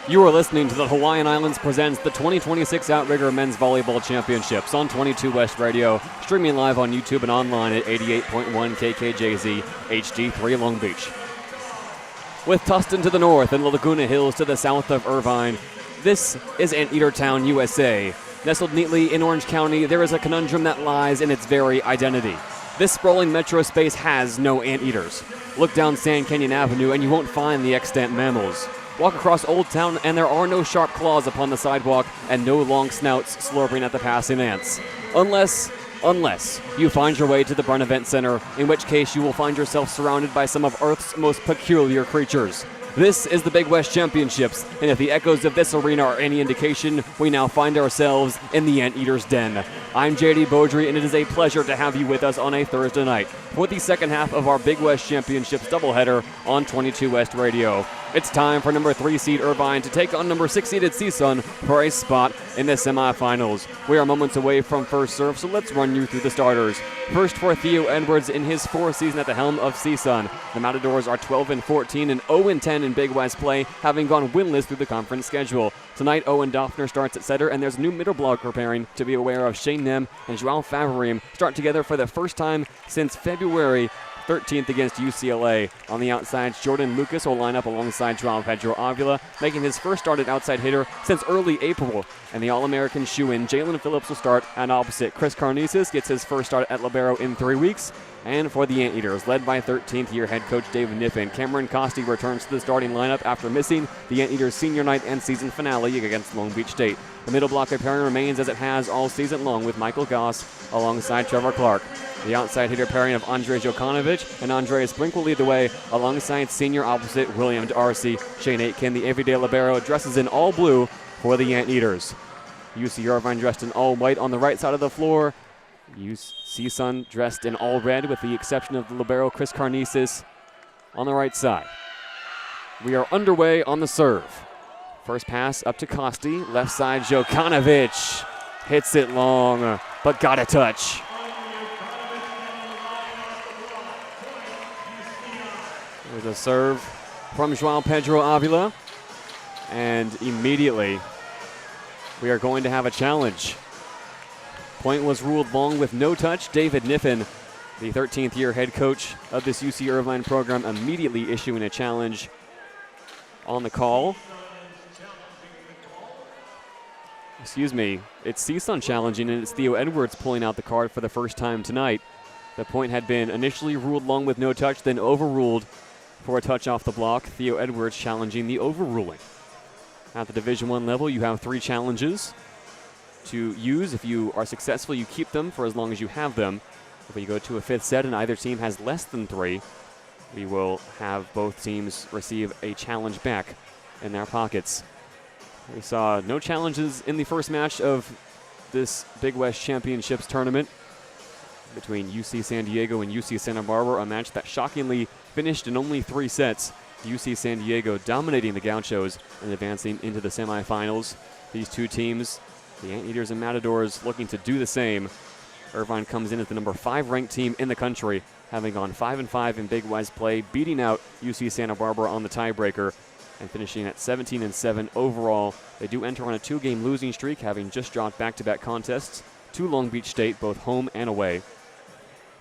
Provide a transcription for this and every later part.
You are listening to the Hawaiian Islands Presents the 2026 Outrigger Men's Volleyball Championships on 22 West Radio, streaming live on YouTube and online at 88.1 KKJZ HD3 Long Beach. With Tustin to the north and the Laguna Hills to the south of Irvine, this is Anteater Town, USA. Nestled neatly in Orange County, there is a conundrum that lies in its very identity. This sprawling metro space has no anteaters. Look down Sand Canyon Avenue and you won't find the extant mammals. Walk across Old Town and there are no sharp claws upon the sidewalk and no long snouts slurping at the passing ants. Unless you find your way to the Bren Events Center, in which case you will find yourself surrounded by some of Earth's most peculiar creatures. This is the Big West Championships, and if the echoes of this arena are any indication, we now find ourselves in the Anteater's Den. I'm JayDe Beaudry, and it is a pleasure to have you with us on a Thursday night for the second half of our Big West Championships doubleheader on 22 West Radio. It's time for number 3 seed Irvine to take on number 6 seeded CSUN for a spot in the semifinals. We are moments away from first serve, so let's run you through the starters. First for Theo Edwards in his 4th season at the helm of CSUN. The Matadors are 12-14 and 0-10 in Big West play, having gone winless through the conference schedule. Tonight, Owen Doffner starts at setter, and there's a new middle blocker pairing to be aware of. Shane Nem and Joao Favorim start together for the first time since February 13th against UCLA. On the outside, Jordan Lucas will line up alongside Joao Pedro Avila, making his first start at outside hitter since early April. And the All-American shoe-in, Jalen Phillips, will start at opposite. Chris Carnices gets his first start at libero in 3 weeks. And for the Anteaters, led by 13th-year head coach David Niffen, Cameron Costi returns to the starting lineup after missing the Anteaters senior night and season finale against Long Beach State. The middle blocker pairing remains as it has all season long, with Michael Goss alongside Trevor Clark. The outside hitter pairing of Andrej Jokanovic and Andreas Brink will lead the way alongside senior opposite William D'Arcy. Shane Aitken, the everyday libero, dresses in all blue for the Anteaters. UC Irvine dressed in all white on the right side of the floor. CSUN dressed in all red with the exception of the libero Chris Carnices on the right side. We are underway on the serve. First pass up to Costi, left side Jokanovic hits it long but got a touch. There's a serve from Joao Pedro Avila, and immediately we are going to have a challenge. Point was ruled long with no touch. David Niffen, the 13th-year head coach of this UC Irvine program, immediately issuing a challenge on the call. Excuse me, it's CSUN challenging, and it's Theo Edwards pulling out the card for the first time tonight. The point had been initially ruled long with no touch, then overruled for a touch off the block. Theo Edwards challenging the overruling. At the Division I level, you have 3 challenges to use. If you are successful, you keep them for as long as you have them. If we go to a 5th set and either team has less than 3, we will have both teams receive a challenge back in their pockets. We saw no challenges in the first match of this Big West Championships tournament between UC San Diego and UC Santa Barbara, a match that shockingly finished in only 3 sets. UC San Diego dominating the Gauchos and advancing into the semifinals. These two teams, the Anteaters and Matadors, looking to do the same. Irvine comes in as the number 5 ranked team in the country, having gone 5-5 in Big West play, beating out UC Santa Barbara on the tiebreaker and finishing at 17-7 overall. They do enter on a 2-game losing streak, having just dropped back-to-back contests to Long Beach State, both home and away.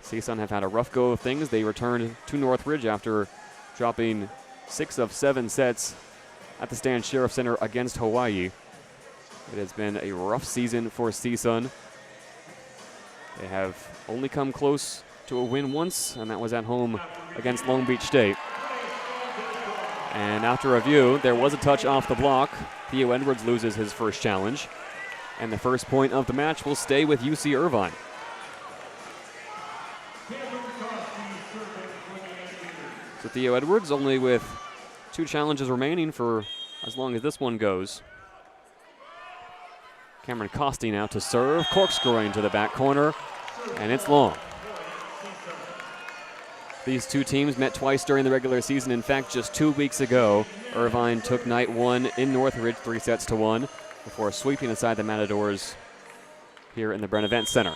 CSUN have had a rough go of things. They returned to Northridge after dropping 6 of 7 sets at the Stan Sheriff Center against Hawaii. It has been a rough season for CSUN. They have only come close to a win once, and that was at home against Long Beach State. And after review, there was a touch off the block. Theo Edwards loses his first challenge, and the first point of the match will stay with UC Irvine. So Theo Edwards only with 2 challenges remaining for as long as this one goes. Cameron Costi now to serve, corkscrewing to the back corner, and it's long. These two teams met twice during the regular season. In fact, just 2 weeks ago, Irvine took night 1 in Northridge, 3-1, before sweeping aside the Matadors here in the Bren Events Center.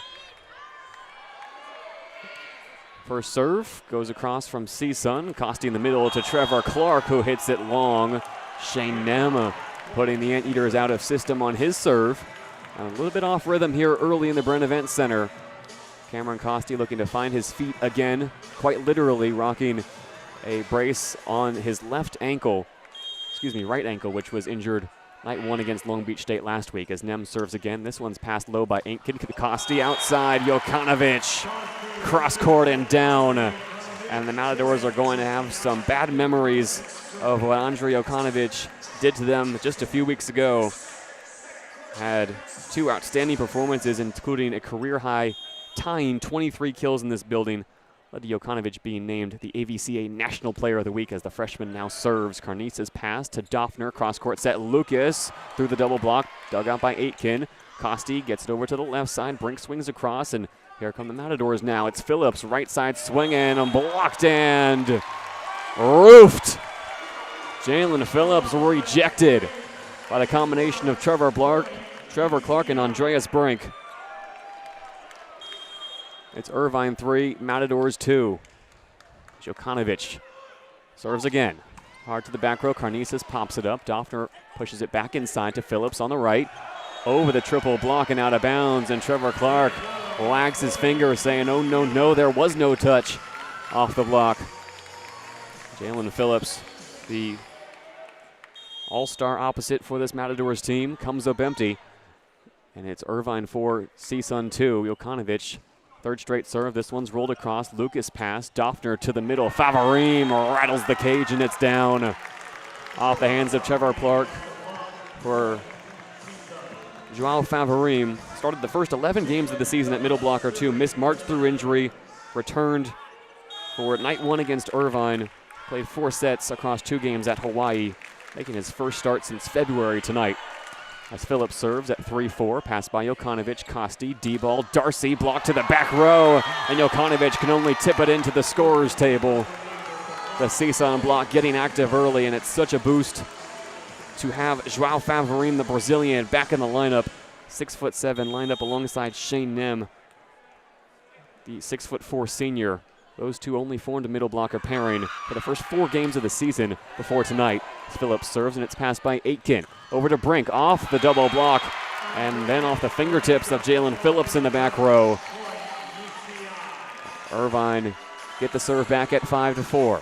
First serve goes across from CSUN. Costi in the middle to Trevor Clark, who hits it long. Shane Nem putting the Anteaters out of system on his serve. And a little bit off rhythm here early in the Bren Events Center. Cameron Costi looking to find his feet again, quite literally rocking a brace on his right ankle, which was injured night one against Long Beach State last week. As Nem serves again, this one's passed low by Aitken. Costi outside, Jokanovic, cross court and down. And the Matadors are going to have some bad memories of what Andre Jokanovic did to them just a few weeks ago. Had two outstanding performances, including a career-high tying 23 kills in this building, led to Jokanovic being named the AVCA National Player of the Week as the freshman now serves. Carnice's pass to Doffner, cross-court set. Lucas through the double block, dug out by Aitken. Costi gets it over to the left side. Brink swings across, and here come the Matadors now. It's Phillips, right side swinging, and blocked and roofed. Jalen Phillips rejected by the combination of Trevor Clark and Andreas Brink. It's Irvine 3, Matadors 2. Jokanovic serves again. Hard to the back row. Carnices pops it up. Doffner pushes it back inside to Phillips on the right. Over the triple block and out of bounds. And Trevor Clark wags his finger saying, oh, no, no, there was no touch off the block. Jalen Phillips, the all-star opposite for this Matadors team, comes up empty. And it's Irvine 4, CSUN 2. Jokanovic, third straight serve. This one's rolled across. Lucas pass. Doffner to the middle. Favorim rattles the cage, and it's down off the hands of Trevor Clark for Joao Favorim. Started the first 11 games of the season at middle blocker 2. Missed March through injury. Returned for night one against Irvine. Played 4 sets across 2 games at Hawaii, making his first start since February tonight. As Phillips serves at 3-4, passed by Jokanovic, Costi, D-ball, Darcy, blocked to the back row, and Jokanovic can only tip it into the scorer's table. The CSUN block getting active early, and it's such a boost to have Joao Favorim, the Brazilian, back in the lineup. 6'7", lined up alongside Shane Nem, the 6'4" senior. Those two only formed a middle blocker pairing for the first 4 games of the season before tonight. Phillips serves, and it's passed by Aitken. Over to Brink, off the double block, and then off the fingertips of Jalen Phillips in the back row. Irvine get the serve back at 5-4.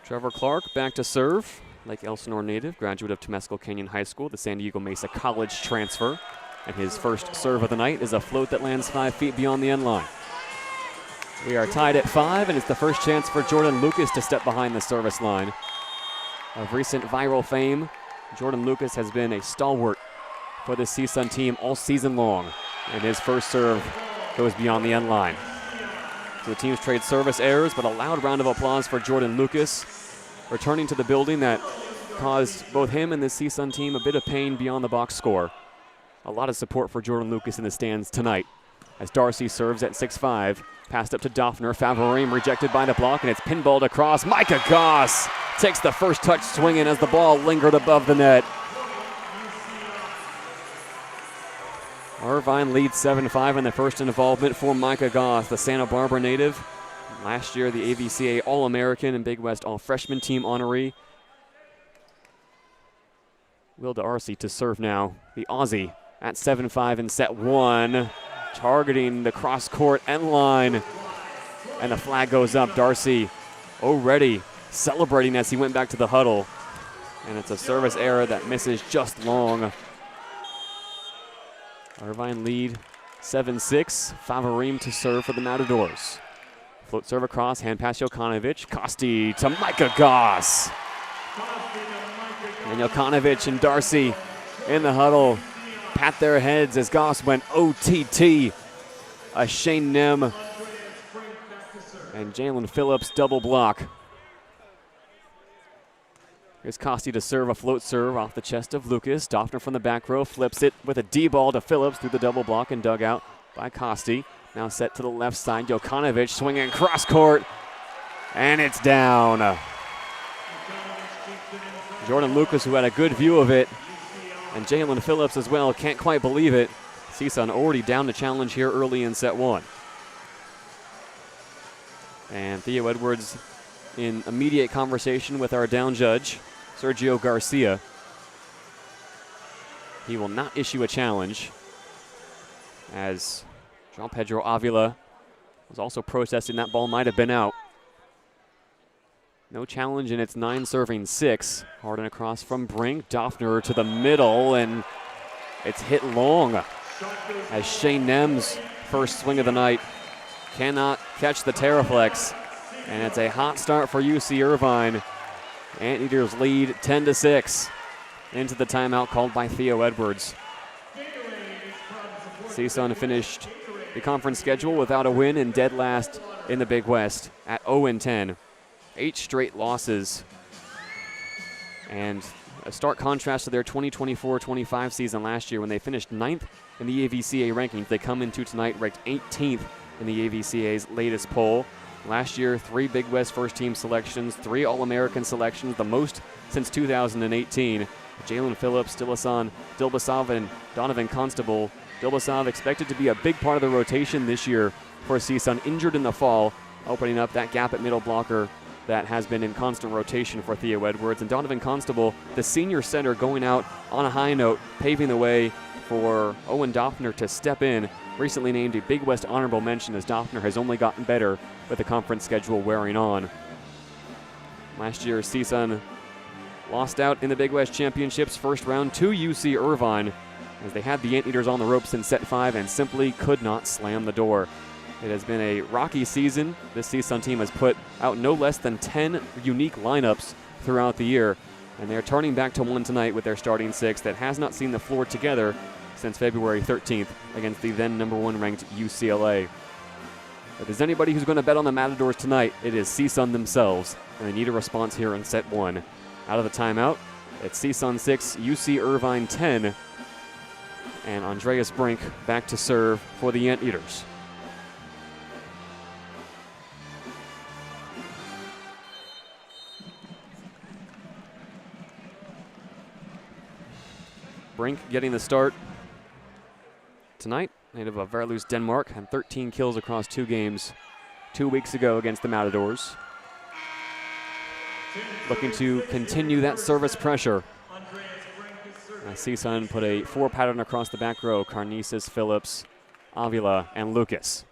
Trevor Clark back to serve. Lake Elsinore native, graduate of Temescal Canyon High School, the San Diego Mesa College transfer. And his first serve of the night is a float that lands 5 feet beyond the end line. We are tied at 5, and it's the first chance for Jordan Lucas to step behind the service line. Of recent viral fame, Jordan Lucas has been a stalwart for this CSUN team all season long, and his first serve goes beyond the end line. So the teams trade service errors, but a loud round of applause for Jordan Lucas, returning to the building that caused both him and the CSUN team a bit of pain beyond the box score. A lot of support for Jordan Lucas in the stands tonight. As Darcy serves at 6'5", passed up to Doffner. Favorim rejected by the block, and it's pinballed across. Micah Goss takes the first touch swinging as the ball lingered above the net. Irvine leads 7-5 in the first involvement for Micah Goss, the Santa Barbara native. Last year, the AVCA All-American and Big West All-Freshman team honoree. Will Darcy to serve now, the Aussie, at 7-5 in set 1. Targeting the cross-court end line. And the flag goes up. Darcy already celebrating as he went back to the huddle. And it's a service error that misses just long. Irvine lead 7-6. Favorim to serve for the Matadors. Float serve across, hand pass Jokanovic. Costi to Micah Goss. And Jokanovic and Darcy in the huddle pat their heads as Goss went OTT. A Shane Nem and Jalen Phillips double block. Here's Costi to serve, a float serve off the chest of Lucas. Doffner from the back row flips it with a D-ball to Phillips through the double block and dug out by Costi. Now set to the left side. Jokanovic swinging cross court, and it's down. Jordan Lucas, who had a good view of it, and Jalen Phillips as well, can't quite believe it. CSUN already down the challenge here early in set 1. And Theo Edwards in immediate conversation with our down judge. Sergio Garcia. He will not issue a challenge, as João Pedro Avila was also protesting that ball might have been out. No challenge, and it's 9 serving 6. Hard and across from Brink. Doffner to the middle, and it's hit long as Shane Nem's first swing of the night cannot catch the Terraflex. And it's a hot start for UC Irvine. Anteaters lead 10-6 into the timeout called by Theo Edwards. CSUN finished the conference schedule without a win and dead last in the Big West at 0-10. 8 straight losses. And a stark contrast to their 2024-25 season last year when they finished 9th in the AVCA rankings. They come into tonight ranked 18th in the AVCA's latest poll. Last year, 3 Big West first-team selections, 3 All-American selections, the most since 2018. Jalen Phillips, Dilbasan Dilbasov, and Donovan Constable. Dilbasov expected to be a big part of the rotation this year for CSUN, injured in the fall, opening up that gap at middle blocker that has been in constant rotation for Theo Edwards. And Donovan Constable, the senior center, going out on a high note, paving the way for Owen Doffner to step in. Recently named a Big West honorable mention, as Doffner has only gotten better with the conference schedule wearing on. Last year, CSUN lost out in the Big West Championships first round to UC Irvine, as they had the Anteaters on the ropes in set 5 and simply could not slam the door. It has been a rocky season. This CSUN team has put out no less than 10 unique lineups throughout the year, and they're turning back to one tonight with their starting 6 that has not seen the floor together since February 13th against the then #1 ranked UCLA. If there's anybody who's going to bet on the Matadors tonight, it is CSUN themselves, and they need a response here in set 1. Out of the timeout, it's CSUN 6, UC Irvine 10, and Andreas Brink back to serve for the Anteaters. Brink getting the start tonight, native of Verlus, Denmark, and 13 kills across 2 games 2 weeks ago against the Matadors. Looking to continue that service pressure. CSUN put a 4 pattern across the back row: Carnices, Phillips, Avila, and Lucas.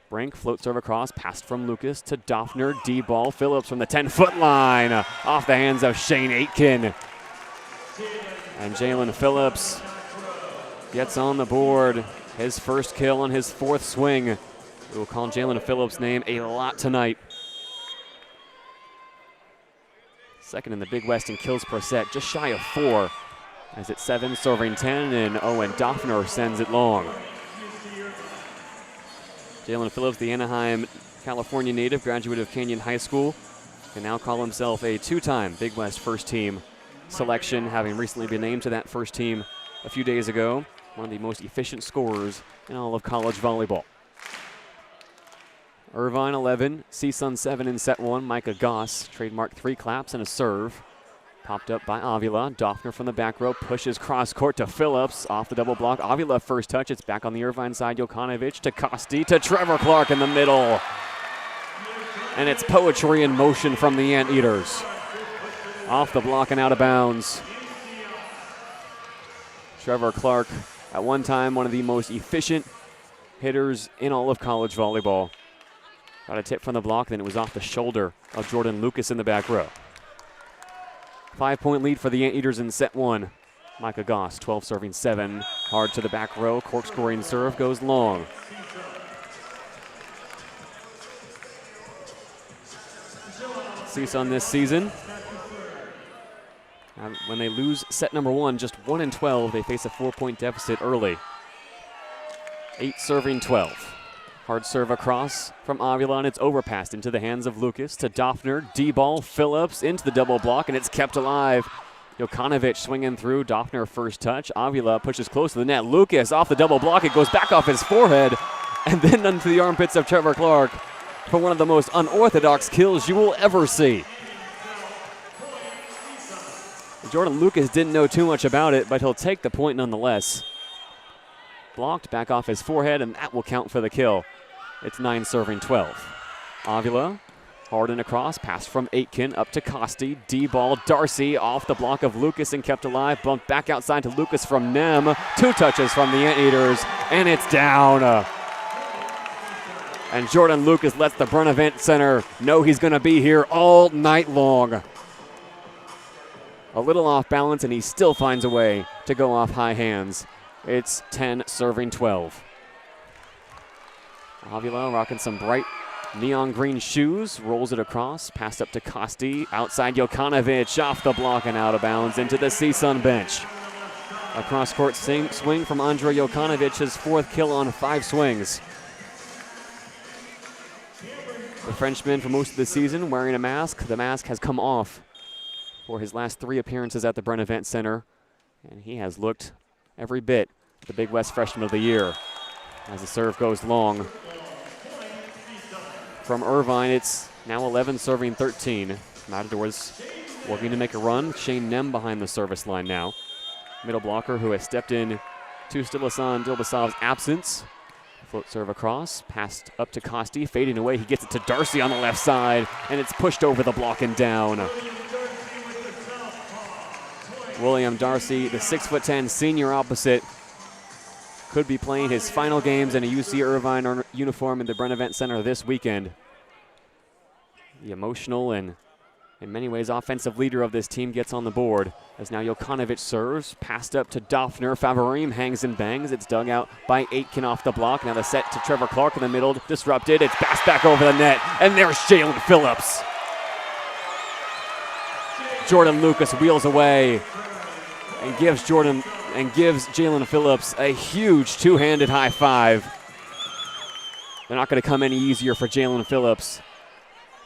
Brink float serve across, passed from Lucas to Doffner, D-ball, Phillips from the 10-foot line, off the hands of Shane Aitken. And Jalen Phillips gets on the board, his first kill on his 4th swing. We will call Jalen Phillips' name a lot tonight. Second in the Big West in kills per set, just shy of 4. As it's 7 serving 10, and Owen Doffner sends it long. Jalen Phillips, the Anaheim, California native, graduate of Canyon High School, can now call himself a 2-time Big West first team selection, having recently been named to that first team a few days ago. One of the most efficient scorers in all of college volleyball. Irvine 11, CSUN 7 in set 1. Micah Goss, trademark 3 claps and a serve. Popped up by Avila. Doffner from the back row pushes cross court to Phillips. Off the double block. Avila first touch. It's back on the Irvine side. Jokanovic to Costi to Trevor Clark in the middle. And it's poetry in motion from the Anteaters. Off the block and out of bounds. Trevor Clark, at one time one of the most efficient hitters in all of college volleyball. Got a tip from the block, then it was off the shoulder of Jordan Lucas in the back row. 5-point lead for the Anteaters in set 1. Micah Goss, 12 serving 7. Hard to the back row, corkscrewing serve goes long. CSUN this season, when they lose set number 1, just 1-12, they face a 4-point deficit early. 8 serving 12. Hard serve across from Avila, and it's overpassed into the hands of Lucas to Doffner. D-ball, Phillips into the double block, and it's kept alive. Jokanovic swinging through. Doffner first touch. Avila pushes close to the net. Lucas off the double block. It goes back off his forehead and then into the armpits of Trevor Clark for one of the most unorthodox kills you will ever see. Jordan Lucas didn't know too much about it, but he'll take the point nonetheless. Blocked back off his forehead, and that will count for the kill. It's 9 serving 12. Avila Harden across, pass from Aitken up to Costi. D-ball, Darcy off the block of Lucas and kept alive. Bumped back outside to Lucas from Nem. 2 touches from the Anteaters, and it's down. And Jordan Lucas lets the Bren Events Center know he's going to be here all night long. A little off balance, and he still finds a way to go off high hands. It's 10 serving 12. Avila rocking some bright neon green shoes, rolls it across, pass up to Costi, outside Jokanovic, off the block and out of bounds into the CSUN bench. A cross-court swing from Andre Jokanovic, his 4th kill on 5 swings. The Frenchman for most of the season wearing a mask. The mask has come off for his last 3 appearances at the Bren Events Center, and he has looked every bit the Big West Freshman of the Year as the serve goes long. From Irvine, it's now 11 serving 13. Matadors looking to make a run. Shane Nem behind the service line now. Middle blocker who has stepped in to Stilasan Dilbasov's absence. Float serve across, passed up to Costi, fading away. He gets it to Darcy on the left side, and it's pushed over the block and down. William Darcy, the 6'10" senior opposite, could be playing his final games in a UC Irvine uniform in the Bren Events Center this weekend. The emotional and, in many ways, offensive leader of this team gets on the board as now Jokanovic serves, passed up to Doffner. Favorim hangs and bangs. It's dug out by Aitken off the block. Now the set to Trevor Clark in the middle, disrupted. It's passed back over the net, and there's Jalen Phillips. Jordan Lucas wheels away and gives Jalen Phillips a huge 2-handed high five. They're not going to come any easier for Jalen Phillips.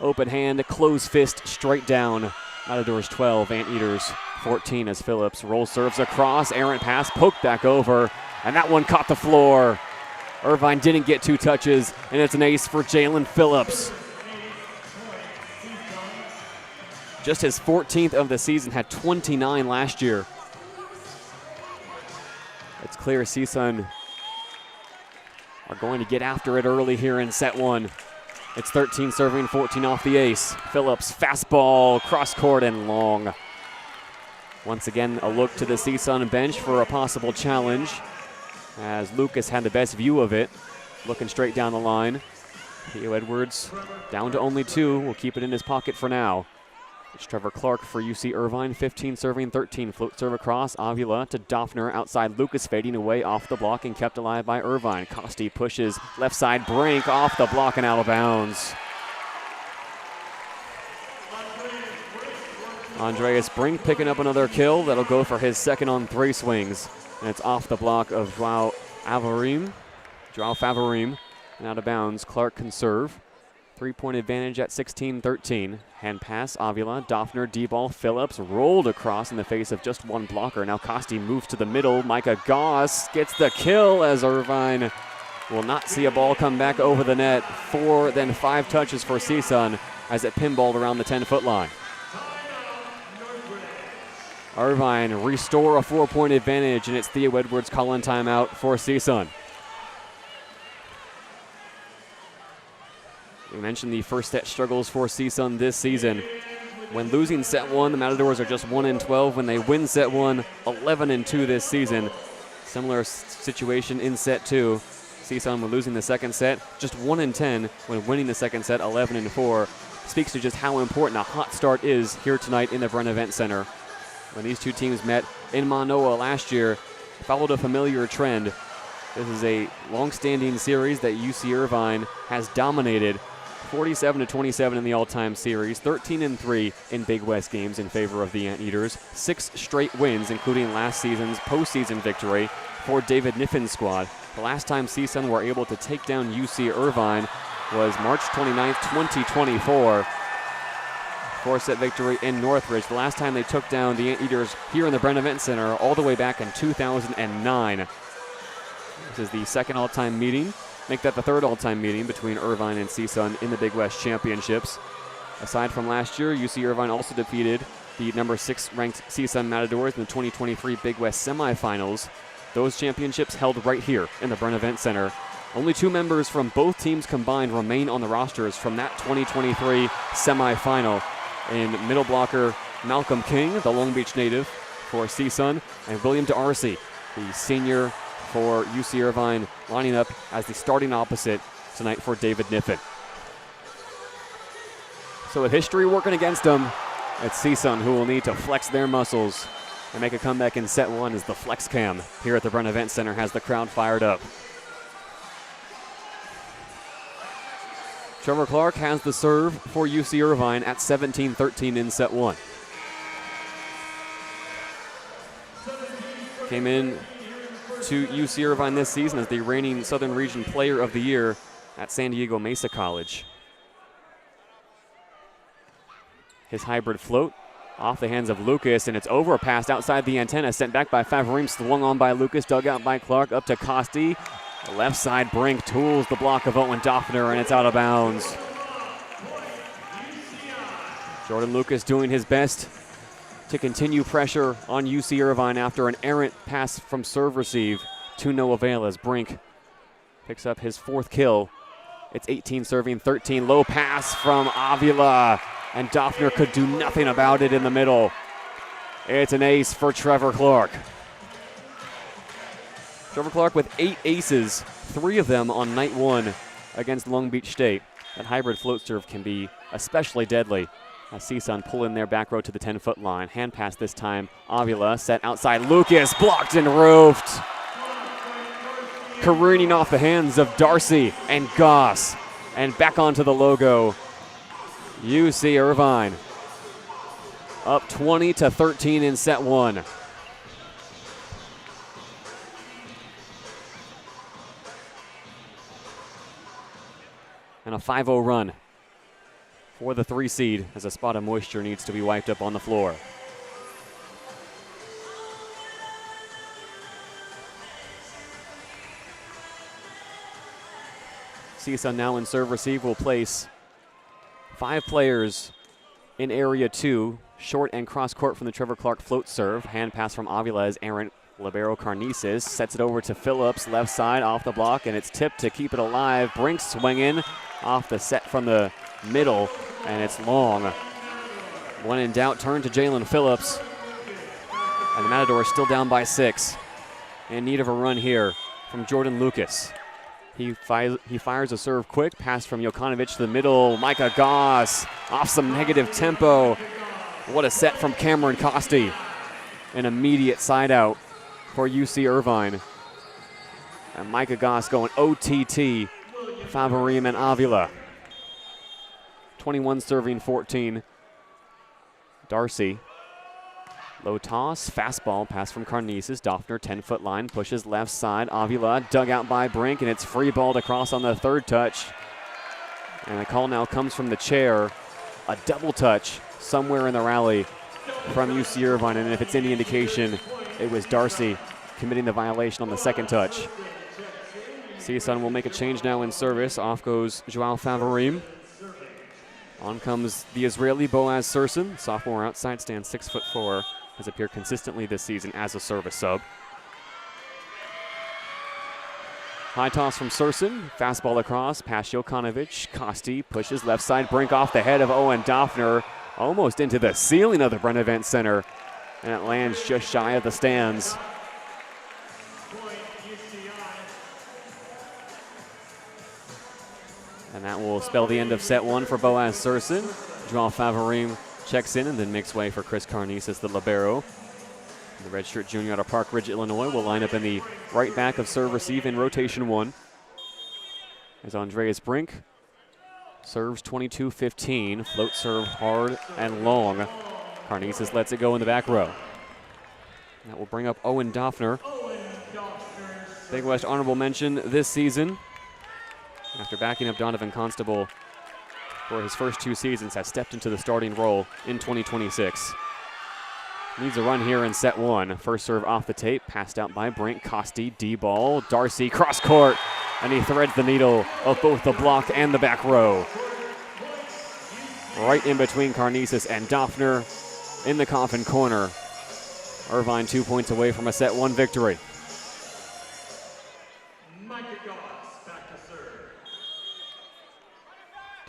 Open hand, closed fist, straight down. Matadors 12, Anteaters 14 as Phillips rolls serves across. Errant pass, poked back over, and that one caught the floor. Irvine didn't get 2 touches, and it's an ace for Jalen Phillips. Just his 14th of the season, had 29 last year. It's clear CSUN are going to get after it early here in set 1. It's 13 serving, 14 off the ace. Phillips, fastball, cross court and long. Once again, a look to the CSUN bench for a possible challenge, as Lucas had the best view of it, looking straight down the line. Theo Edwards down to only 2. We'll keep it in his pocket for now. It's Trevor Clark for UC Irvine, 15 serving, 13. Float serve across, Avila to Doffner, outside Lucas fading away off the block and kept alive by Irvine. Costi pushes left side, Brink off the block and out of bounds. Andreas Brink picking up another kill. That'll go for his 2nd on 3 swings. And it's off the block of Joao Favorim, and out of bounds. Clark can serve. 3-point advantage at 16-13. Hand pass, Avila, Doffner, D-ball, Phillips rolled across in the face of just 1 blocker. Now Costi moves to the middle. Micah Goss gets the kill as Irvine will not see a ball come back over the net. 4, then 5 touches for CSUN as it pinballed around the 10-foot line. Irvine restore a 4-point advantage, and it's Theo Edwards calling timeout for CSUN. We mentioned the first set struggles for CSUN this season. When losing set 1, the Matadors are just 1-12. When they win set 1, 11-2 this season. Similar situation in set 2. CSUN, when losing the 2nd set, just 1-10. When winning the 2nd set, 11-4. Speaks to just how important a hot start is here tonight in the Bren Events Center. When these 2 teams met in Manoa last year, followed a familiar trend. This is a long-standing series that UC Irvine has dominated. 47-27 in the all-time series, 13-3 in Big West games in favor of the Anteaters, 6 straight wins, including last season's postseason victory for David Niffin's squad. The last time CSUN were able to take down UC Irvine was March 29th, 2024. 4-set victory in Northridge. The last time they took down the Anteaters here in the Bren Events Center all the way back in 2009. This is the 2nd all-time meeting. Make that the 3rd all-time meeting between Irvine and CSUN in the Big West Championships. Aside from last year, UC Irvine also defeated the number 6 ranked CSUN Matadors in the 2023 Big West semifinals. Those championships held right here in the Bren Events Center Only 2 members from both teams combined remain on the rosters from that 2023 semifinal in middle blocker Malcolm King, the Long Beach native for CSUN, and William D'Arcy, the senior for UC Irvine, lining up as the starting opposite tonight for David Niffen. So with history working against them, it's CSUN who will need to flex their muscles and make a comeback in set 1 as the flex cam here at the Bren Events Center has the crowd fired up. Trevor Clark has the serve for UC Irvine at 17-13 in set 1. Came in to UC Irvine this season as the reigning Southern Region Player of the Year at San Diego Mesa College. His hybrid float off the hands of Lucas, and it's over, passed outside the antenna, sent back by Favorim, swung on by Lucas, dug out by Clark, up to Costi. The left side brink tools the block of Owen Doffner, and it's out of bounds. Jordan Lucas doing his best to continue pressure on UC Irvine after an errant pass from serve receive to no avail as Brink picks up his 4th kill. It's 18 serving 13. Low pass from Avila, and Doffner could do nothing about it in the middle. It's an ace for Trevor Clark. Trevor Clark with 8 aces, 3 of them on night 1 against Long Beach State. That hybrid float serve can be especially deadly. CSUN pull in their back row to the 10-foot line. Hand pass this time. Avila set outside. Lucas blocked and roofed. Careening off the hands of Darcy and Goss. And back onto the logo. UC Irvine up 20-13 in set 1. And a 5-0 run for the 3 seed as a spot of moisture needs to be wiped up on the floor. CSUN now in serve receive will place 5 players in area 2, short and cross court from the Trevor Clark float serve. Hand pass from Avila as Aaron Libero Carnices sets it over to Phillips, left side off the block, and it's tipped to keep it alive. Brink swinging off the set from the middle, and it's long. When in doubt, turn to Jalen Phillips, and the Matadors still down by 6. In need of a run here from Jordan Lucas. He fires a serve quick, pass from Jokanovic to the middle. Micah Goss off some negative tempo. What a set from Cameron Costi. An immediate side out for UC Irvine. And Micah Goss going OTT, Favorim and Avila. 21 serving 14. Darcy. Low toss, fastball, pass from Carnices. Doffner, 10-foot line, pushes left side. Avila dug out by Brink, and it's free balled across on the 3rd touch. And the call now comes from the chair. A double touch somewhere in the rally from UC Irvine, and if it's any indication, it was Darcy committing the violation on the 2nd touch. CSUN will make a change now in service. Off goes Joao Favorim. On comes the Israeli Boaz Surson. Sophomore outside, stands 6'4", has appeared consistently this season as a service sub. High toss from Surson, fastball across, past Jokanovic. Costi pushes left side, Brink off the head of Owen Doffner, almost into the ceiling of the Bren Events Center, and it lands just shy of the stands. And that will spell the end of set 1 for Boaz Surson. Joao Favorim checks in and then makes way for Chris Carnices, the libero. The redshirt junior out of Park Ridge, Illinois, will line up in the right back of serve receive in rotation 1. As Andreas Brink serves 22-15. Float serve hard and long. Carnices lets it go in the back row. That will bring up Owen Doffner. Big West honorable mention this season. After backing up Donovan Constable for his first 2 seasons, has stepped into the starting role in 2026. Needs a run here in set 1. First serve off the tape, passed out by Brink. Costi, D-ball, Darcy, cross court, and he threads the needle of both the block and the back row. Right in between Carnices and Doffner in the coffin corner. Irvine 2 points away from a set 1 victory.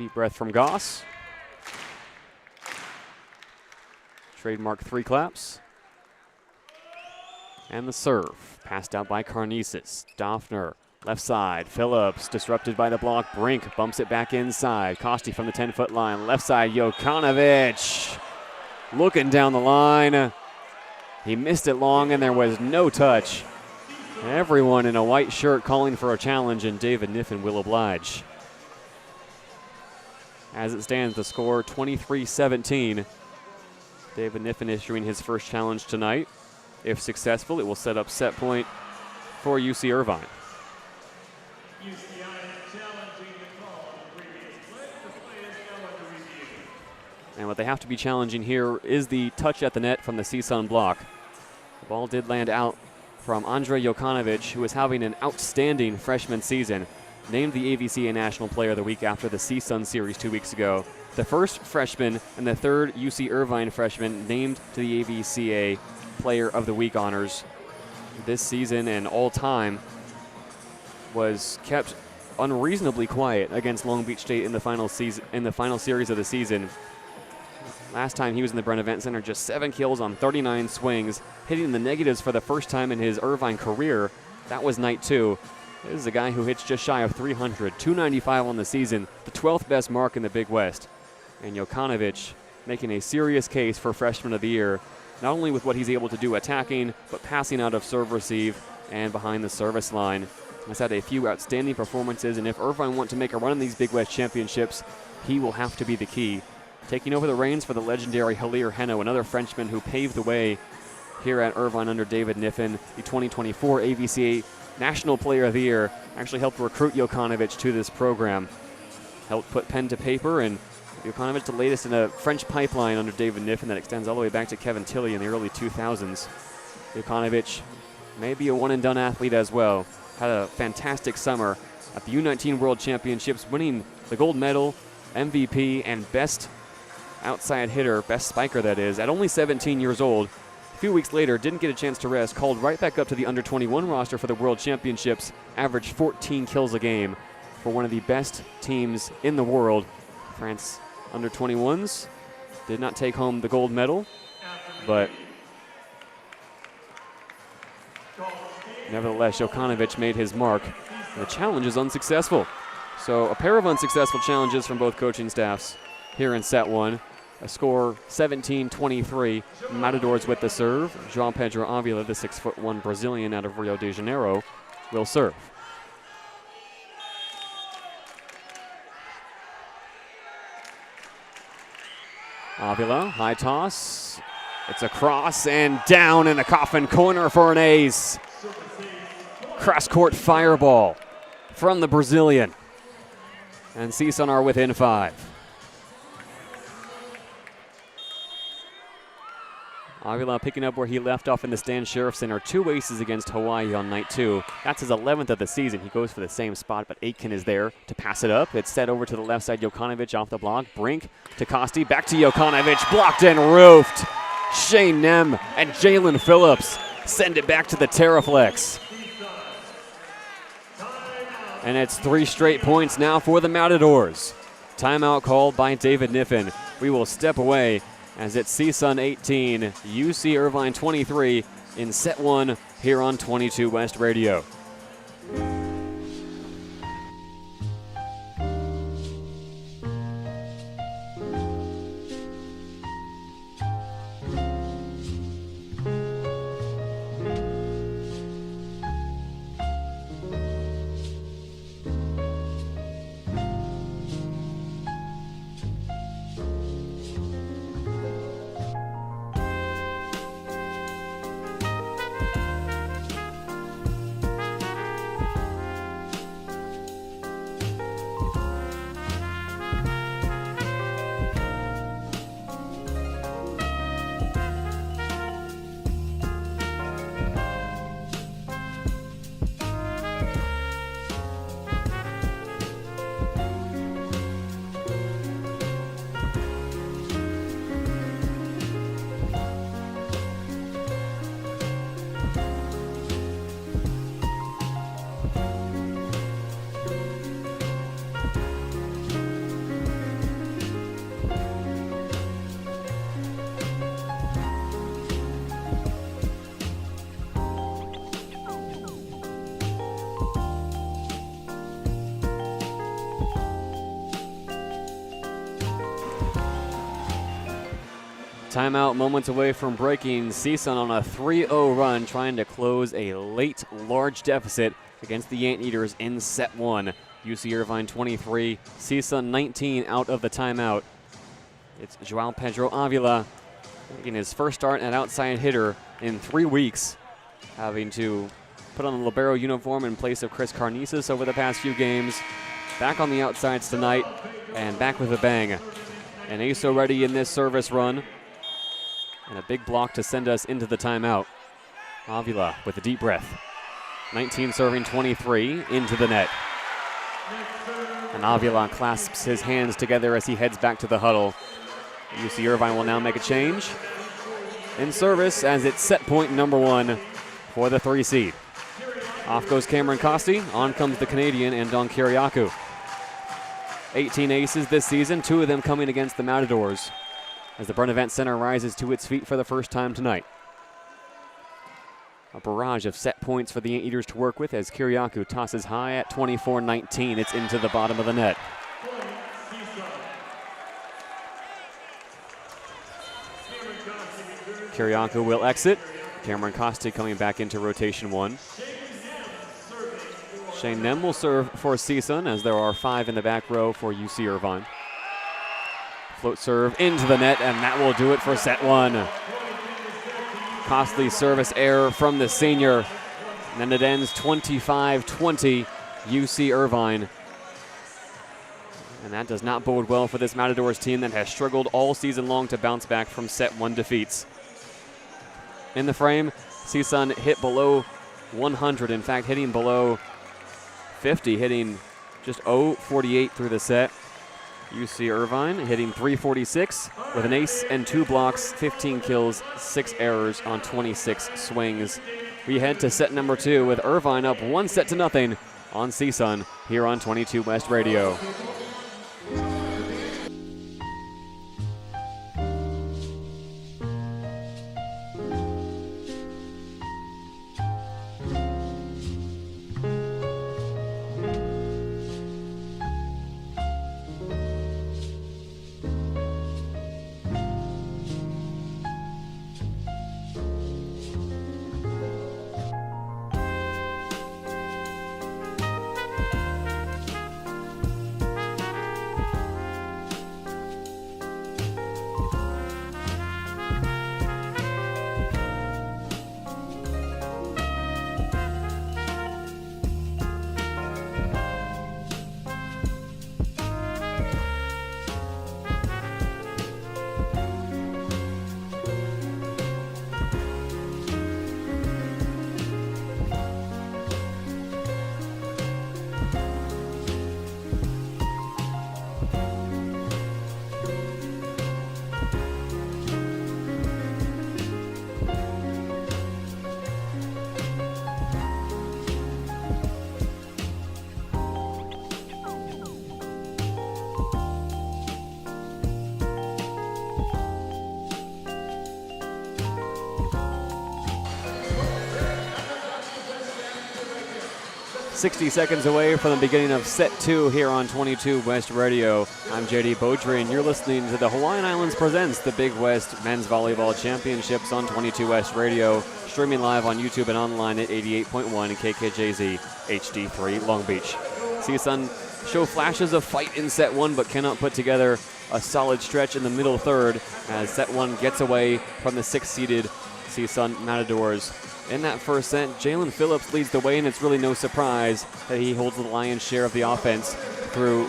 Deep breath from Goss. Trademark 3 claps. And the serve, passed out by Karnesis. Doffner, left side. Phillips, disrupted by the block. Brink bumps it back inside. Costi from the 10-foot line. Left side, Jokanovic. Looking down the line. He missed it long, and there was no touch. Everyone in a white shirt calling for a challenge, and David Niffen will oblige. As it stands, the score 23-17. David Niffen issuing his first challenge tonight. If successful, it will set up set point for UC Irvine. And what they have to be challenging here is the touch at the net from the CSUN block. The ball did land out from Andrei Jokanovic, who is having an outstanding freshman season. Named the AVCA National Player of the Week after the CSUN series 2 weeks ago. The first freshman and the third UC Irvine freshman named to the AVCA Player of the Week honors this season and all time. Was kept unreasonably quiet against Long Beach State in the final series of the season. Last time he was in the Bren Events Center, just 7 kills on 39 swings, hitting the negatives for the first time in his Irvine career. That was night 2. This is a guy who hits just shy of 300, 295 on the season, the 12th best mark in the Big West. And Jokanovic making a serious case for Freshman of the Year, not only with what he's able to do attacking, but passing out of serve receive and behind the service line. He's had a few outstanding performances, and if Irvine want to make a run in these Big West championships, he will have to be the key. Taking over the reins for the legendary Hilaire Heno, another Frenchman who paved the way here at Irvine under David Niffen, the 2024 AVCA National Player of the Year, actually helped recruit Jokanovic to this program. Helped put pen to paper, and Jokanovic the latest in a French pipeline under David Niffen that extends all the way back to Kevin Tilley in the early 2000s. Jokanovic may be a one-and-done athlete as well. Had a fantastic summer at the U19 World Championships, winning the gold medal, MVP, and best outside hitter, best spiker that is, at only 17 years old. A few weeks later, didn't get a chance to rest, called right back up to the under-21 roster for the World Championships, averaged 14 kills a game for one of the best teams in the world. France under-21s did not take home the gold medal, but nevertheless, Jokanovic made his mark. The challenge is unsuccessful. So a pair of unsuccessful challenges from both coaching staffs here in set 1. A score 17-23. Matadors with the serve. João Pedro Avila, the 6'1" Brazilian out of Rio de Janeiro, will serve. Avila, high toss. It's a cross and down in the coffin corner for an ace. Cross-court fireball from the Brazilian. And CSUN are within 5. Avila picking up where he left off in the Stan Sheriff Center. 2 aces against Hawaii on night 2. That's his 11th of the season. He goes for the same spot, but Aitken is there to pass it up. It's set over to the left side. Jokanovic off the block. Brink to Costi. Back to Jokanovic. Blocked and roofed. Shane Nem and Jalen Phillips send it back to the Terraflex. And it's 3 straight points now for the Matadors. Timeout called by David Niffen. We will step away as it's CSUN 18, UC Irvine 23 in set 1 here on 22 West Radio. Timeout moments away from breaking. CSUN on a 3-0 run, trying to close a late large deficit against the Anteaters in set one. UC Irvine 23, CSUN 19 out of the timeout. It's Joao Pedro Avila making his first start at outside hitter in 3 weeks, having to put on the libero uniform in place of Chris Carnesis over the past few games. Back on the outsides tonight and back with a bang. And ace already in this service run. And a big block to send us into the timeout. Avila with a deep breath. 19 serving 23 into the net. And Avila clasps his hands together as he heads back to the huddle. UC Irvine will now make a change in service as it's set point number 1 for the 3 seed. Off goes Cameron Costi, on comes the Canadian and Don Kiriakou. 18 aces this season, 2 of them coming against the Matadors, as the Bren Events Center rises to its feet for the first time tonight. A barrage of set points for the Anteaters to work with as Kiriakou tosses high at 24-19. It's into the bottom of the net. Kiriakou will exit. Cameron Costi coming back into rotation 1. Shane Nem will serve for CSUN as there are 5 in the back row for UC Irvine. Float serve into the net, and that will do it for set 1. Costly service error from the senior. And then it ends 25-20 UC Irvine. And that does not bode well for this Matadors team that has struggled all season long to bounce back from set 1 defeats. In the frame, CSUN hit below 100. In fact, hitting below 50, hitting just 0.48 through the set. UC Irvine hitting 346 with an ace and 2 blocks, 15 kills, 6 errors on 26 swings. We head to set number 2 with Irvine up 1-0 on CSUN here on 22 West Radio. 60 seconds away from the beginning of set 2 here on 22 West Radio. I'm JayDe Beaudry, and you're listening to the Hawaiian Islands Presents the Big West Men's Volleyball Championships on 22 West Radio, streaming live on YouTube and online at 88.1 KKJZ HD3 Long Beach. CSUN show flashes of fight in set 1, but cannot put together a solid stretch in the middle third as set 1 gets away from the 6th-seeded CSUN Matadors. In that first set, Jalen Phillips leads the way, and it's really no surprise that he holds the lion's share of the offense through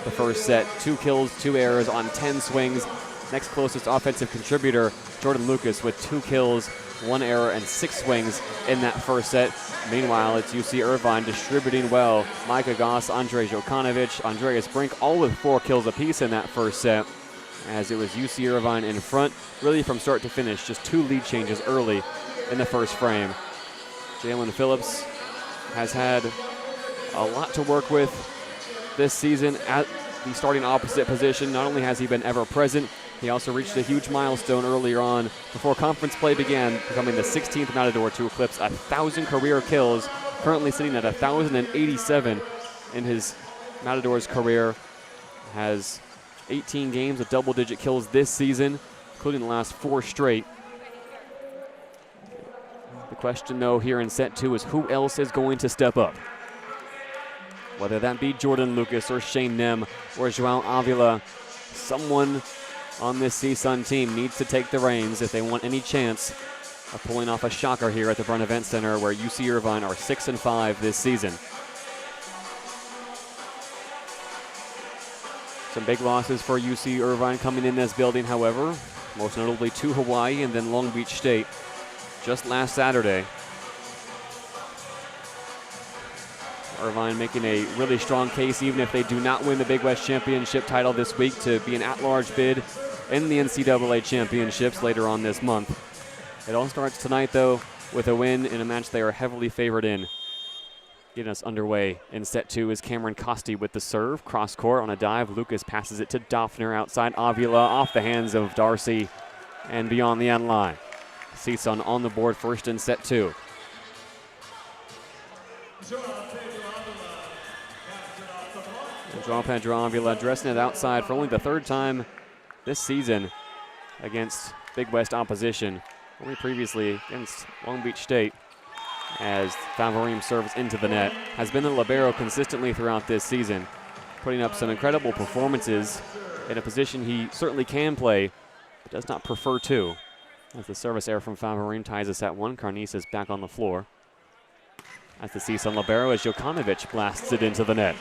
the first set. 2 kills, 2 errors on 10 swings. Next closest offensive contributor, Jordan Lucas, with 2 kills, 1 error, and 6 swings in that first set. Meanwhile, it's UC Irvine distributing well. Micah Goss, Andrej Jokanovic, Andreas Brink, all with 4 kills apiece in that first set, as it was UC Irvine in front, really from start to finish. Just 2 lead changes early in the first frame. Jalen Phillips has had a lot to work with this season at the starting opposite position. Not only has he been ever present, he also reached a huge milestone earlier on before conference play began, becoming the 16th Matador to eclipse 1,000 career kills, currently sitting at 1,087 in his Matadors career. Has 18 games with double-digit kills this season. including the last 4 straight. The question, though, here in set 2 is who else is going to step up? Whether that be Jordan Lucas or Shane Nem or João Avila, someone on this CSUN team needs to take the reins if they want any chance of pulling off a shocker here at the Bren Events Center, where UC Irvine are 6-5 this season. Some big losses for UC Irvine coming in this building, however, most notably to Hawaii and then Long Beach State just last Saturday. Irvine making a really strong case, even if they do not win the Big West Championship title this week, to be an at-large bid in the NCAA Championships later on this month. It all starts tonight, though, with a win in a match they are heavily favored in. Getting us underway in set 2 is Cameron Costi with the serve. Cross court on a dive. Lucas passes it to Doffner outside Avila, off the hands of Darcy and beyond the end line. CSUN on the board first in set 2. João Pedro Avila dressing it outside for only the 3rd time this season against Big West opposition. Only previously against Long Beach State, as Favorim serves into the net. Has been the libero consistently throughout this season, putting up some incredible performances in a position he certainly can play, but does not prefer to. As the service error from Favorim ties us at 1, Carnice is back on the floor. As the CSUN libero, as Jokanovic blasts it into the net.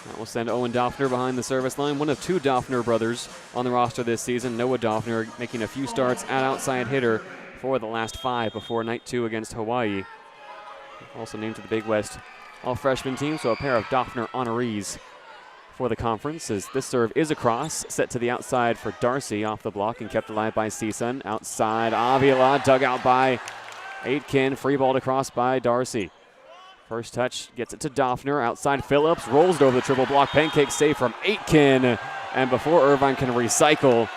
That will send Owen Doffner behind the service line. One of 2 Doffner brothers on the roster this season. Noah Doffner making a few starts at outside hitter for the last 5 before night 2 against Hawaii. Also named to the Big West all-freshman team, so a pair of Doffner honorees for the conference, as this serve is across, set to the outside for Darcy, off the block and kept alive by CSUN. Outside Avila, dug out by Aitken, free balled across by Darcy. First touch gets it to Doffner, outside Phillips, rolls it over the triple block, pancake save from Aitken, and before Irvine can recycle,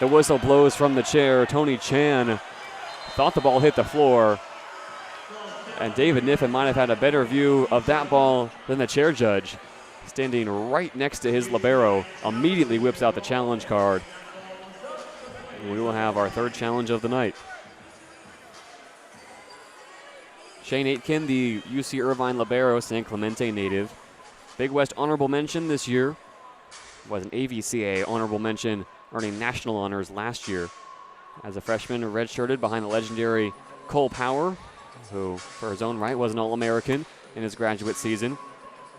the whistle blows from the chair. Tony Chan thought the ball hit the floor, and David Niffen might have had a better view of that ball than the chair judge. Standing right next to his libero, immediately whips out the challenge card. And we will have our 3rd challenge of the night. Shane Aitken, the UC Irvine libero, San Clemente native. Big West honorable mention this year. Was an AVCA honorable mention, earning national honors last year. As a freshman, redshirted behind the legendary Cole Power, who, for his own right, was an All-American in his graduate season,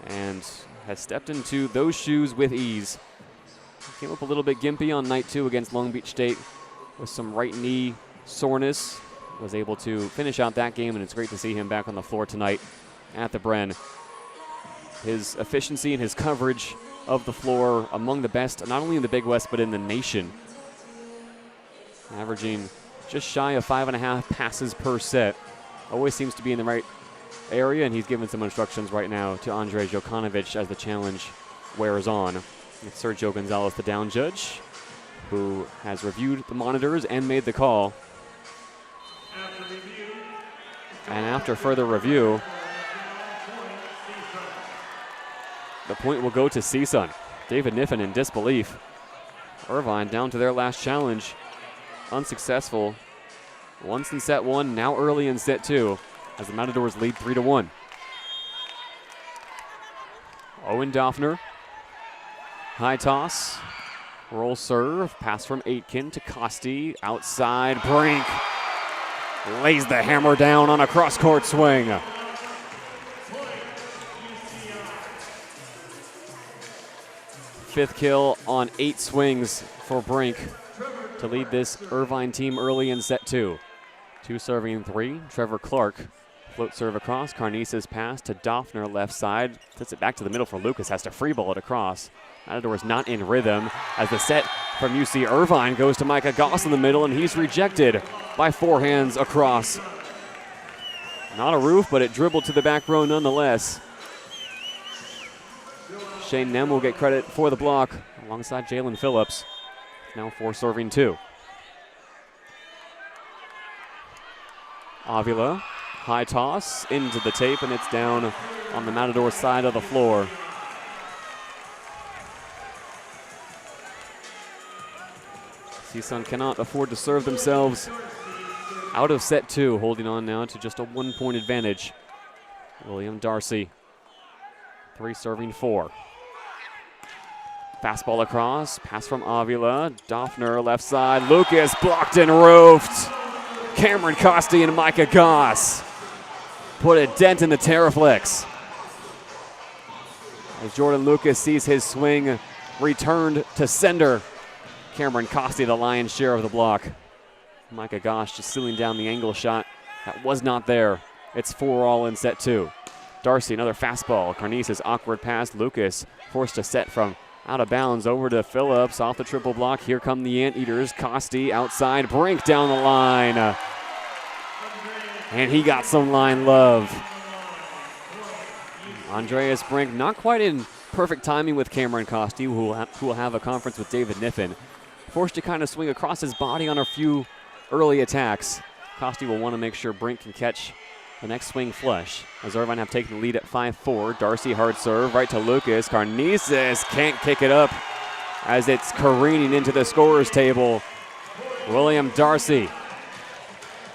and has stepped into those shoes with ease. Came up a little bit gimpy on night 2 against Long Beach State with some right knee soreness. Was able to finish out that game, and it's great to see him back on the floor tonight at the Bren. His efficiency and his coverage of the floor among the best, not only in the Big West, but in the nation. Averaging just shy of 5.5 passes per set. Always seems to be in the right area, and he's given some instructions right now to Andre Jokanovic as the challenge wears on. It's Sergio Gonzalez, the down judge, who has reviewed the monitors and made the call. And after further review, the point will go to CSUN. David Niffen in disbelief. Irvine down to their last challenge. Unsuccessful. Once in set 1, now early in set 2, as the Matadors lead 3-1. Owen Doffner. High toss. Roll serve. Pass from Aitken to Costi. Outside Brink. Lays the hammer down on a cross-court swing. Fifth kill on 8 swings for Brink to lead this Irvine team early in set 2. 2 serving 3. Trevor Clark. Float serve across. Carnice's pass to Doffner left side. Puts it back to the middle for Lucas. Has to free ball it across. Matador's not in rhythm as the set from UC Irvine goes to Micah Goss in the middle, and he's rejected by 4 hands across. Not a roof, but it dribbled to the back row nonetheless. Shane Nem will get credit for the block alongside Jalen Phillips. Now 4 serving 2. Avila, high toss into the tape, and it's down on the Matador side of the floor. CSUN cannot afford to serve themselves out of set 2, holding on now to just a 1-point advantage. William Darcy, 3 serving 4. Fastball across, pass from Avila. Doffner left side, Lucas blocked and roofed. Cameron Costi and Micah Goss put a dent in the Terraflex. As Jordan Lucas sees his swing returned to sender, Cameron Costi the lion's share of the block. Micah Goss just sealing down the angle shot that was not there. It's 4-all in set 2. Darcy, another fastball. Carnice's awkward pass. Lucas forced to set from out of bounds over to Phillips off the triple block. Here come the Anteaters. Costi outside. Brink down the line. And he got some line love. Andreas Brink not quite in perfect timing with Cameron Costi, who will have a conference with David Niffen. Forced to kind of swing across his body on a few early attacks. Costi will want to make sure Brink can catch the next swing flush. As Irvine have taken the lead at 5-4. Darcy hard serve right to Lucas. Carnices can't kick it up as it's careening into the scorer's table. William Darcy,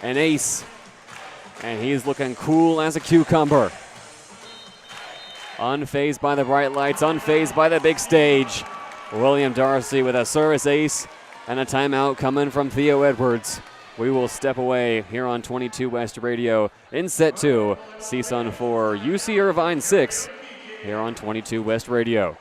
an ace, and he's looking cool as a cucumber. Unfazed by the bright lights, unfazed by the big stage. William Darcy with a service ace and a timeout coming from Theo Edwards. We will step away here on 22 West Radio in set 2. CSUN 4, UC Irvine 6 here on 22 West Radio.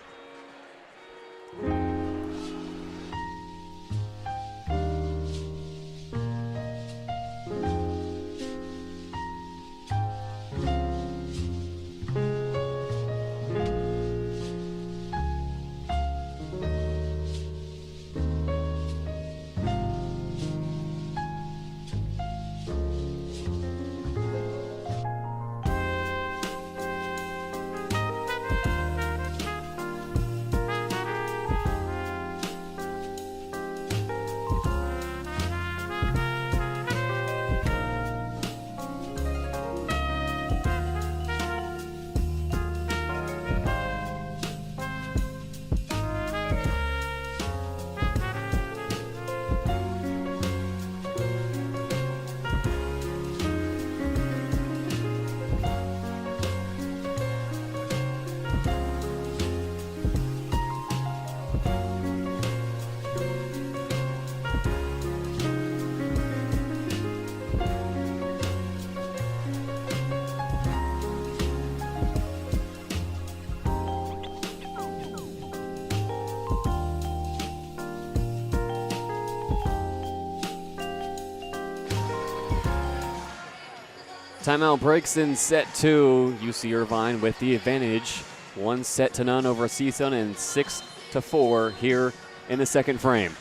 Timeout breaks in set 2. UC Irvine with the advantage. 1-0 over CSUN and 6-4 here in the second frame.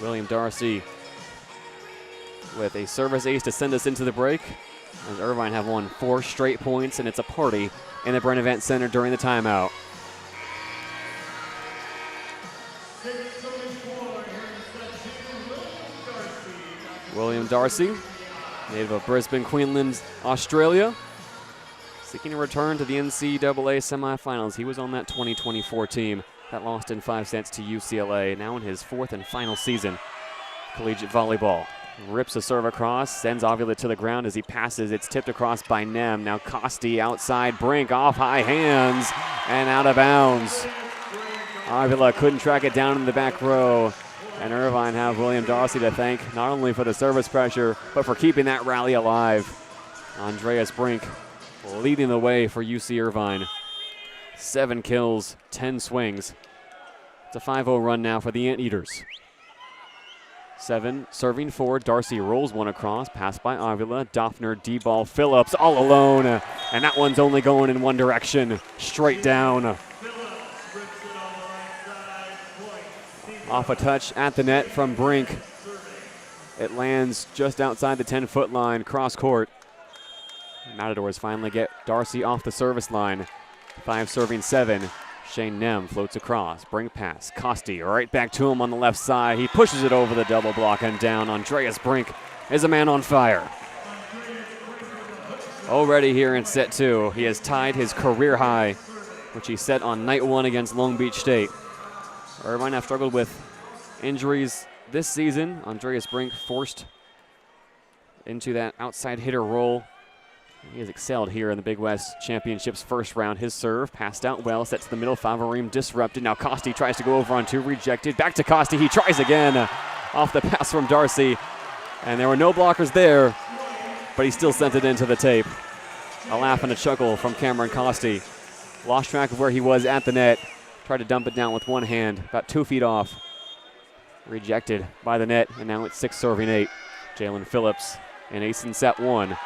William Darcy with a service ace to send us into the break. As Irvine have won 4 straight points, and it's a party in the Bren Events Center during the timeout. William Darcy, native of Brisbane, Queensland, Australia, seeking a return to the NCAA semifinals. He was on that 2024 team that lost in 5 sets to UCLA, now in his 4th and final season. Collegiate volleyball. Rips a serve across, sends Avila to the ground as he passes. It's tipped across by Nem. Now Costi outside, Brink off high hands and out of bounds. Avila couldn't track it down in the back row. And Irvine have William Darcy to thank not only for the service pressure, but for keeping that rally alive. Andreas Brink leading the way for UC Irvine. 7 kills, 10 swings. It's a 5-0 run now for the Anteaters. 7 serving 4. Darcy rolls one across, passed by Avila. Doffner, D-ball, Phillips all alone. And that one's only going in one direction, straight down. Off a touch at the net from Brink. It lands just outside the 10-foot line, cross court. Matadors finally get Darcy off the service line. 5 serving 7. Shane Nem floats across. Brink pass. Costi right back to him on the left side. He pushes it over the double block and down. Andreas Brink is a man on fire. Already here in set 2, he has tied his career high, which he set on night 1 against Long Beach State. Irvine have struggled with injuries this season. Andreas Brink forced into that outside hitter role. He has excelled here in the Big West Championships first round. His serve passed out well, set to the middle. Favorim disrupted. Now Costi tries to go over on two, rejected. Back to Costi. He tries again off the pass from Darcy. And there were no blockers there, but he still sent it into the tape. A laugh and a chuckle from Cameron Costi. Lost track of where he was at the net. Tried to dump it down with one hand, about 2 feet off. Rejected by the net, and now it's 6-8. Jalen Phillips and ace in set one.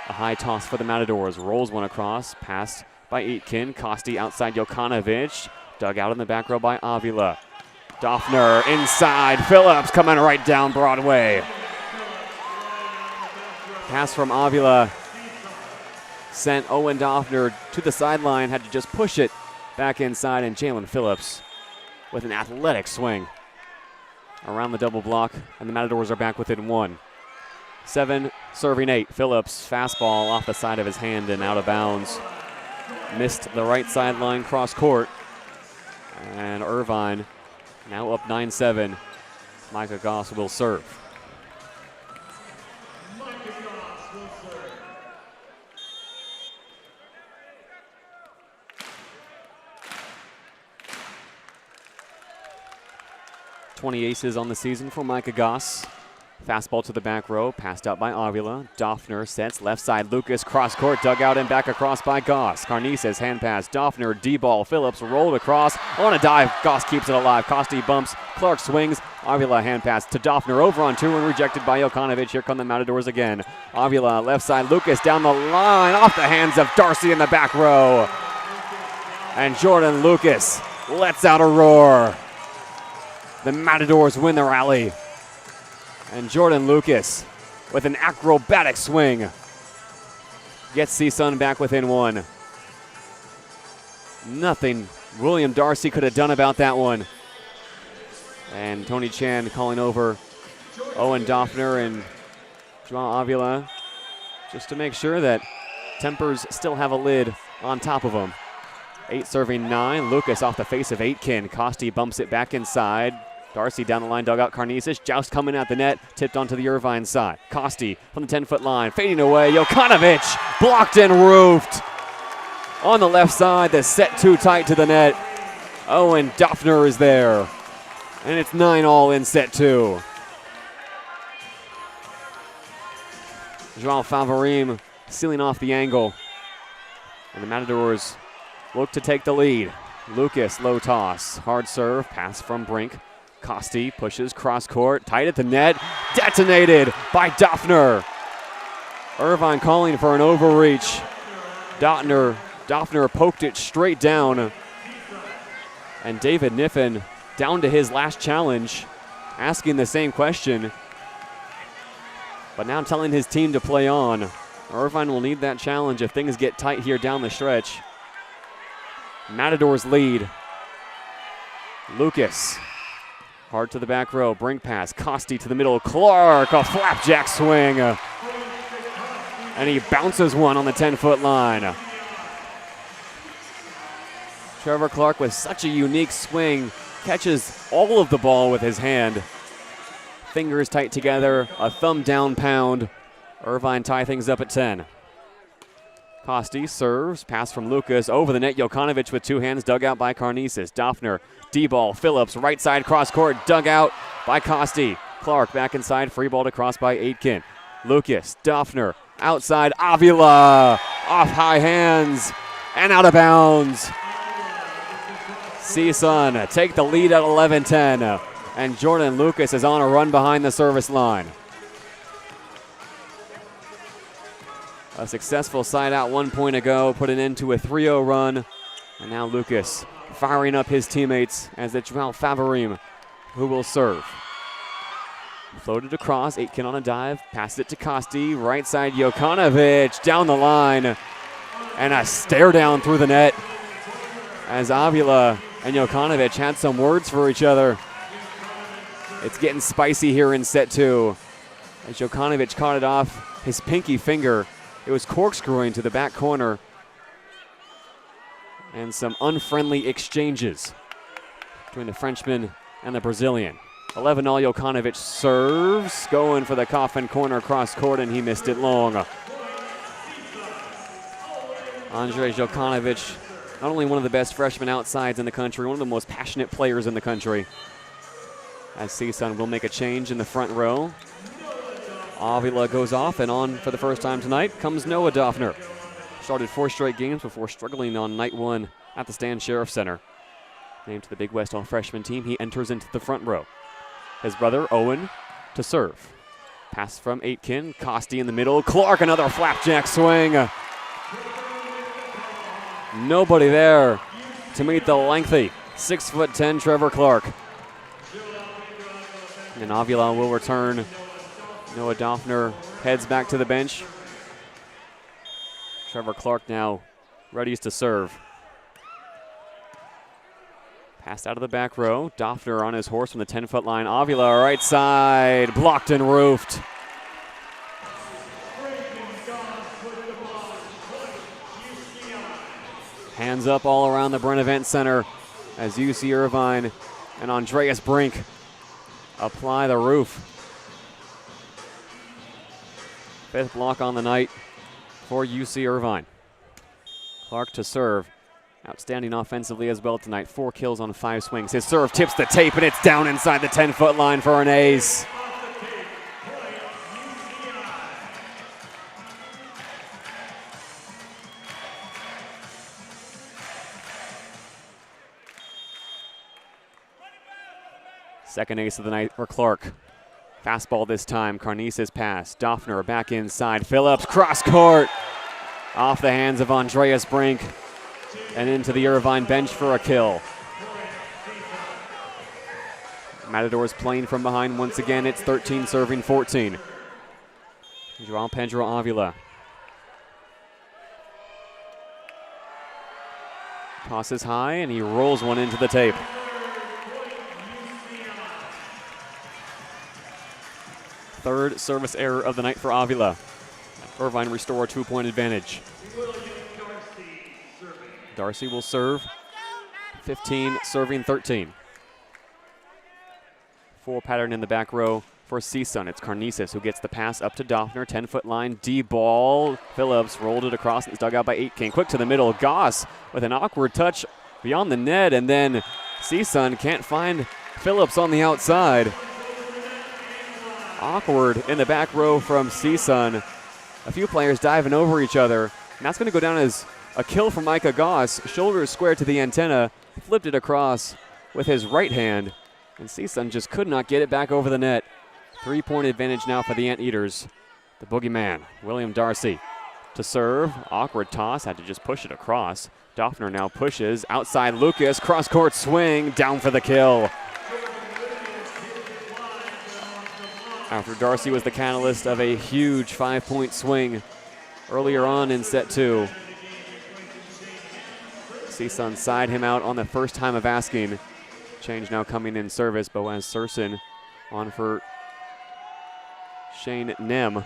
A high toss for the Matadors. Rolls one across. Passed by Aitken. Costi outside Jokanovic. Dug out in the back row by Avila. Doffner inside. Phillips coming right down Broadway. Pass from Avila sent Owen Doffner to the sideline. Had to just push it back inside, and Jalen Phillips with an athletic swing around the double block, and the Matadors are back within one. 7-8. Phillips, fastball off the side of his hand and out of bounds. Missed the right sideline cross court. And Irvine now up 9-7. Micah Goss will serve. .20 aces on the season for Micah Goss. Fastball to the back row, passed out by Avila. Doffner sets left side. Lucas cross court, dug out and back across by Goss. Carnices hand pass. Doffner D-ball. Phillips rolled across on a dive. Goss keeps it alive. Costi bumps. Clark swings. Avila hand pass to Doffner over on two and rejected by Jokanovic. Here come the Matadors again. Avila left side. Lucas down the line off the hands of Darcy in the back row. And Jordan Lucas lets out a roar. The Matadors win the rally. And Jordan Lucas, with an acrobatic swing, gets CSUN back within one. Nothing William Darcy could have done about that one. And Tony Chan calling over Owen Doffner and Joao Avila just to make sure that tempers still have a lid on top of them. 8-9. Lucas off the face of Aitken. Costi bumps it back inside. Darcy down the line, dug out Carnices. Joust coming at the net, tipped onto the Irvine side. Costi from the 10-foot line, fading away. Jokanovic blocked and roofed. On the left side, the set too tight to the net. Owen Doffner is there. And it's 9-all in set two. Joao Favorim sealing off the angle. And the Matadors look to take the lead. Lucas, low toss, hard serve, pass from Brink. Costi pushes cross court, tight at the net, detonated by Doffner. Irvine calling for an overreach. Doffner poked it straight down. And David Niffen down to his last challenge, asking the same question, but now telling his team to play on. Irvine will need that challenge if things get tight here down the stretch. Matadors lead. Lucas. Hard to the back row, Brink pass, Costi to the middle, Clark, a flapjack swing. And he bounces one on the 10-foot line. Trevor Clark with such a unique swing, catches all of the ball with his hand. Fingers tight together, a thumb down pound. Irvine tie things up at 10. Costi serves, pass from Lucas, over the net, Jokanovic with two hands, dug out by Carnices. Doffner, D-ball, Phillips, right side cross court, dug out by Costi. Clark back inside, free ball to cross by Aitken. Lucas, Doffner, outside, Avila, off high hands, and out of bounds. CSUN take the lead at 11-10, and Jordan Lucas is on a run behind the service line. A successful side out 1 point ago, put an end to a 3-0 run. And now Lucas firing up his teammates as it's Joao Favorim who will serve. Floated across, Aitken on a dive, passes it to Costi, right side Jokanovic down the line. And a stare down through the net as Avila and Jokanovic had some words for each other. It's getting spicy here in set two. As Jokanovic caught it off his pinky finger. It was corkscrewing to the back corner. And some unfriendly exchanges between the Frenchman and the Brazilian. 11-all. Jokanovic serves, going for the coffin corner cross court, and he missed it long. Andrej Jokanovic, not only one of the best freshman outsides in the country, one of the most passionate players in the country. As CSUN will make a change in the front row. Avila goes off, and on for the first time tonight comes Noah Doffner. Started 4 straight games before struggling on night 1 at the Stan Sheriff Center. Named to the Big West All-Freshman team, he enters into the front row. His brother, Owen, to serve. Pass from Aitken, Costi in the middle, Clark, another flapjack swing. Nobody there to meet the lengthy 6'10" Trevor Clark. And Avila will return. Noah Doffner heads back to the bench. Trevor Clark now ready to serve. Passed out of the back row. Doffner on his horse from the 10-foot line. Avila right side, blocked and roofed. Hands up all around the Bren Events Center as UC Irvine and Andreas Brink apply the roof. 5th block on the night for UC Irvine. Clark to serve. Outstanding offensively as well tonight. 4 kills on 5 swings. His serve tips the tape, and it's down inside the 10-foot line for an ace. Second ace of the night for Clark. Fastball this time. Carnice's pass. Doffner back inside. Phillips cross court. Off the hands of Andreas Brink and into the Irvine bench for a kill. Matadors playing from behind once again. It's 13 serving 14. Joao Pedro Avila. Tosses high and he rolls one into the tape. Third service error of the night for Avila. Irvine restore a 2-point advantage. Darcy will serve. 15 serving 13. 4 pattern in the back row for CSUN. It's Carnices who gets the pass up to Doffner. 10-foot line, D-ball. Phillips rolled it across and it's dug out by Aitken. Quick to the middle. Goss with an awkward touch beyond the net, and then CSUN can't find Phillips on the outside. Awkward in the back row from CSUN. A few players diving over each other, and that's going to go down as a kill from Micah Goss. Shoulders square to the antenna, flipped it across with his right hand, and CSUN just could not get it back over the net. 3-point advantage now for the Anteaters. The boogeyman, William Darcy, to serve. Awkward toss, had to just push it across. Doffner now pushes, outside Lucas, cross-court swing, down for the kill. After Darcy was the catalyst of a huge 5-point swing earlier on in set 2. CSUN side him out on the first time of asking. Change now coming in service. Boaz Surson on for Shane Nem.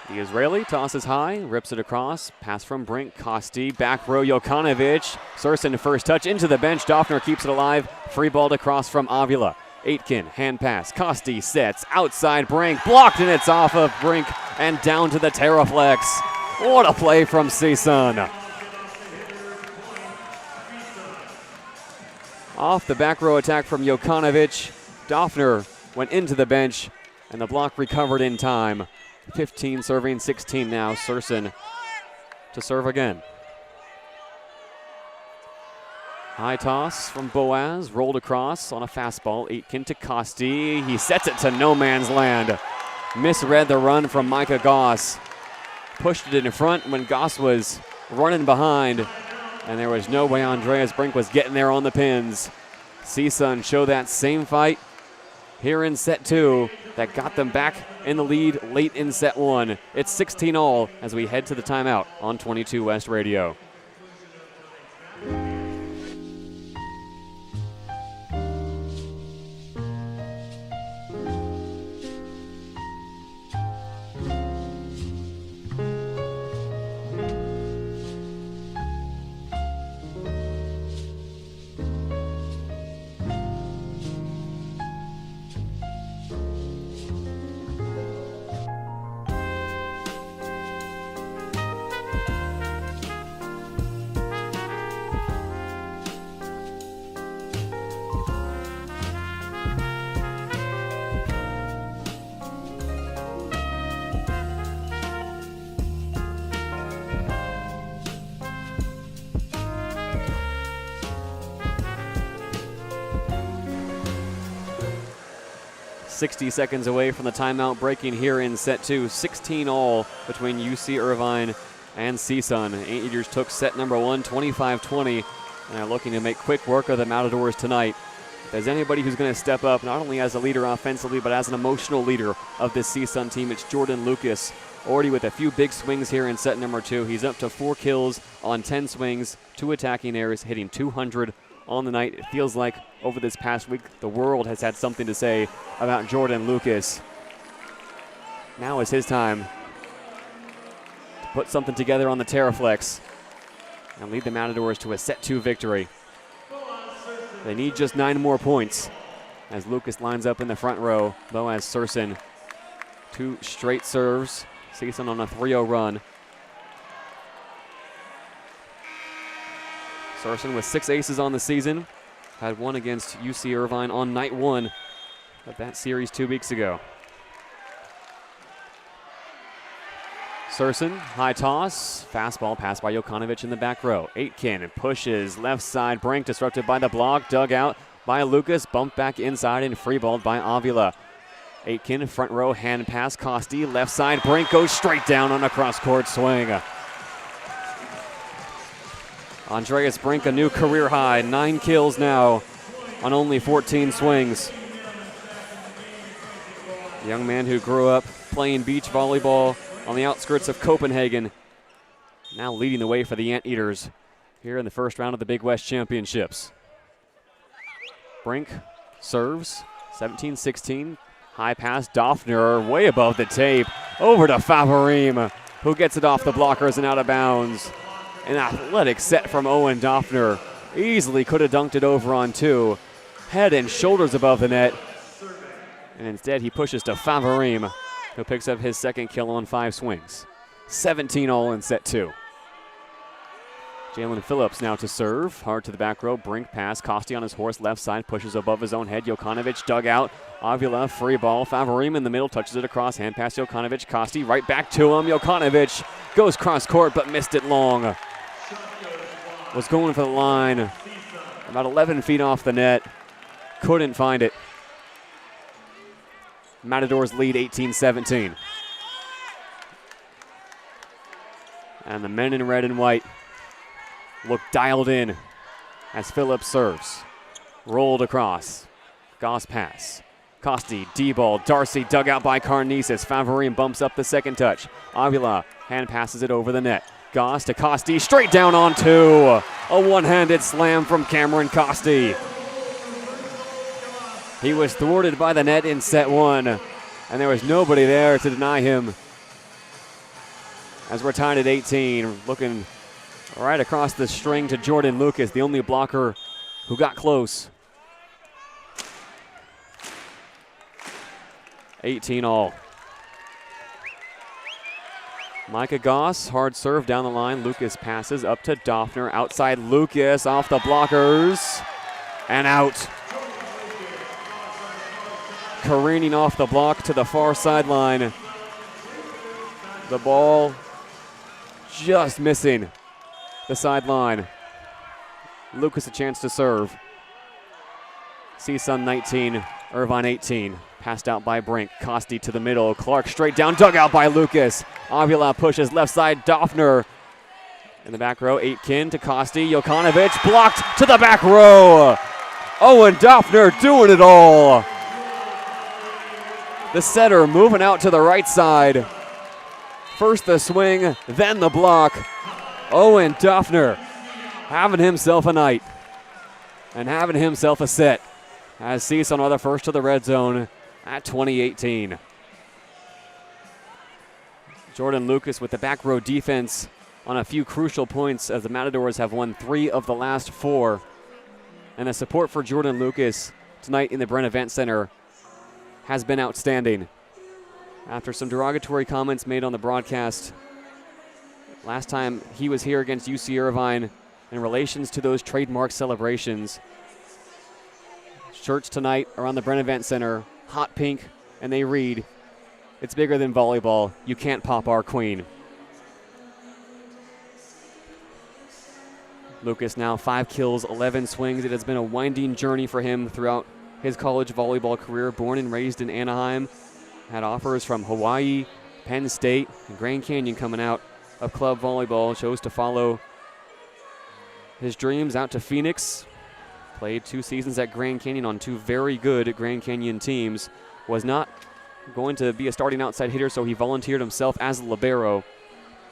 The Israeli tosses high, rips it across. Pass from Brink, Costi, back row Jokanovic. Surson first touch into the bench. Doffner keeps it alive. Free ball across from Avila. Aitken, hand pass. Costi sets outside Brink. Blocked, and it's off of Brink and down to the Terraflex. What a play from CSUN. Off the back row attack from Jokanovic. Doffner went into the bench, and the block recovered in time. 15 serving 16 now. Surson to serve again. High toss from Boaz, rolled across on a fastball. Aitken to Costi. He sets it to no man's land. Misread the run from Micah Goss. Pushed it in front when Goss was running behind, and there was no way Andreas Brink was getting there on the pins. CSUN show that same fight here in set 2 that got them back in the lead late in set 1. It's 16-all as we head to the timeout on 22 West Radio. 60 seconds away from the timeout breaking here in set 2. 16 all between UC Irvine and CSUN. Anteaters took set number 1, 25-20, and are looking to make quick work of the Matadors tonight. If there's anybody who's going to step up, not only as a leader offensively, but as an emotional leader of this CSUN team, it's Jordan Lucas. Already with a few big swings here in set number 2. He's up to 4 kills on 10 swings, 2 attacking errors, hitting 200 on the night. It feels like over this past week, the world has had something to say about Jordan Lucas. Now is his time to put something together on the Terraflex and lead the Matadors to a set 2 victory. They need just 9 more points as Lucas lines up in the front row. Boaz Surson, 2 straight serves. CSUN on a 3-0 run. Surson with 6 aces on the season. Had 1 against UC Irvine on night 1 of that series 2 weeks ago. Surson, high toss, fastball pass by Jokanovic in the back row. Aitken pushes left side, Brink disrupted by the block, dug out by Lucas, bumped back inside and freeballed by Avila. Aitken, front row, hand pass, Costi, left side, Brink goes straight down on a cross-court swing. Andreas Brink, a new career high, 9 kills now on only 14 swings. A young man who grew up playing beach volleyball on the outskirts of Copenhagen, now leading the way for the Anteaters here in the first round of the Big West Championships. Brink serves, 17-16. High pass, Doffner way above the tape, over to Favorim, who gets it off the blockers and out of bounds. An athletic set from Owen Doffner. Easily could have dunked it over on 2. Head and shoulders above the net. And instead he pushes to Favorim, who picks up his 2nd kill on 5 swings. 17 all in set 2. Jalen Phillips now to serve. Hard to the back row. Brink pass. Costi on his horse. Left side. Pushes above his own head. Jokanovic dug out. Avila free ball. Favorim in the middle. Touches it across. Hand pass Jokanovic. Costi right back to him. Jokanovic goes cross court but missed it long. Was going for the line. About 11 feet off the net. Couldn't find it. Matadors lead 18-17. And the men in red and white look dialed in as Phillips serves. Rolled across. Goss pass. Costi, D-ball, Darcy dug out by Carnesis. Favorim bumps up the 2nd touch. Avila hand passes it over the net. Goss to Costi, straight down on 2. A one-handed slam from Cameron Costi. He was thwarted by the net in set 1, and there was nobody there to deny him. As we're tied at 18, looking right across the string to Jordan Lucas, the only blocker who got close. 18 all. Micah Goss, hard serve down the line. Lucas passes up to Doffner. Outside Lucas, off the blockers, and out. Careening off the block to the far sideline. The ball just missing the sideline. Lucas a chance to serve. CSUN 19, Irvine 18. Passed out by Brink. Costi to the middle. Clark straight down. Dug out by Lucas. Avila pushes left side. Doffner in the back row. Aitken to Costi. Jokanovic blocked to the back row. Owen Doffner doing it all. The setter moving out to the right side. First the swing, then the block. Owen Doffner having himself a night and having himself a set as CSUN are the first to the red zone at 2018. Jordan Lucas with the back row defense on a few crucial points as the Matadors have won 3 of the last 4. And the support for Jordan Lucas tonight in the Bren Events Center has been outstanding. After some derogatory comments made on the broadcast last time he was here against UC Irvine in relations to those trademark celebrations, shirts tonight around the Bren Events Center, hot pink, and they read, "It's bigger than volleyball. You can't pop our queen." Lucas now 5 kills, 11 swings. It has been a winding journey for him throughout his college volleyball career. Born and raised in Anaheim, had offers from Hawaii, Penn State, and Grand Canyon coming out of club volleyball. Chose to follow his dreams out to Phoenix. Played 2 seasons at Grand Canyon on 2 very good Grand Canyon teams. Was not going to be a starting outside hitter, so he volunteered himself as a libero.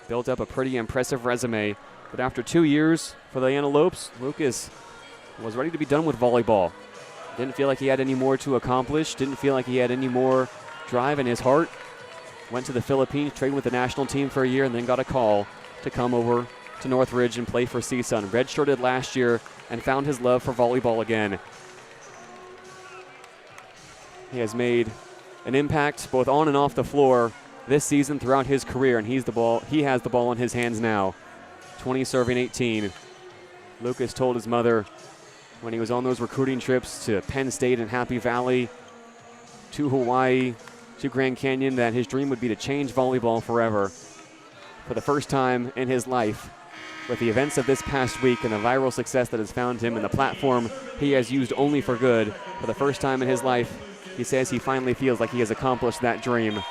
Built up a pretty impressive resume. But after 2 years for the Antelopes, Lucas was ready to be done with volleyball. Didn't feel like he had any more to accomplish. Didn't feel like he had any more drive in his heart. Went to the Philippines, trained with the national team for a year, and then got a call to come over to Northridge and play for CSUN. Redshirted last year and found his love for volleyball again. He has made an impact both on and off the floor this season throughout his career, and he has the ball in his hands now. 20 serving 18. Lucas told his mother when he was on those recruiting trips to Penn State and Happy Valley, to Hawaii, to Grand Canyon, that his dream would be to change volleyball forever. For the first time in his life, with the events of this past week and the viral success that has found him and the platform he has used only for good, for the first time in his life, he says he finally feels like he has accomplished that dream.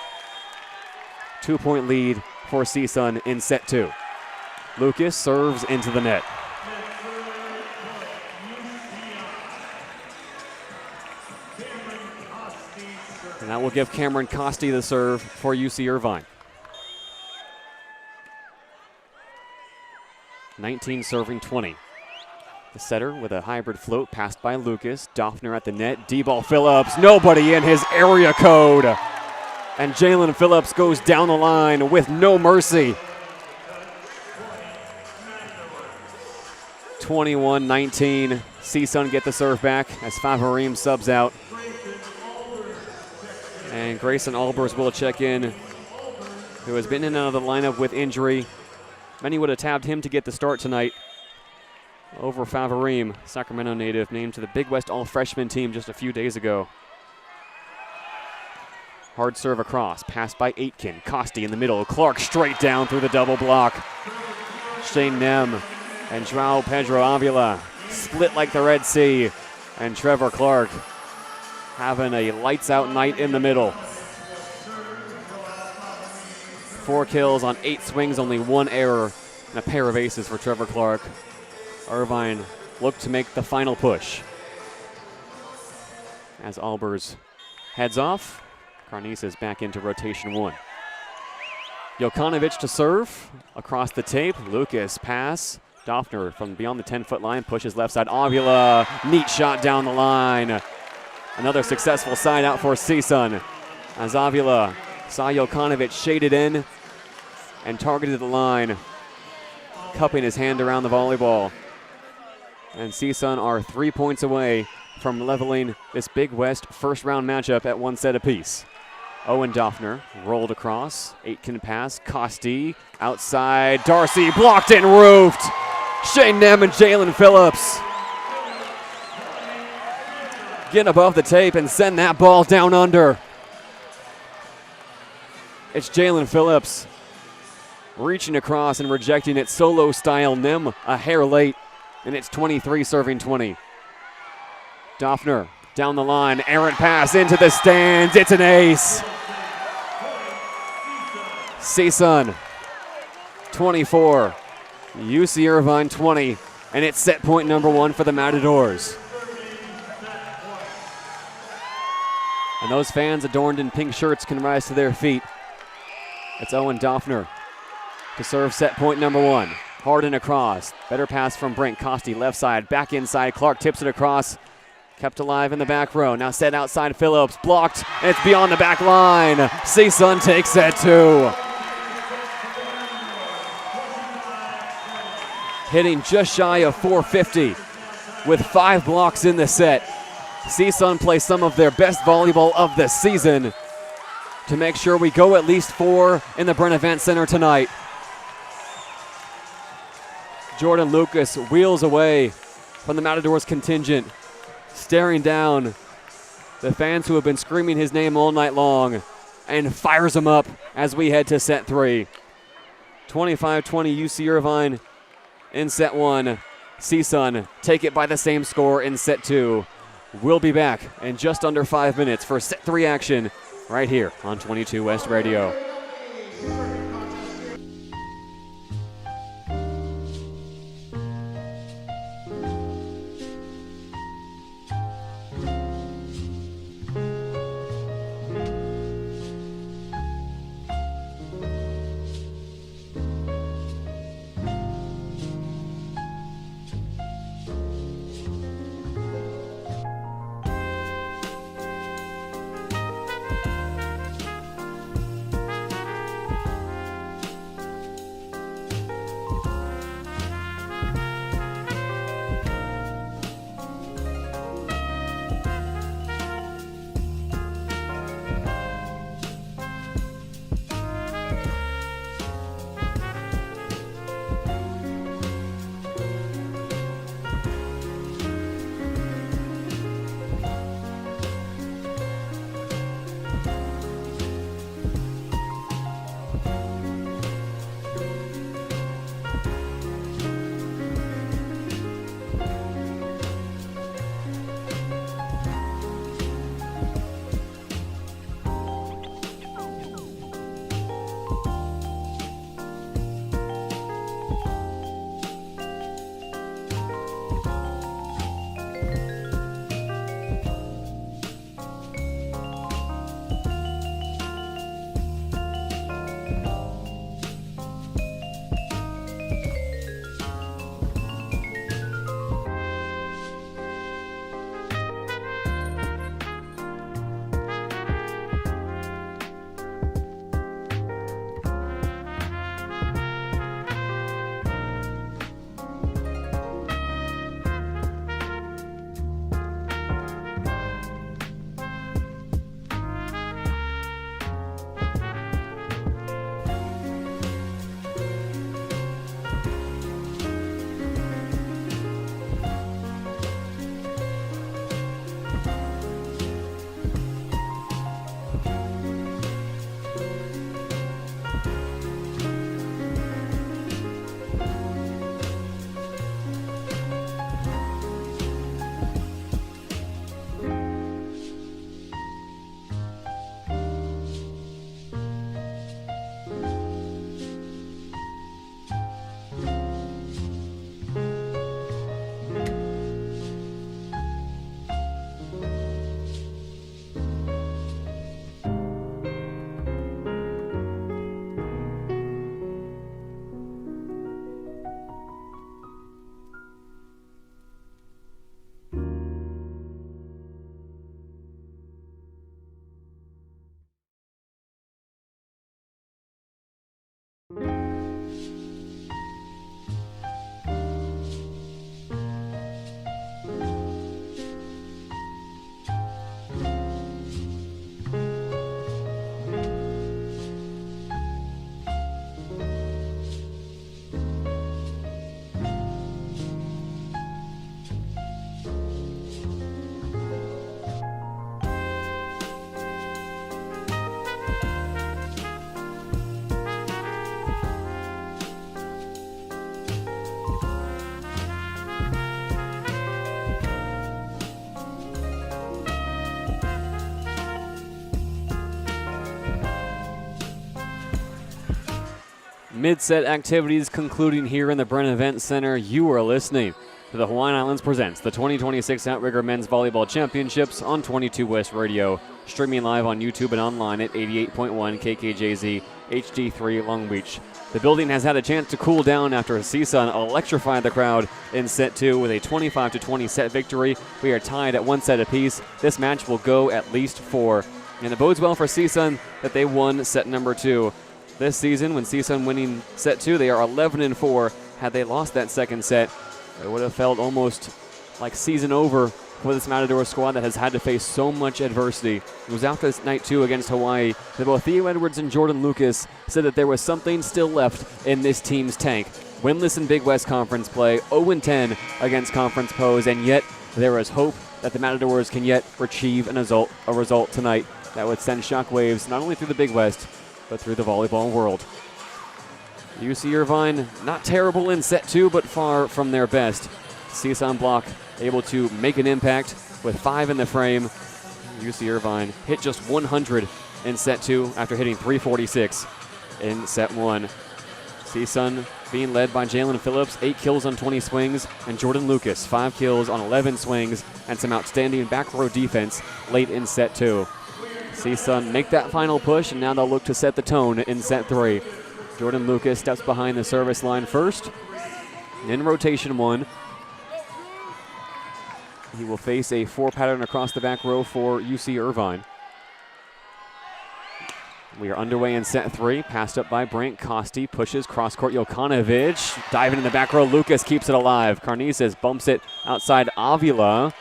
2-point lead for CSUN in set 2. Lucas serves into the net. And that will give Cameron Costi the serve for UC Irvine. 19 serving 20. The setter with a hybrid float passed by Lucas. Doffner at the net. D-ball Phillips. Nobody in his area code. And Jalen Phillips goes down the line with no mercy. 21-19. CSUN get the serve back as Favarim subs out. And Grayson Albers will check in, who has been in and out of the lineup with injury. Many would have tabbed him to get the start tonight over Favarim, Sacramento native, named to the Big West All-Freshman team just a few days ago. Hard serve across, passed by Aitken. Costi in the middle. Clark straight down through the double block. Shane Nem and Joao Pedro Avila split like the Red Sea. And Trevor Clark having a lights-out night in the middle. 4 kills on 8 swings, only 1 error, and a pair of aces for Trevor Clark. Irvine looked to make the final push. As Albers heads off, Carnices back into rotation 1. Jokanovic to serve across the tape. Lucas pass. Doffner from beyond the 10-foot line pushes left side. Avila, neat shot down the line. Another successful side out for CSUN as Avila saw Jokanovic shaded in and targeted the line, cupping his hand around the volleyball. And CSUN are 3 points away from leveling this Big West first-round matchup at 1 set apiece. Owen Doffner rolled across. Aitken pass. Costi outside. Darcy blocked and roofed. Shane Nem and Jalen Phillips get above the tape and send that ball down under. It's Jalen Phillips reaching across and rejecting it solo style. Nem a hair late, and it's 23 serving 20. Doffner down the line, errant pass into the stands. It's an ace. CSUN 24, UC Irvine 20, and it's set point number 1 for the Matadors. And those fans adorned in pink shirts can rise to their feet. It's Owen Doffner to serve set point number 1. Hard and across. Better pass from Brent. Costi left side, back inside. Clark tips it across. Kept alive in the back row. Now set outside Phillips. Blocked. And it's beyond the back line. CSUN takes set 2. Hitting just shy of 450 with 5 blocks in the set. CSUN play some of their best volleyball of the season to make sure we go at least 4 in the Bren Events Center tonight. Jordan Lucas wheels away from the Matadors contingent, staring down the fans who have been screaming his name all night long, and fires them up as we head to set 3. 25-20 UC Irvine in set 1. CSUN take it by the same score in set 2. We'll be back in just under 5 minutes for set 3 action right here on 22 West Radio. Mid-set activities concluding here in the Bren Events Center. You are listening to the Hawaiian Islands Presents the 2026 Outrigger Men's Volleyball Championships on 22 West Radio, streaming live on YouTube and online at 88.1 KKJZ HD3 Long Beach. The building has had a chance to cool down after CSUN electrified the crowd in set 2 with a 25-20 set victory. We are tied at 1 set apiece. This match will go at least 4, and it bodes well for CSUN that they won set number 2. This season, when CSUN winning set 2, they are 11-4. Had they lost that second set, it would have felt almost like season over for this Matador squad that has had to face so much adversity. It was after this night 2 against Hawaii that both Theo Edwards and Jordan Lucas said that there was something still left in this team's tank. Winless in Big West Conference play, 0-10 against conference pose, and yet there is hope that the Matadors can yet achieve a result tonight that would send shockwaves not only through the Big West, but through the volleyball world. UC Irvine, not terrible in set 2, but far from their best. CSUN block able to make an impact with 5 in the frame. UC Irvine hit just 100 in set 2 after hitting 346 in set 1. CSUN being led by Jalen Phillips, 8 kills on 20 swings, and Jordan Lucas, 5 kills on 11 swings, and some outstanding back row defense late in set 2. CSUN make that final push, and now they'll look to set the tone in set 3. Jordan Lucas steps behind the service line first. In rotation 1, he will face a 4 pattern across the back row for UC Irvine. We are underway in set 3. Passed up by Brant. Costi pushes cross-court Jokanovic. Diving in the back row. Lucas keeps it alive. Carnices bumps it outside Avila.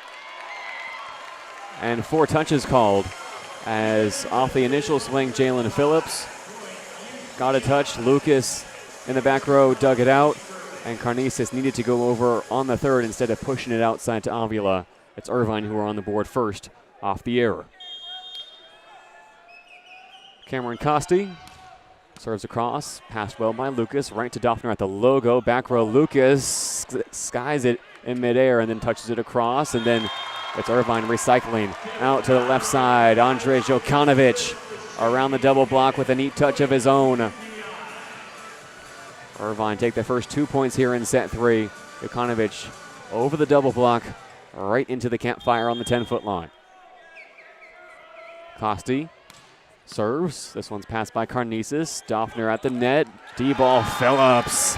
And 4 touches called as off the initial swing, Jalen Phillips got a touch. Lucas in the back row dug it out. And Carnices needed to go over on the third instead of pushing it outside to Avila. It's Irvine who are on the board first off the error. Cameron Costi serves across, passed well by Lucas, right to Doffner at the logo. Back row, Lucas skies it in midair and then touches it across, and then it's Irvine recycling out to the left side. Andrej Jokanovic around the double block with a neat touch of his own. Irvine take the first 2 points here in set 3. Jokanovic over the double block, right into the campfire on the 10-foot line. Costi serves. This one's passed by Carnices. Doffner at the net. D-ball Phillips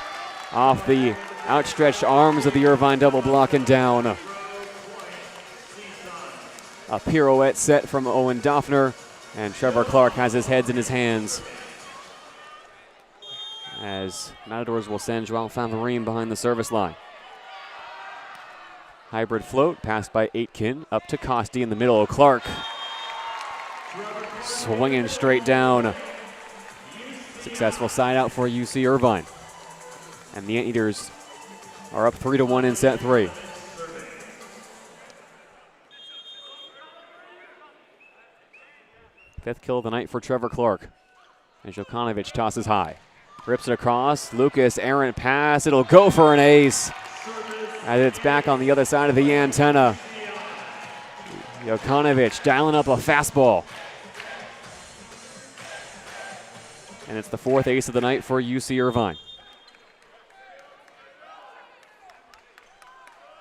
off the outstretched arms of the Irvine double block and down. A pirouette set from Owen Doffner, and Trevor Clark has his heads in his hands as Matadors will send Joao Favarin behind the service line. Hybrid float passed by Aitken up to Costi in the middle. Clark swinging straight down. Successful side out for UC Irvine. And the Anteaters are up 3-1 in set 3. Fifth kill of the night for Trevor Clark. And Jokanovic tosses high. Rips it across. Lucas, errant pass. It'll go for an ace. As it's back on the other side of the antenna. Jokanovic dialing up a fastball. And it's the 4th ace of the night for UC Irvine.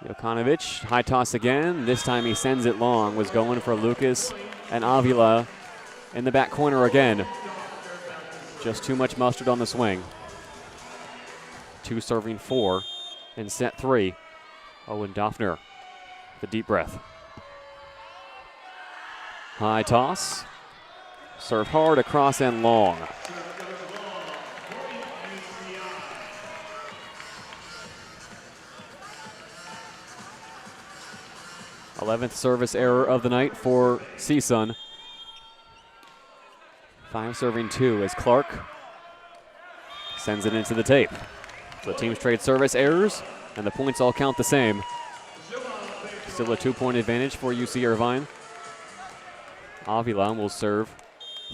Jokanovic, high toss again. This time he sends it long. Was going for Lucas and Avila in the back corner again. Just too much mustard on the swing. 2 serving 4 in set 3. Owen Doffner, the deep breath. High toss. Serve hard across and long. Eleventh service error of the night for CSUN. 5 serving 2 as Clark sends it into the tape. So the teams trade service errors, and the points all count the same. Still a 2-point advantage for UC Irvine. Avila will serve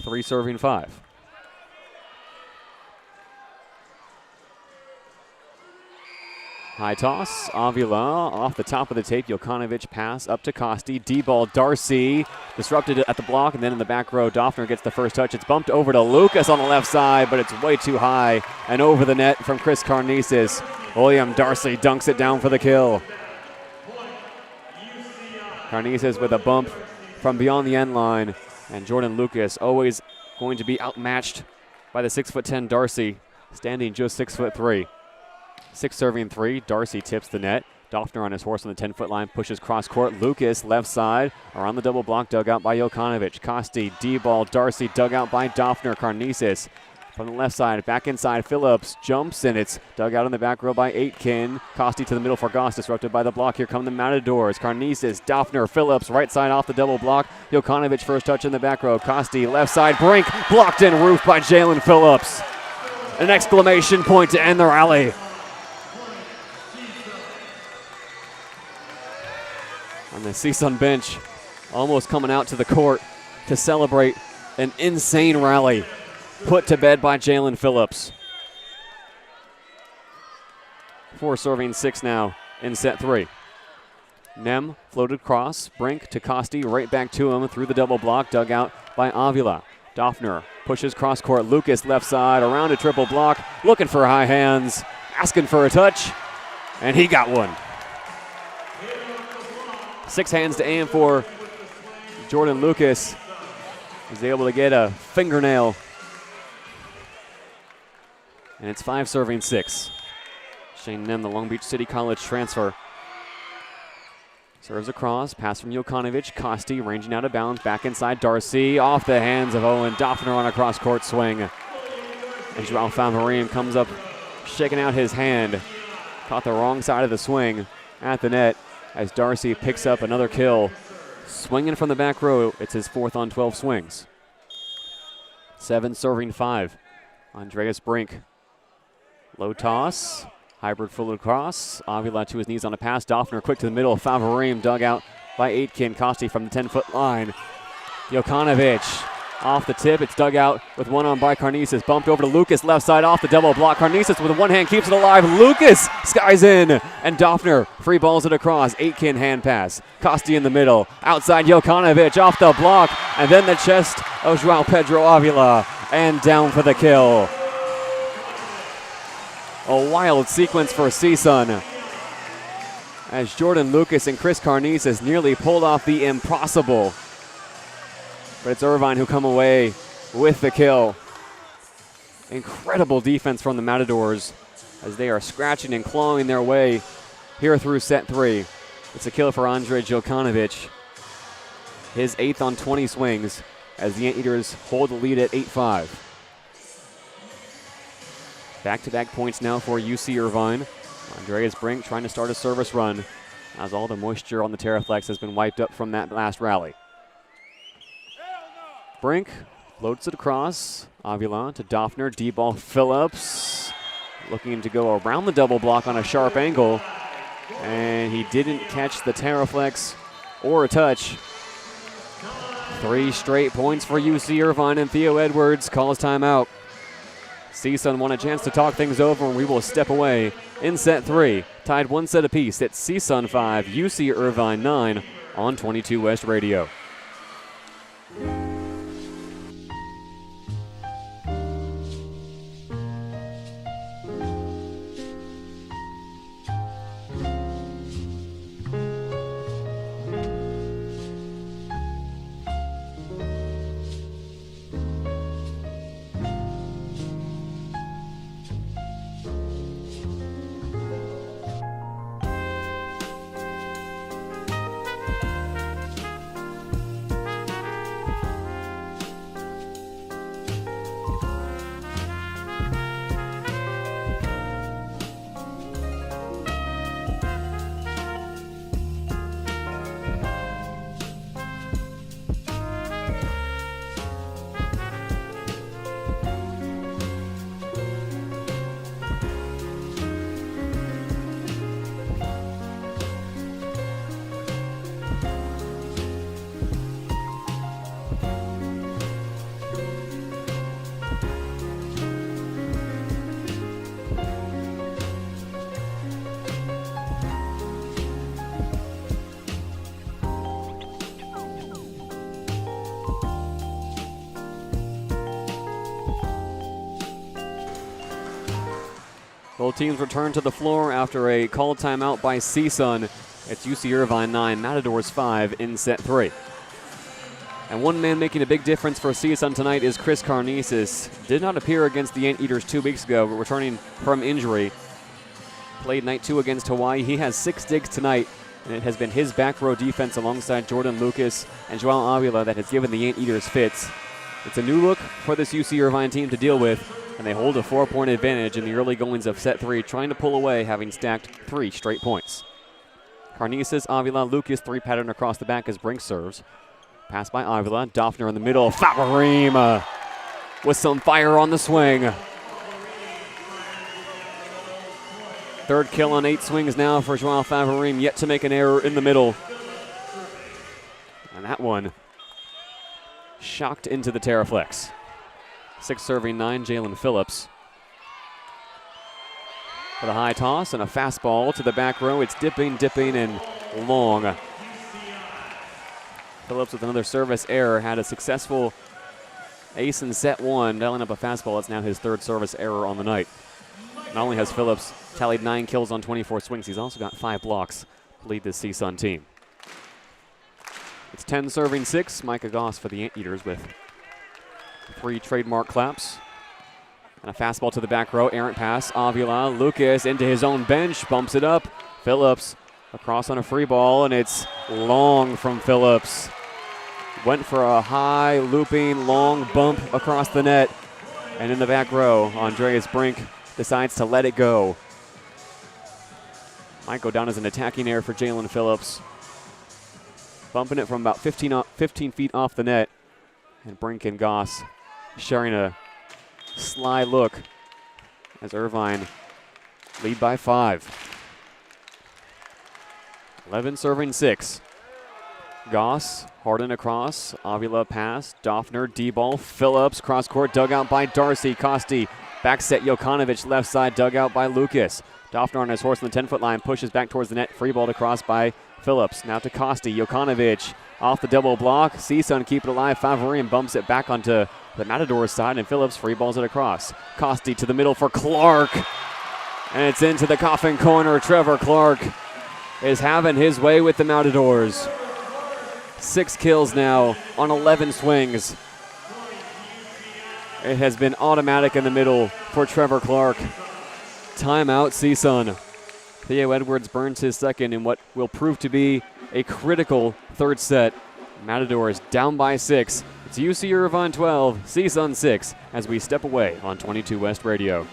3 serving 5. High toss, Avila off the top of the tape. Jokanovic pass up to Costi. D-ball Darcy disrupted at the block, and then in the back row, Doffner gets the first touch. It's bumped over to Lucas on the left side, but it's way too high and over the net from Chris Carnices. William Darcy dunks it down for the kill. Carnices with a bump from beyond the end line, and Jordan Lucas always going to be outmatched by the 6'10" Darcy, standing just 6'3". 6 serving 3. Darcy tips the net. Doffner on his horse on the 10-foot line pushes cross court. Lucas left side around the double block, dug out by Jokanovic. Costi, D-ball, Darcy dug out by Doffner. Carnices from the left side, back inside. Phillips jumps, and it's dug out in the back row by Aitken. Costi to the middle for Goss, disrupted by the block. Here come the Matadors. Carnices, Doffner, Phillips right side off the double block. Jokanovic first touch in the back row. Costi left side, brink blocked in roof by Jalen Phillips. An exclamation point to end the rally. On the CSUN bench, almost coming out to the court to celebrate an insane rally put to bed by Jalen Phillips. 4 serving 6 now in set 3. Nem floated cross, Brink to Costi, right back to him through the double block, dug out by Avila. Doffner pushes cross court, Lucas left side, around a triple block, looking for high hands, asking for a touch, and he got one. 6 hands to aim for. Jordan Lucas was able to get a fingernail. And it's 5 serving 6. Shane Nem, the Long Beach City College transfer. Serves across, pass from Jokanovic. Costi ranging out of bounds, back inside Darcy. Off the hands of Owen Doffner on a cross-court swing. And Joao Favarim comes up, shaking out his hand. Caught the wrong side of the swing at the net as Darcy picks up another kill. Swinging from the back row, it's his 4th on 12 swings. 7 serving 5. Andreas Brink. Low toss. Hybrid full cross. Avila to his knees on a pass. Doffner quick to the middle. Favarim dug out by Aitken. Costi from the 10-foot line. Jokanovic off the tip. It's dug out with one on by Karnisis. Bumped over to Lucas. Left side off the double block. Karnisis with one hand keeps it alive. Lucas skies in. And Doffner free balls it across. Aitken hand pass. Costi in the middle. Outside Jokanovic off the block. And then the chest of Joao Pedro Avila. And down for the kill. A wild sequence for CSUN as Jordan Lucas and Chris Karnisis nearly pulled off the impossible. But it's Irvine who come away with the kill. Incredible defense from the Matadors as they are scratching and clawing their way here through set 3. It's a kill for Andre Jokanovic. His 8th on 20 swings as the Anteaters hold the lead at 8-5. Back-to-back points now for UC Irvine. Andreas Brink trying to start a service run as all the moisture on the Terraflex has been wiped up from that last rally. Brink floats it across. Avila to Doffner. D-ball Phillips. Looking to go around the double block on a sharp angle. And he didn't catch the Terraflex or a touch. 3 straight points for UC Irvine, and Theo Edwards calls timeout. CSUN want a chance to talk things over, and we will step away in set 3. Tied 1 set apiece. It's CSUN 5, UC Irvine 9 on 22 West Radio. Both teams return to the floor after a called timeout by CSUN. It's UC Irvine 9, Matadors 5 in set 3. And one man making a big difference for CSUN tonight is Chris Karnisis. Did not appear against the Anteaters 2 weeks ago, but returning from injury. Played night 2 against Hawaii. He has 6 digs tonight, and it has been his back row defense alongside Jordan Lucas and Joao Avila that has given the Anteaters fits. It's a new look for this UC Irvine team to deal with, and they hold a 4-point advantage in the early goings of set 3, trying to pull away, having stacked 3 straight points. Karnisis, Avila, Lucas, 3 pattern across the back as Brink serves. Pass by Avila, Doffner in the middle, Favarim with some fire on the swing. 3rd kill on 8 swings now for Joao Favarim, yet to make an error in the middle. And that one shocked into the Terraflex. 6 serving 9, Jalen Phillips. For the high toss and a fastball to the back row. It's dipping, and long. Phillips with another service error, had a successful ace in set one, dialing up a fastball. That's now his third service error on the night. Not only has Phillips tallied 9 kills on 24 swings, he's also got 5 blocks to lead this CSUN team. It's 10 serving 6. Micah Goss for the Anteaters with 3 trademark claps. And a fastball to the back row, errant pass. Avila, Lucas into his own bench, bumps it up. Phillips across on a free ball, and it's long from Phillips. Went for a high, looping, long bump across the net. And in the back row, Andreas Brink decides to let it go. Might go down as an attacking error for Jalen Phillips. Bumping it from about 15 feet off the net. And Brink and Goss sharing a sly look as Irvine lead by 5. 11 serving 6. Goss, Harden across, Avila pass, Doffner, D-ball, Phillips, cross-court, dugout by Darcy, Costi, back set Jokanovic, left side, dugout by Lucas. Doffner on his horse on the 10-foot line, pushes back towards the net, free ball across by Phillips. Now to Costi, Jokanovic off the double block, CSUN keep it alive, Favorian bumps it back onto the Matadors side, and Phillips free balls it across. Costi to the middle for Clark, and it's into the coffin corner. Trevor Clark is having his way with the Matadors. 6 kills now on 11 swings. It has been automatic in the middle for Trevor Clark. Timeout, CSUN. Theo Edwards burns his second in what will prove to be a critical third set. Matadors down by 6. It's UC Irvine 12, CSUN 6, as we step away on 22 West Radio.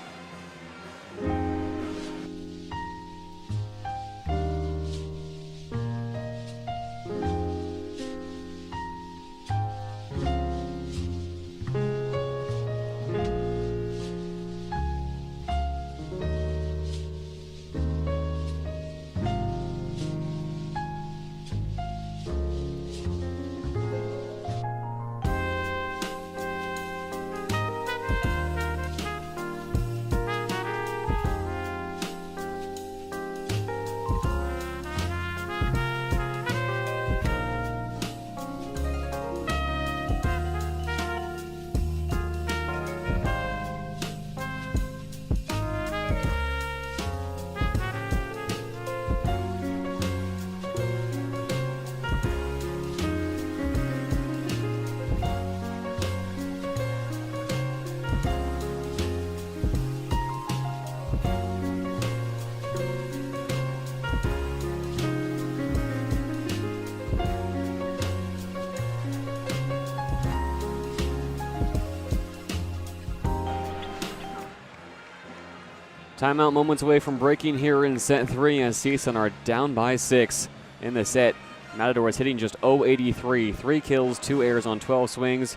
Timeout moments away from breaking here in set 3 as CSUN are down by 6 in the set. Matadors hitting just .083, 3 kills, 2 errors on 12 swings,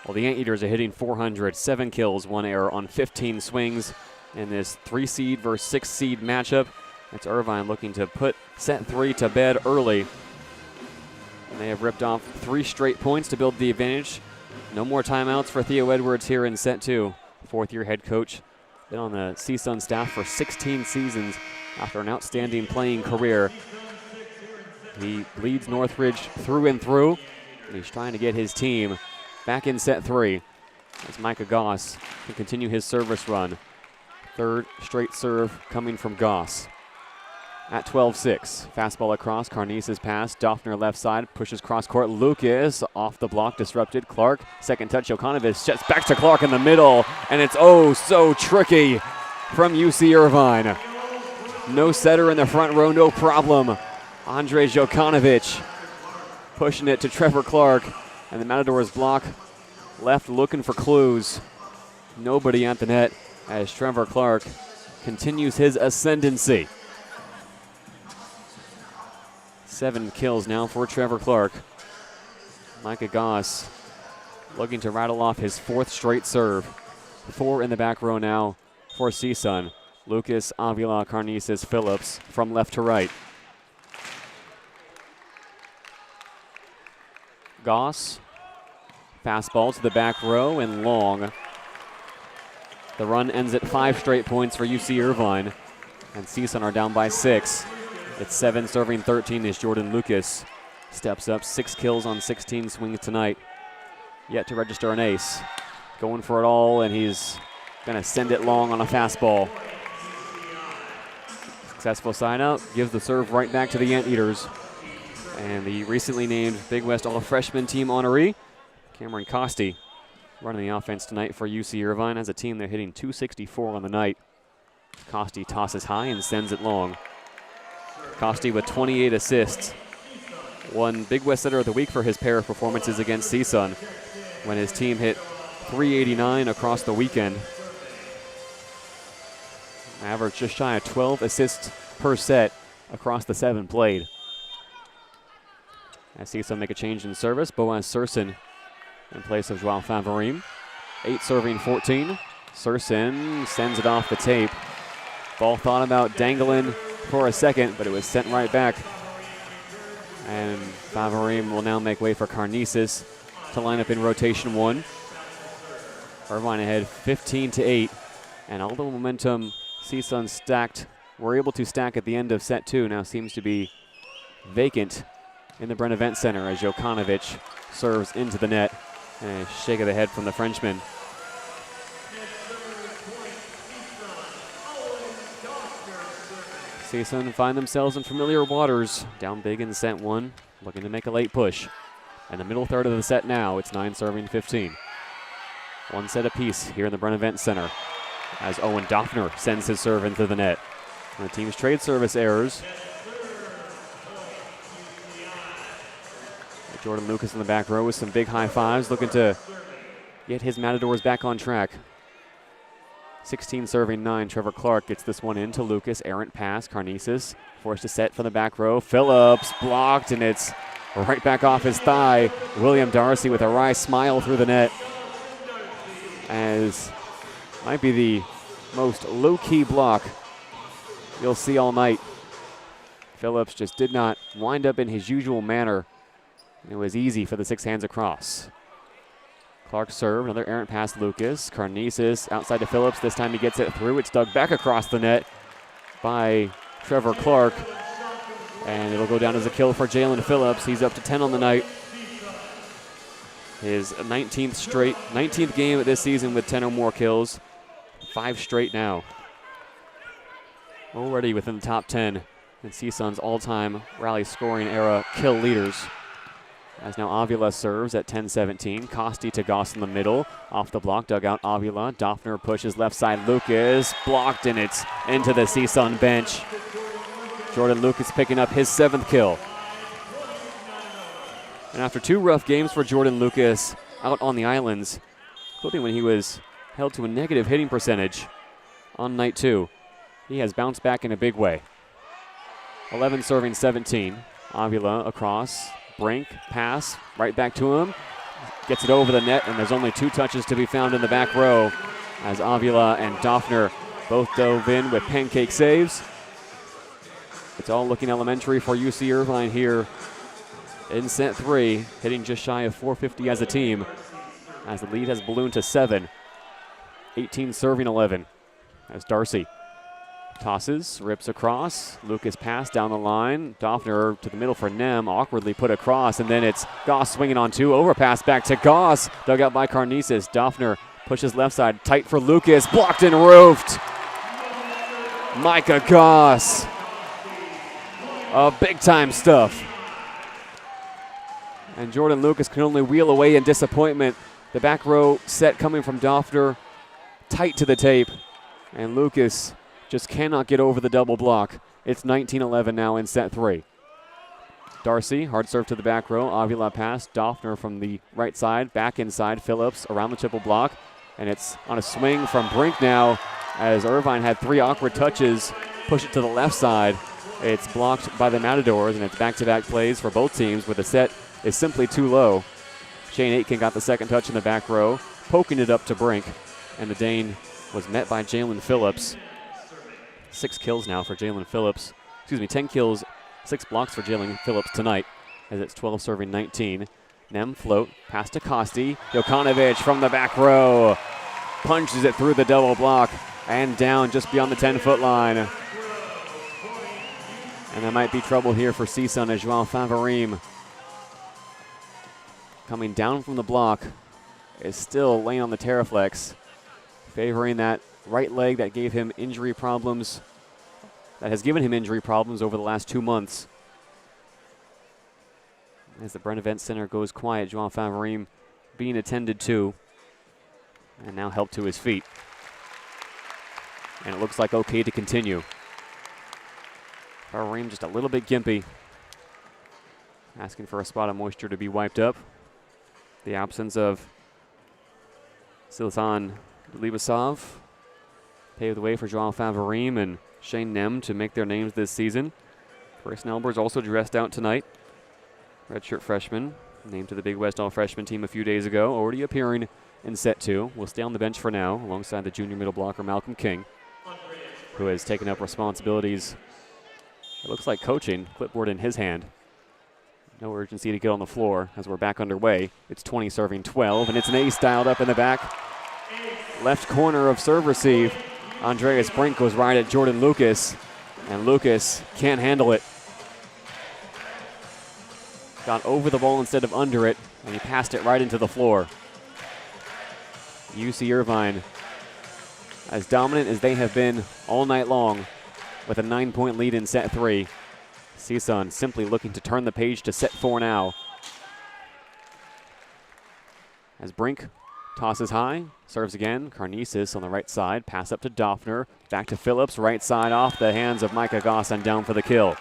while the Anteaters are hitting .400, 7 kills, 1 error on 15 swings in this 3-seed versus 6-seed matchup. It's Irvine looking to put set 3 to bed early. And they have ripped off 3 straight points to build the advantage. No more timeouts for Theo Edwards here in set 2. Fourth-year head coach. Been on the CSUN staff for 16 seasons after an outstanding playing career. He leads Northridge through and through, and he's trying to get his team back in set 3 as Micah Goss can continue his service run. Third straight serve coming from Goss. At 12-6, fastball across, Carnice's pass, Doffner left side, pushes cross court, Lucas off the block, disrupted, Clark, second touch, Jokanovic jets back to Clark in the middle, and it's oh so tricky from UC Irvine. No setter in the front row, no problem. Andrej Jokanovic pushing it to Trevor Clark, and the Matadors block left looking for clues. Nobody at the net as Trevor Clark continues his ascendancy. 7 kills now for Trevor Clark. Micah Goss looking to rattle off his 4th straight serve. 4 in the back row now for CSUN. Lucas, Avila, Carnices, Phillips from left to right. Goss, fastball to the back row and long. The run ends at 5 straight points for UC Irvine, and CSUN are down by 6. It's 7 serving 13 as Jordan Lucas steps up. 6 kills on 16 swings tonight. Yet to register an ace. Going for it all, and he's going to send it long on a fastball. Successful side out, gives the serve right back to the Anteaters. And the recently named Big West All-Freshman team honoree, Cameron Costi, running the offense tonight for UC Irvine. As a team, they're hitting .264 on the night. Costi tosses high and sends it long. Costi with 28 assists. Won Big West Center of the Week for his pair of performances against CSUN when his team hit .389 across the weekend. Average just shy of 12 assists per set across the 7 played. As CSUN make a change in service, Boaz Surson in place of Joao Favarim. 8 serving 14. Surson sends it off the tape. Ball thought about dangling for a second, but it was sent right back. And Favarim will now make way for Carnesis to line up in rotation 1. Irvine ahead 15-8. And all the momentum CSUN were able to stack at the end of set 2 now seems to be vacant in the Bren Events Center as Jokanovic serves into the net. And a shake of the head from the Frenchman. CSUN find themselves in familiar waters, down big in set 1, looking to make a late push. And the middle third of the set now, it's 9 serving 15. 1 set apiece here in the Bren Events Center as Owen Doffner sends his serve into the net. And the team's trade service errors. Jordan Lucas in the back row with some big high fives, looking to get his Matadors back on track. 16 serving 9, Trevor Clark gets this one into Lucas. Errant pass, Carnesis forced to set from the back row. Phillips blocked, and it's right back off his thigh. William Darcy with a wry smile through the net. As might be the most low-key block you'll see all night. Phillips just did not wind up in his usual manner. It was easy for the 6 hands across. Clark served, another errant pass Lucas. Carnesis outside to Phillips. This time he gets it through. It's dug back across the net by Trevor Clark. And it'll go down as a kill for Jalen Phillips. He's up to 10 on the night. His 19th game this season with 10 or more kills. 5 straight now. Already within the top 10 in CSUN's all-time rally scoring era kill leaders. As now Avila serves at 10-17. Costi to Goss in the middle. Off the block, dug out Avila. Doffner pushes left side Lucas. Blocked, and it's into the CSUN bench. Jordan Lucas picking up his 7th kill. And after 2 rough games for Jordan Lucas out on the islands, including when he was held to a negative hitting percentage on night 2, he has bounced back in a big way. 11 serving 17. Avila across. Brink, pass, right back to him. Gets it over the net, and there's only 2 touches to be found in the back row as Avila and Doffner both dove in with pancake saves. It's all looking elementary for UC Irvine here in set 3, hitting just shy of 450 as a team as the lead has ballooned to 7. 18 serving 11 as Darcy tosses, rips across. Lucas pass down the line. Doffner to the middle for Nem, awkwardly put across, and then it's Goss swinging on 2. Overpass back to Goss, dug out by Carnesis. Doffner pushes left side, tight for Lucas, blocked and roofed. Micah Goss. Big time stuff. And Jordan Lucas can only wheel away in disappointment. The back row set coming from Doffner, tight to the tape, and Lucas just cannot get over the double block. It's 19-11 now in set 3. Darcy, hard serve to the back row. Avila pass. Doffner from the right side. Back inside. Phillips around the triple block. And it's on a swing from Brink now as Irvine had 3 awkward touches. Push it to the left side. It's blocked by the Matadors, and it's back-to-back plays for both teams where the set is simply too low. Shane Aitken got the second touch in the back row, poking it up to Brink. And the Dane was met by Jalen Phillips. 6 kills now for Jalen Phillips. 10 kills, 6 blocks for Jalen Phillips tonight as it's 12 serving 19. Nem float, pass to Costi. Jokanovic from the back row. Punches it through the double block and down just beyond the 10-foot line. And there might be trouble here for CSUN as Joao Favarim, coming down from the block, is still laying on the Terraflex, favoring that right leg that gave him injury problems, that has given him injury problems over the last 2 months. As the Bren Events Center goes quiet, Joao Favarim being attended to, and now helped to his feet. And it looks like okay to continue. Favarim just a little bit gimpy, asking for a spot of moisture to be wiped up. The absence of Silsan Libasov paved the way for Joao Favarim and Shane Nem to make their names this season. Grayson Elber's also dressed out tonight. Redshirt freshman, named to the Big West All-Freshman team a few days ago, already appearing in set 2. Will stay on the bench for now, alongside the junior middle blocker Malcolm King, who has taken up responsibilities. It looks like coaching, clipboard in his hand. No urgency to get on the floor as we're back underway. It's 20 serving 12, and it's an ace dialed up in the back. Left corner of serve receive. Andreas Brink goes right at Jordan Lucas, and Lucas can't handle it. Got over the ball instead of under it, and he passed it right into the floor. UC Irvine, as dominant as they have been all night long, with a 9-point lead in set 3. CSUN simply looking to turn the page to set 4 now. As Brink tosses high, serves again. Karnisis on the right side, pass up to Doffner, back to Phillips, right side off the hands of Micah Goss and down for the kill.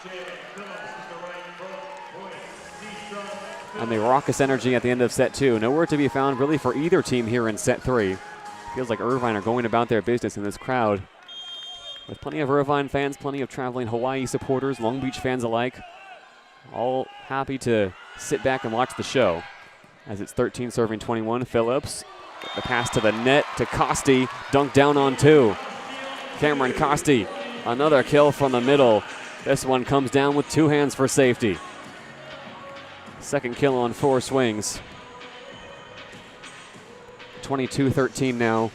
And the raucous energy at the end of set 2. Nowhere to be found really for either team here in set 3. Feels like Irvine are going about their business in this crowd, with plenty of Irvine fans, plenty of traveling Hawaii supporters, Long Beach fans alike, all happy to sit back and watch the show. As it's 13 serving 21, Phillips, the pass to the net to Costi, dunked down on 2. Cameron Costi, another kill from the middle. This one comes down with 2 hands for safety. Second kill on 4 swings. 22-13 now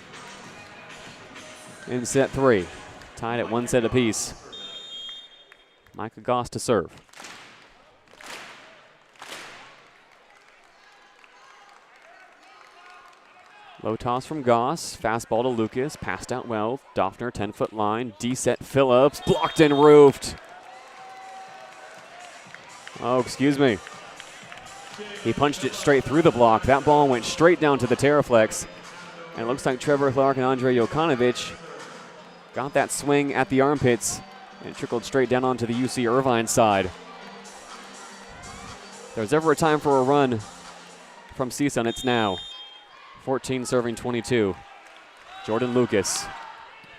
in set 3. Tied at 1 set apiece. Micah Goss to serve. Low toss from Goss. Fastball to Lucas. Passed out well. Doffner, 10-foot line. D-set Phillips. Blocked and roofed. Oh, excuse me. He punched it straight through the block. That ball went straight down to the Terraflex. And it looks like Trevor Clark and Andre Jokanovic got that swing at the armpits and trickled straight down onto the UC Irvine side. If there's ever a time for a run from CSUN, it's now. 14 serving 22. Jordan Lucas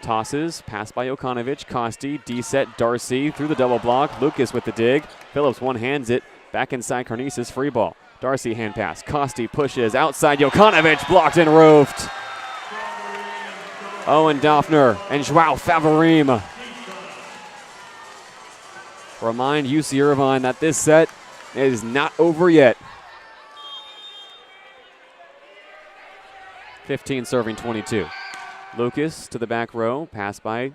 tosses, pass by Jokanovic, Costi, D-set, Darcy through the double block. Lucas with the dig. Phillips one-hands it. Back inside Karnisis, free ball. Darcy hand pass. Costi pushes outside. Jokanovic blocked and roofed. Owen Doffner and Joao Favarim remind UC Irvine that this set is not over yet. 15 serving 22. Lucas to the back row. Pass by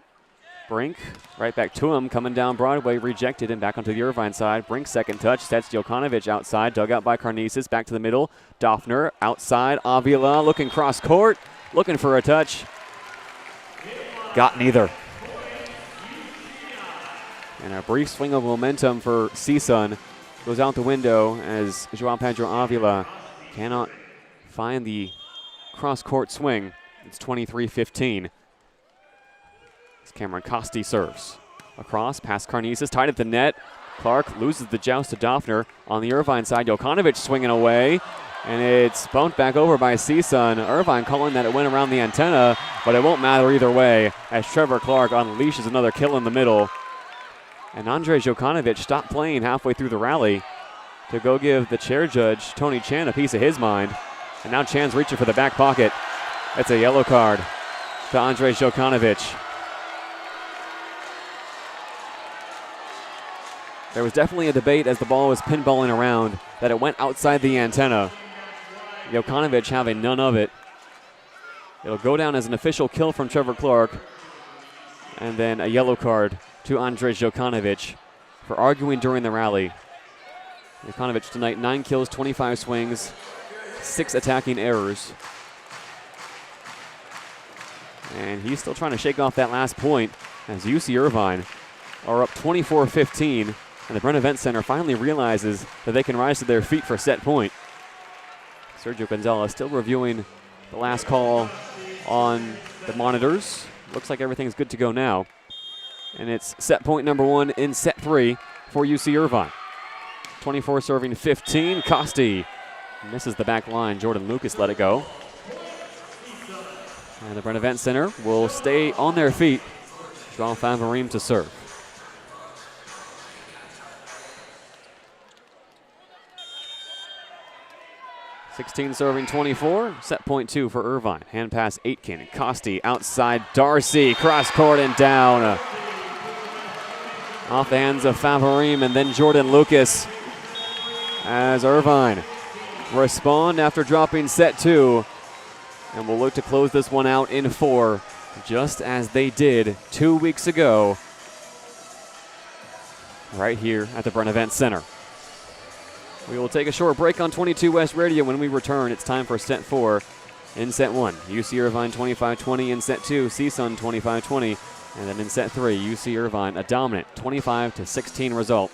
Brink. Right back to him. Coming down Broadway. Rejected and back onto the Irvine side. Brink second touch. Sets Jokanovic outside. Dug out by Karnisis. Back to the middle. Doffner outside. Avila looking cross court. Looking for a touch. Got neither. And a brief swing of momentum for CSUN goes out the window as Joao Pedro Avila cannot find the cross-court swing. It's 23-15. As Cameron Costi serves. Across, past Karnisis, tied at the net. Clark loses the joust to Doffner. On the Irvine side, Jokanovic swinging away. And it's bumped back over by CSUN. Irvine calling that it went around the antenna, but it won't matter either way as Trevor Clark unleashes another kill in the middle. And Andrej Jokanovic stopped playing halfway through the rally to go give the chair judge, Tony Chan, a piece of his mind. And now Chan's reaching for the back pocket. It's a yellow card to Andrej Jokanovic. There was definitely a debate as the ball was pinballing around that it went outside the antenna. Jokanovic having none of it. It'll go down as an official kill from Trevor Clark. And then a yellow card to Andrej Jokanovic for arguing during the rally. Jokanovic tonight, 9 kills, 25 swings, 6 attacking errors. And he's still trying to shake off that last point as UC Irvine are up 24-15. And the Bren Events Center finally realizes that they can rise to their feet for set point. Sergio Gonzalez still reviewing the last call on the monitors. Looks like everything's good to go now. And it's set point number 1 in set 3 for UC Irvine. 24 serving 15. Costi misses the back line. Jordan Lucas let it go. And the Bren Events Center will stay on their feet. João Favarim to serve. (16 serving 24). Set point 2 for Irvine. Hand pass Aitken. Costi outside Darcy. Cross court and down. Off the hands of Favarim and then Jordan Lucas as Irvine respond after dropping set 2. And we'll look to close this one out in 4, just as they did 2 weeks ago right here at the Bren Events Center. We will take a short break on 22 West Radio. When we return, it's time for set 4 in set 1. UC Irvine 25-20 in set 2, CSUN 25-20. And then in set 3, UC Irvine a dominant 25-16 result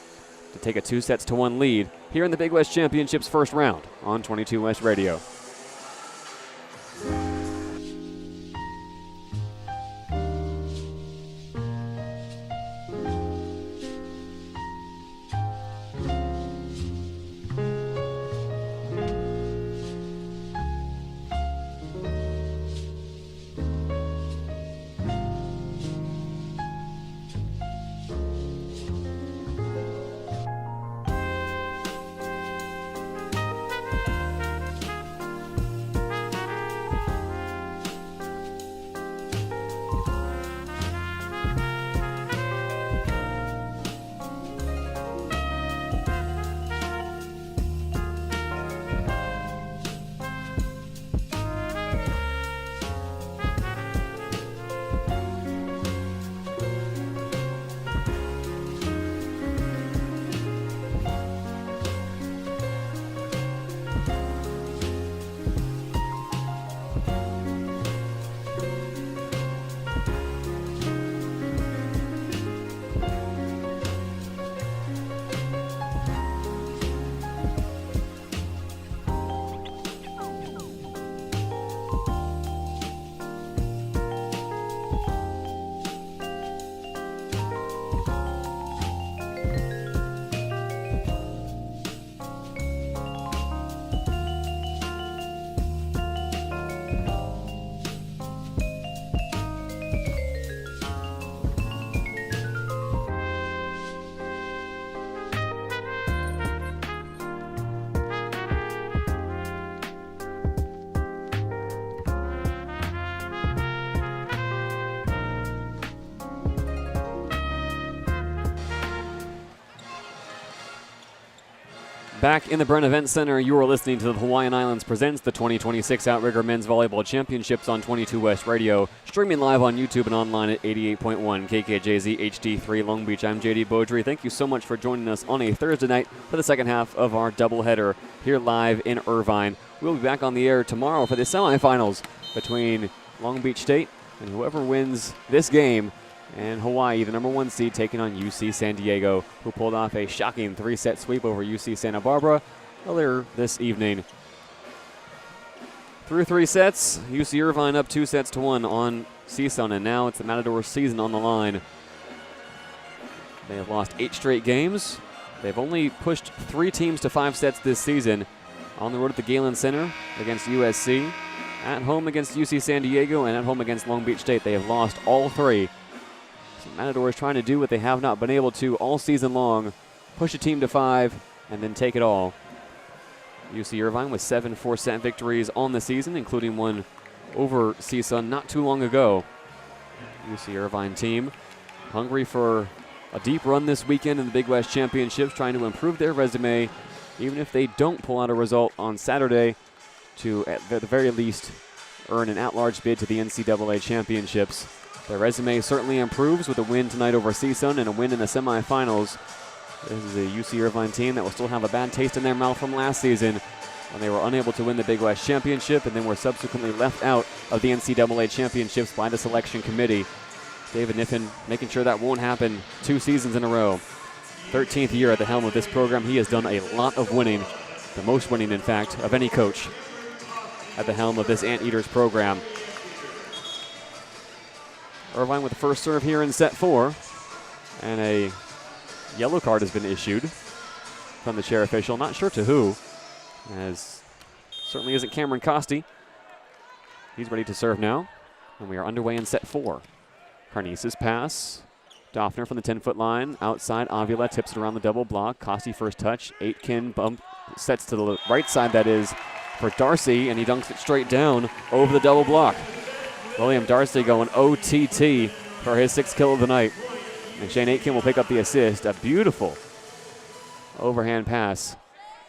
to take a 2-1 lead here in the Big West Championships first round on 22 West Radio. Back in the Bren Events Center, you are listening to the Hawaiian Islands Presents the 2026 Outrigger Men's Volleyball Championships on 22 West Radio, streaming live on YouTube and online at 88.1 KKJZ HD3 Long Beach. I'm JayDe Beaudry. Thank you so much for joining us on a Thursday night for the second half of our doubleheader here live in Irvine. We'll be back on the air tomorrow for the semifinals between Long Beach State and whoever wins this game, and Hawaii, the number 1 seed, taking on UC San Diego, who pulled off a shocking 3-set sweep over UC Santa Barbara earlier this evening. Through 3 sets, UC Irvine up 2-1 on CSUN, and now it's the Matadors season on the line. They have lost 8 straight games. They've only pushed 3 teams to 5 sets this season. On the road at the Galen Center against USC, at home against UC San Diego, and at home against Long Beach State. They have lost all 3. Matadors trying to do what they have not been able to all season long, push a team to 5 and then take it all. UC Irvine with 7 4-set victories on the season, including one over CSUN not too long ago. UC Irvine team hungry for a deep run this weekend in the Big West Championships, trying to improve their resume, even if they don't pull out a result on Saturday, to at the very least earn an at-large bid to the NCAA Championships. Their resume certainly improves with a win tonight over CSUN and a win in the semifinals This is a UC Irvine team that will still have a bad taste in their mouth from last season when they were unable to win the Big West Championship and then were subsequently left out of the NCAA championships by the selection committee. David Niffen making sure that won't happen 2 seasons in a row. 13th year at the helm of this program. He has done a lot of winning, the most winning, in fact, of any coach at the helm of this Anteaters program. Irvine with the first serve here in set 4, and a yellow card has been issued from the chair official. Not sure to who, as certainly isn't Cameron Costi. He's ready to serve now, and we are underway in set 4. Carnice's pass. Doffner from the 10-foot line. Outside, Avila tips it around the double block. Costi first touch. Aitken bump sets to the right side, that is, for Darcy, and he dunks it straight down over the double block. William Darcy going OTT for his 6th kill of the night. And Shane Aitken will pick up the assist. A beautiful overhand pass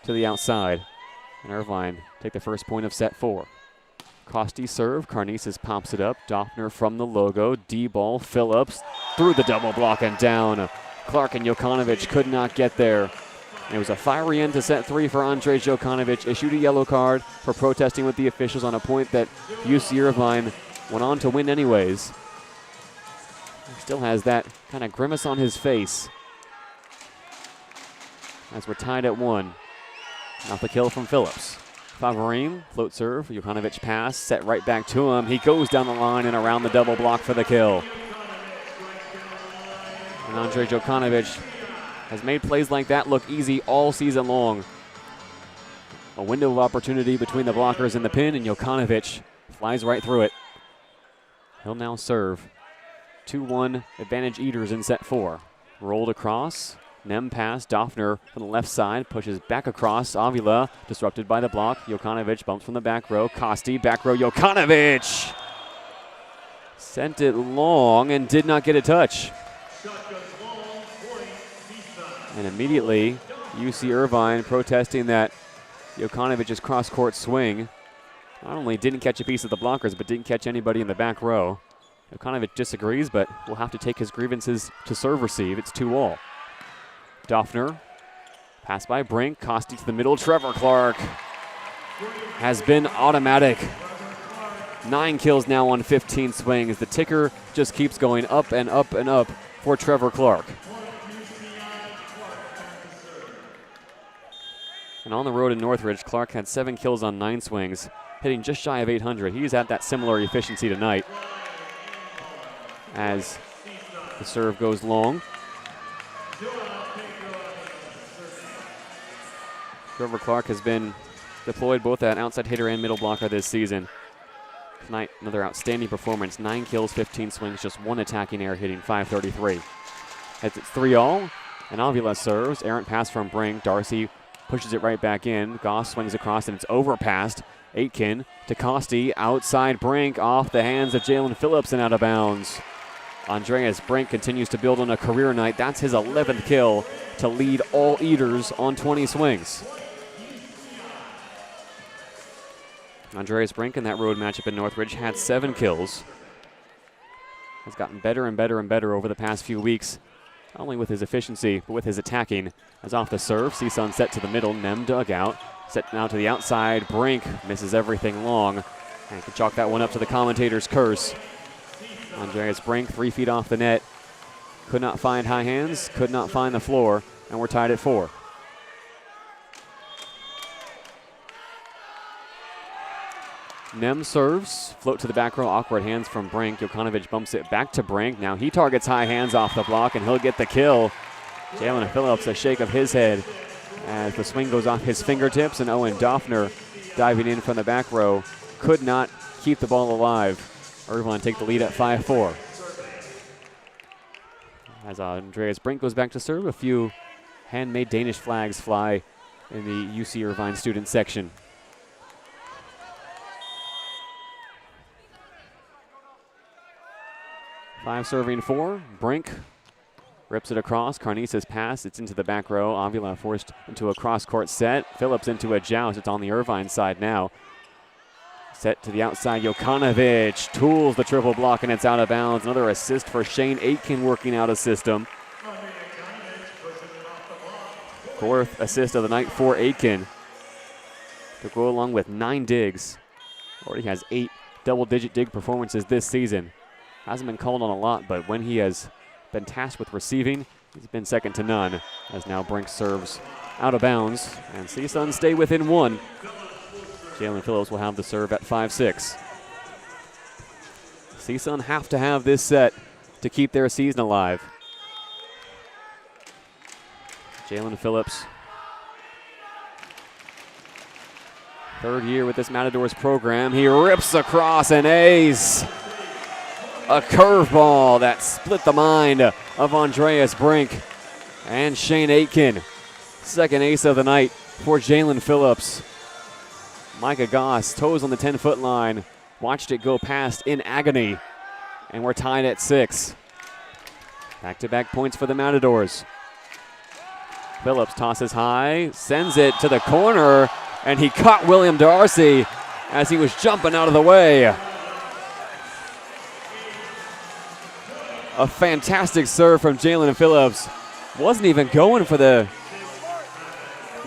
to the outside. And Irvine take the first point of set 4. Costi serve. Carnices pops it up. Doffner from the logo. D-ball. Phillips through the double block and down. Clark and Jokanovic could not get there. It was a fiery end to set 3 for Andrej Jokanovic. Issued a yellow card for protesting with the officials on a point that UC Irvine went on to win anyways. He still has that kind of grimace on his face as we're tied at 1. Not the kill from Phillips. Favorin, float serve, Jokanovic pass, set right back to him. He goes down the line and around the double block for the kill. And Andrej Jokanovic has made plays like that look easy all season long. A window of opportunity between the blockers and the pin, and Jokanovic flies right through it. He'll now serve. 2-1 advantage Eaters in set 4. Rolled across. Nem pass, Doffner from the left side, pushes back across. Avila disrupted by the block. Jokanovic bumps from the back row. Costi, back row, Jokanovic! Sent it long and did not get a touch. And immediately, UC Irvine protesting that Jokanovic's cross-court swing not only didn't catch a piece of the blockers, but didn't catch anybody in the back row. Jokanovic disagrees, but will have to take his grievances to serve-receive. It's 2-all. Doffner, pass by Brink, Costi to the middle. Trevor Clark has been automatic. 9 kills now on 15 swings. The ticker just keeps going up and up and up for Trevor Clark. And on the road in Northridge, Clark had 7 kills on 9 swings, hitting just shy of 800. He's at that similar efficiency tonight as the serve goes long. Trevor Clark has been deployed both at outside hitter and middle blocker this season. Tonight, another outstanding performance. 9 kills, 15 swings, just 1 attacking error, hitting .533. As it's 3-all, and Avila serves. Errant pass from Brink. Darcy pushes it right back in. Goss swings across, and it's overpassed. Aitken to Costi. Outside Brink, off the hands of Jalen Phillips and out of bounds. Andreas Brink continues to build on a career night. That's his 11th kill to lead all Eaters on 20 swings. Andreas Brink in that road matchup in Northridge had 7 kills. Has gotten better and better and better over the past few weeks, not only with his efficiency, but with his attacking. As off the serve, CSUN set to the middle, Nem dugout. Set now to the outside, Brink misses everything long. And can chalk that one up to the commentator's curse. Andreas Brink, 3 feet off the net. Could not find high hands, could not find the floor, and we're tied at 4. Nem serves, float to the back row, awkward hands from Brink. Jokanovic bumps it back to Brink. Now he targets high hands off the block, and he'll get the kill. Jalen Phillips, a shake of his head as the swing goes off his fingertips, and Owen Doffner diving in from the back row could not keep the ball alive. Irvine take the lead at 5-4. As Andreas Brink goes back to serve, a few handmade Danish flags fly in the UC Irvine student section. Five serving 4. Brink rips it across. Carnice's pass. It's into the back row. Avila forced into a cross-court set. Phillips into a joust. It's on the Irvine side now. Set to the outside. Jokanovic tools the triple block, and it's out of bounds. Another assist for Shane Aitken working out a system. Fourth assist of the night for Aitken to go along with 9 digs. Already has 8 double-digit dig performances this season. Hasn't been called on a lot, but when he has been tasked with receiving, he's been second to none, as now Brink serves out of bounds, and CSUN stay within 1. Jalen Phillips will have the serve at 5-6. CSUN have to have this set to keep their season alive. Jalen Phillips, third year with this Matadors program. He rips across an ace. A curveball that split the mind of Andreas Brink and Shane Aitken. Second ace of the night for Jalen Phillips. Micah Goss, toes on the 10-foot line, watched it go past in agony, and we're tied at 6. Back-to-back points for the Matadors. Phillips tosses high, sends it to the corner, and he caught William Darcy as he was jumping out of the way. A fantastic serve from Jalen Phillips. Wasn't even going for the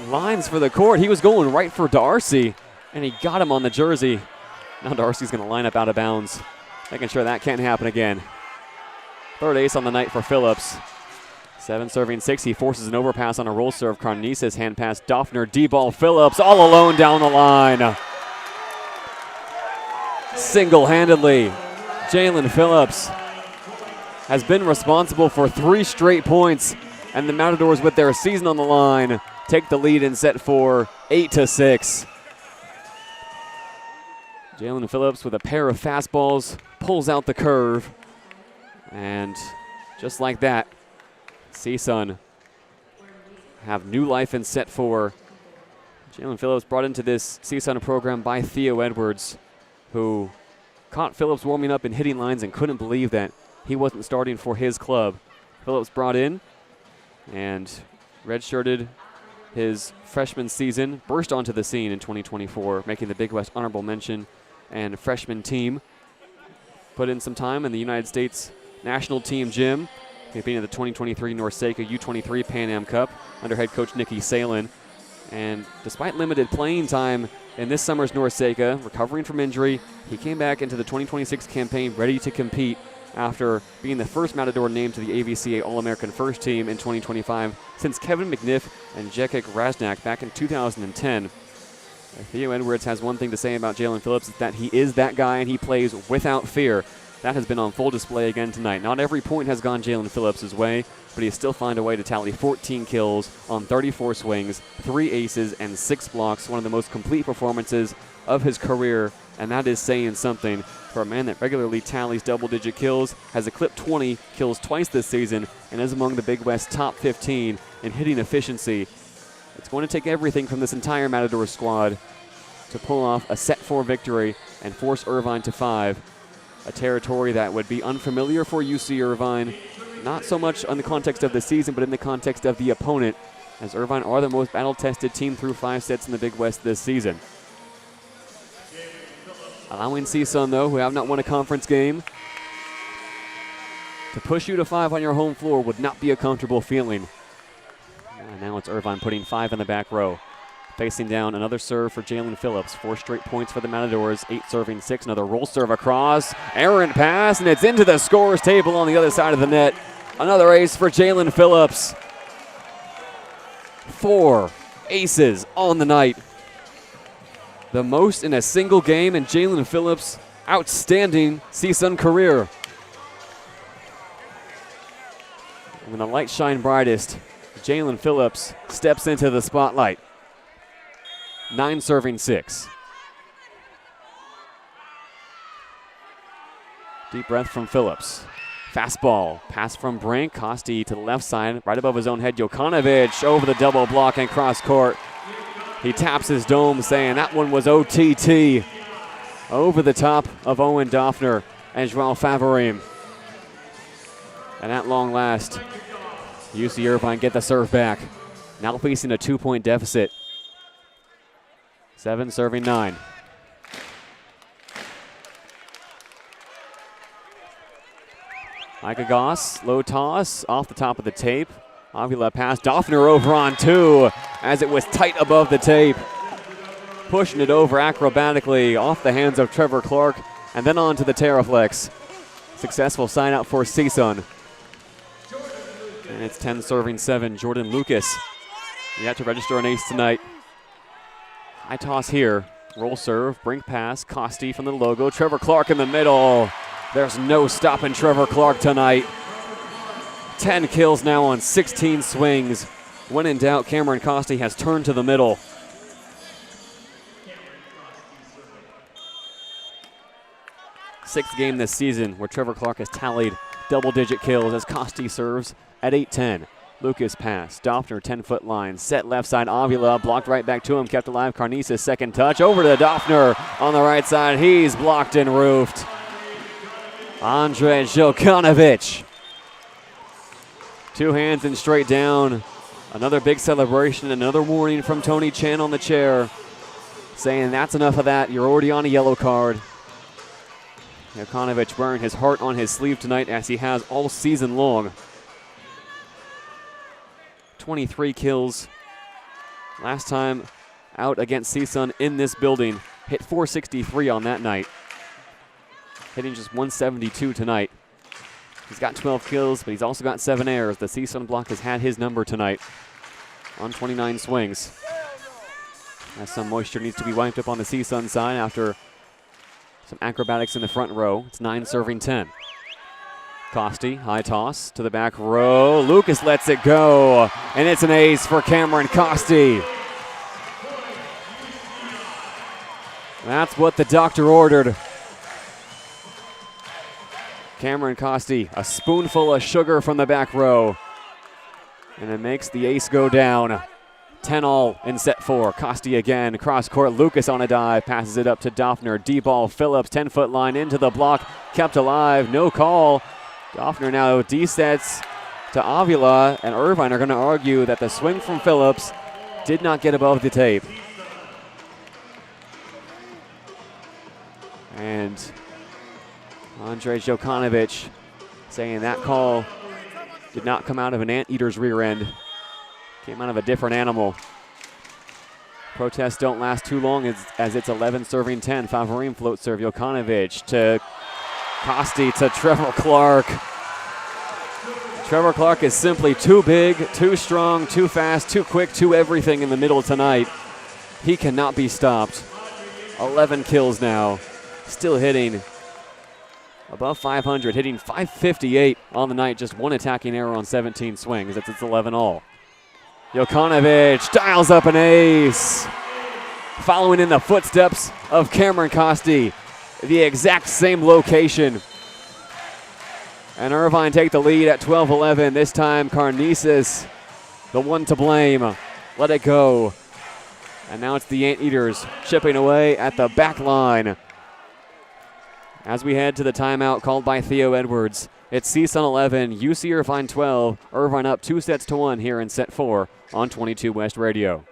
lines for the court. He was going right for Darcy, and he got him on the jersey. Now Darcy's going to line up out of bounds, making sure that can't happen again. Third ace on the night for Phillips. 7 serving 6. He forces an overpass on a roll serve. Carnices hand pass. Doffner, D-ball. Phillips all alone down the line. Single-handedly, Jalen Phillips has been responsible for 3 straight points, and the Matadors, with their season on the line, take the lead in set 4, 8-6. Jalen Phillips with a pair of fastballs pulls out the curve, and just like that, CSUN have new life in set 4. Jalen Phillips brought into this CSUN program by Theo Edwards, who caught Phillips warming up and hitting lines and couldn't believe that he wasn't starting for his club. Phillips brought in and redshirted his freshman season, burst onto the scene in 2024, making the Big West honorable mention and freshman team. Put in some time in the United States national team gym, competing at the 2023 NORCECA U23 Pan Am Cup under head coach Nikki Salin. And despite limited playing time in this summer's NORCECA, recovering from injury, he came back into the 2026 campaign ready to compete after being the first Matador named to the AVCA All-American First Team in 2025 since Kevin McNiff and Jekik Raznak back in 2010. Theo Edwards has one thing to say about Jalen Phillips, is that he is that guy and he plays without fear. That has been on full display again tonight. Not every point has gone Jalen Phillips' way, but he still found a way to tally 14 kills on 34 swings, 3 aces, and 6 blocks. One of the most complete performances of his career, and that is saying something for a man that regularly tallies double-digit kills, has eclipsed 20 kills twice this season, and is among the Big West top 15 in hitting efficiency. It's going to take everything from this entire Matador squad to pull off a set 4 victory and force Irvine to 5. A territory that would be unfamiliar for UC Irvine, not so much in the context of the season, but in the context of the opponent, as Irvine are the most battle-tested team through 5 sets in the Big West this season. Allowing CSUN, though, who have not won a conference game, to push you to 5 on your home floor would not be a comfortable feeling. And now it's Irvine putting 5 in the back row. Facing down another serve for Jalen Phillips. 4 straight points for the Matadors. 8 serving 6. Another roll serve across. Errant pass, and it's into the scorer's table on the other side of the net. Another ace for Jalen Phillips. 4 aces on the night. The most in a single game in Jalen Phillips' outstanding CSUN career. And when the lights shine brightest, Jalen Phillips steps into the spotlight. 9 serving 6. Deep breath from Phillips. Fastball, pass from Brink. Costi to the left side, right above his own head. Jokanovic over the double block and cross court. He taps his dome saying that one was OTT. Over the top of Owen Doffner and Joao Favorim. And at long last, UC Irvine get the serve back. Now facing a 2-point deficit. 7 serving 9. Micah Goss, low toss, off the top of the tape. Avila pass, Doffner over on 2 as it was tight above the tape. Pushing it over acrobatically off the hands of Trevor Clark and then on to the Terraflex. Successful sign out for CSUN. And it's 10 serving 7, Jordan Lucas. Yet to register an ace tonight. High toss here, roll serve, brink pass, Costi from the logo, Trevor Clark in the middle. There's no stopping Trevor Clark tonight. 10 kills now on 16 swings. When in doubt, Cameron Costi has turned to the middle. Sixth game this season where Trevor Clark has tallied double-digit kills as Costi serves at 8-10. Lucas pass, Doffner 10-foot line, set left side, Avila blocked right back to him, kept alive, Carnices second touch, over to Doffner on the right side, he's blocked and roofed. Andre Jokanovic. 2 hands and straight down. Another big celebration, another warning from Tony Chan on the chair, saying that's enough of that, you're already on a yellow card. Jokanovic wearing his heart on his sleeve tonight as he has all season long. 23 kills. Last time out against CSUN in this building. Hit 463 on that night. Hitting just 172 tonight. He's got 12 kills, but he's also got 7 errors. The CSUN block has had his number tonight on 29 swings. As some moisture needs to be wiped up on the CSUN side after some acrobatics in the front row. It's 9 serving 10. Costi, high toss to the back row. Lucas lets it go, and it's an ace for Cameron Costi. That's what the doctor ordered. Cameron Costi, a spoonful of sugar from the back row, and it makes the ace go down. 10-all in set 4. Costi again, cross court. Lucas on a dive, passes it up to Doffner. D-ball, Phillips, 10-foot line into the block, kept alive, no call. Doffner now D-sets to Avila, and Irvine are going to argue that the swing from Phillips did not get above the tape. And Andre Jokanovic saying that call did not come out of an anteater's rear end. Came out of a different animal. Protests don't last too long as it's 11 serving 10. Favorin float serve. Jokanovic to Costi to Trevor Clark. Trevor Clark is simply too big, too strong, too fast, too quick, too everything in the middle tonight. He cannot be stopped. 11 kills now. Still hitting above 500, hitting 558 on the night. Just 1 attacking error on 17 swings. That's its 11-all. Jokanovic dials up an ace. Following in the footsteps of Cameron Costi. The exact same location. And Irvine take the lead at 12-11. This time Carnices, the one to blame. Let it go. And now it's the Anteaters chipping away at the back line. As we head to the timeout called by Theo Edwards, it's CSUN 11, UC Irvine 12. Irvine up 2-1 here in set 4 on 22 West Radio.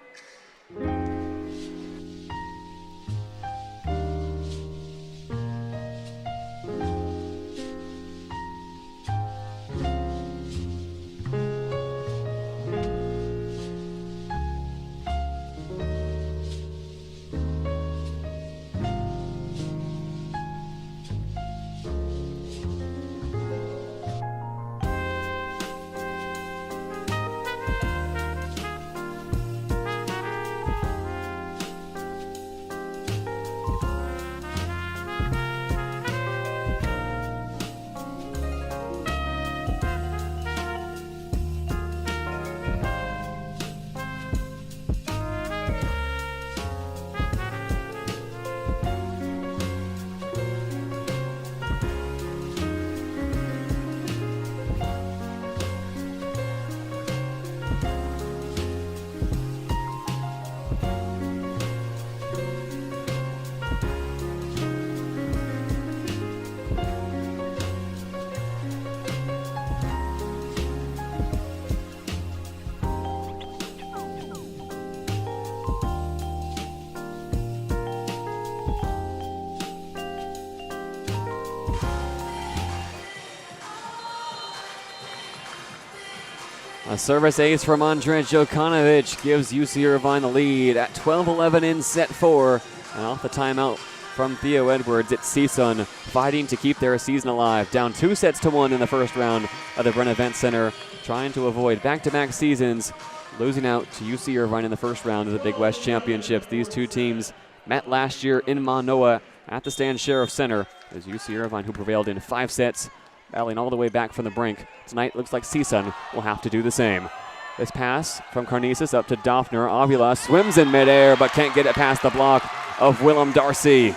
A service ace from Andrej Jokanovic gives UC Irvine the lead at 12-11 in set 4. And off the timeout from Theo Edwards, it's CSUN fighting to keep their season alive. Down 2-1 in the first round of the Bren Events Center, trying to avoid back-to-back seasons, losing out to UC Irvine in the first round of the Big West Championships. These two teams met last year in Manoa at the Stan Sheriff Center. As UC Irvine, who prevailed in 5 sets, battling all the way back from the brink. Tonight looks like CSUN will have to do the same. This pass from Karnesis up to Doffner. Avila swims in midair but can't get it past the block of Willem Darcy.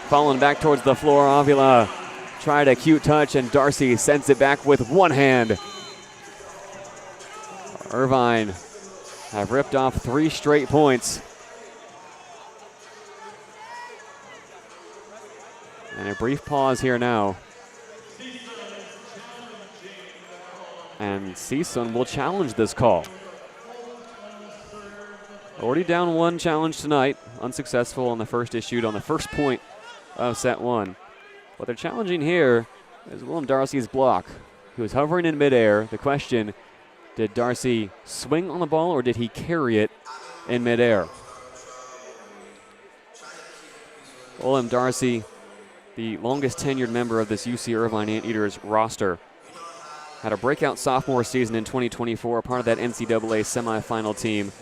Falling back towards the floor, Avila tried a cute touch and Darcy sends it back with one hand. Irvine have ripped off 3 straight points. And a brief pause here now. And CSUN will challenge this call. Already down 1 challenge tonight. Unsuccessful on the first issued on the first point of set 1. What they're challenging here is Willem Darcy's block. He was hovering in midair. The question, did Darcy swing on the ball or did he carry it in midair? Willem Darcy, the longest tenured member of this UC Irvine Anteaters roster, had a breakout sophomore season in 2024, part of that NCAA semifinal team.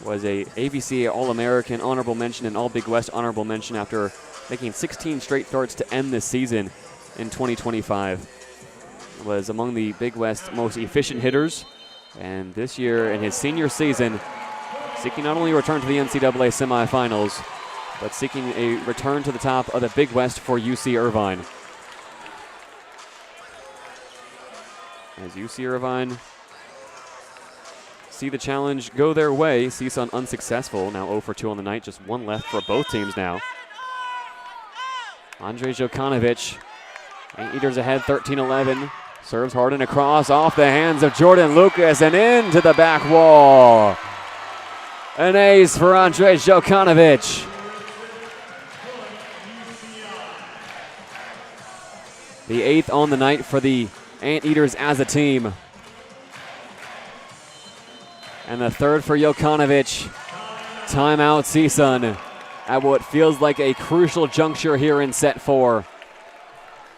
Was a AVCA All-American, honorable mention, and All-Big West honorable mention after making 16 straight starts to end this season in 2025. Was among the Big West most efficient hitters, and this year in his senior season, seeking not only a return to the NCAA semifinals, but seeking a return to the top of the Big West for UC Irvine. As UC Irvine see the challenge go their way, CSUN unsuccessful, now 0 for 2 on the night, just 1 left for both teams now. Andrej Jokanovic, Anteaters ahead 13-11, serves hard and across off the hands of Jordan Lucas and into the back wall. An ace for Andrej Jokanovic. The 8th on the night for the Anteaters as a team. And the 3rd for Jokanovic. Timeout CSUN at what feels like a crucial juncture here in set 4.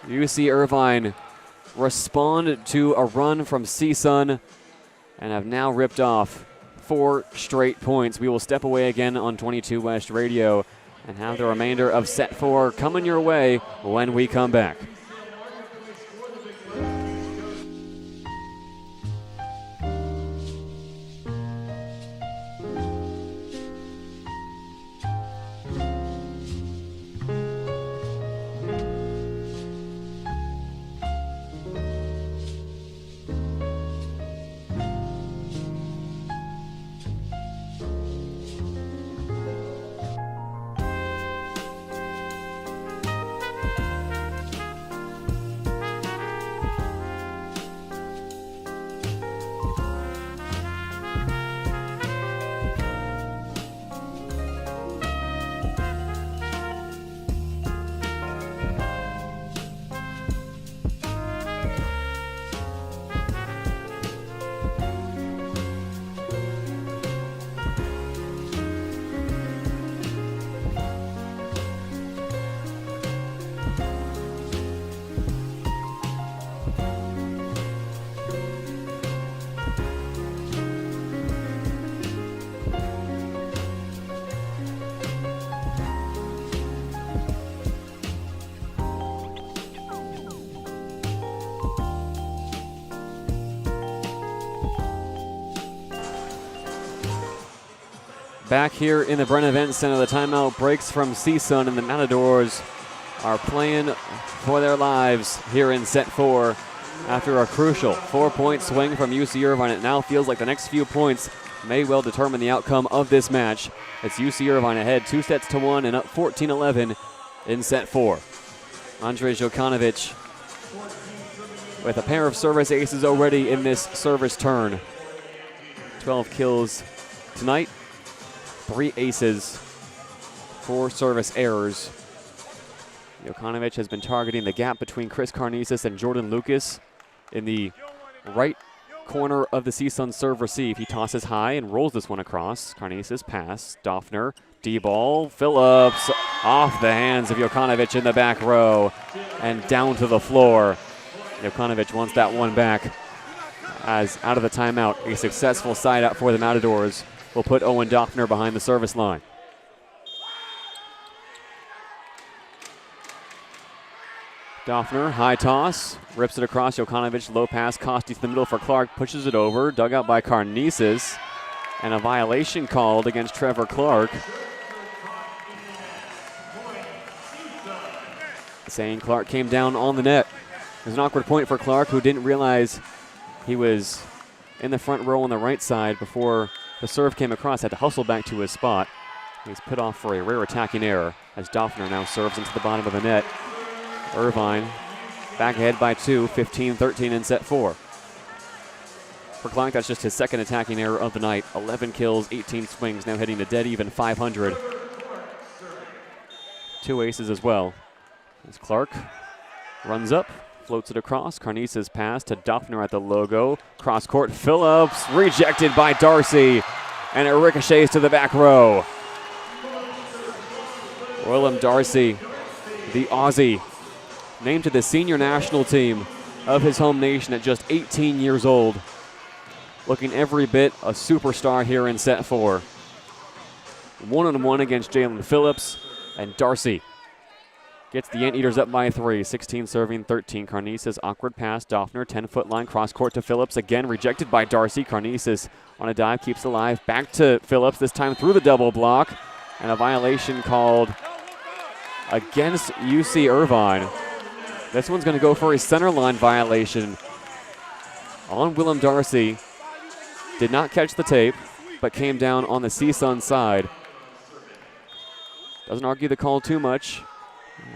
UC Irvine respond to a run from CSUN and have now ripped off 4 straight points. We will step away again on 22 West Radio and have the remainder of set 4 coming your way when we come back. Back here in the Bren Events Center, the timeout breaks from CSUN, and the Matadors are playing for their lives here in set 4 after a crucial 4-point swing from UC Irvine. It now feels like the next few points may well determine the outcome of this match. It's UC Irvine ahead 2-1 and up 14-11 in set 4. Andrej Jokanovic with a pair of service aces already in this service turn. 12 kills tonight. 3 aces, 4 service errors. Jokanovic has been targeting the gap between Chris Karnesis and Jordan Lucas in the right corner of the CSUN serve receive. He tosses high and rolls this one across. Karnisis pass. Doffner, D-ball. Phillips off the hands of Jokanovic in the back row and down to the floor. Jokanovic wants that one back as out of the timeout. A successful side out for the Matadors will put Owen Doffner behind the service line. Doffner, high toss, rips it across. Jokanovic, low pass, Costi to the middle for Clark, pushes it over, dug out by Karnisis, and a violation called against Trevor Clark. Saying Clark came down on the net. There's an awkward point for Clark, who didn't realize he was in the front row on the right side before the serve came across, had to hustle back to his spot. He's put off for a rare attacking error as Doffner now serves into the bottom of the net. Irvine back ahead by 2, 15-13 in set 4. For Clark, that's just his second attacking error of the night. 11 kills, 18 swings, now heading to dead even 500. 2 aces as well. As Clark runs up, floats it across. Karnisis pass to Doffner at the logo. Cross court, Phillips rejected by Darcy, and it ricochets to the back row. Willem Darcy, the Aussie, named to the senior national team of his home nation at just 18 years old. Looking every bit a superstar here in set 4. 1-on-1 against Jalen Phillips, and Darcy gets the Anteaters up by 3, 16 serving 13. Karnisis, awkward pass, Doffner, 10-foot line, cross court to Phillips, again rejected by Darcy. Karnisis on a dive, keeps alive, back to Phillips, this time through the double block, and a violation called against UC Irvine. This one's going to go for a center line violation on Willem Darcy. Did not catch the tape, but came down on the CSUN side. Doesn't argue the call too much,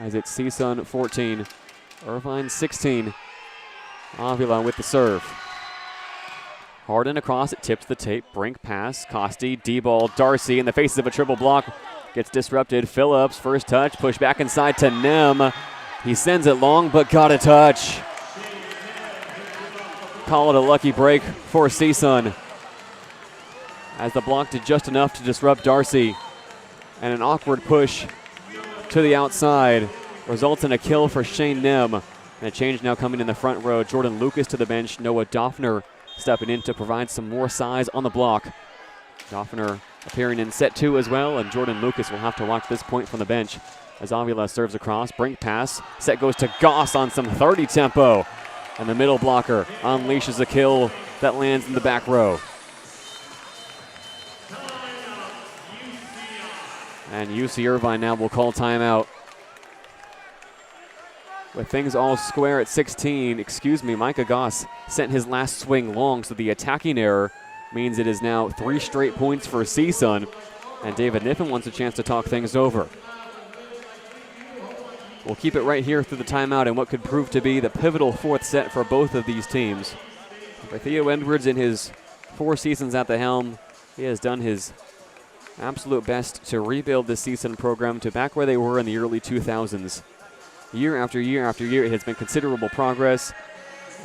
as it's CSUN 14, Irvine 16. Avila with the serve. Harden across, it tips the tape. Brink pass, Costi, D-ball, Darcy in the faces of a triple block. Gets disrupted. Phillips, first touch, push back inside to Nem. He sends it long, but got a touch. Call it a lucky break for CSUN, as the block did just enough to disrupt Darcy. And an awkward push to the outside results in a kill for Shane Nem. And a change now coming in the front row. Jordan Lucas to the bench. Noah Doffner stepping in to provide some more size on the block. Doffner appearing in set 2 as well, and Jordan Lucas will have to watch this point from the bench as Avila serves across. Brink pass. Set goes to Goss on some 30 tempo. And the middle blocker unleashes a kill that lands in the back row. And UC Irvine now will call timeout. With things all square at 16, Micah Goss sent his last swing long, so the attacking error means it is now 3 straight points for CSUN, and David Niffen wants a chance to talk things over. We'll keep it right here through the timeout and what could prove to be the pivotal 4th set for both of these teams. For Theo Edwards, in his 4 seasons at the helm, he has done his absolute best to rebuild the CSUN program to back where they were in the early 2000s. Year after year after year, it has been considerable progress.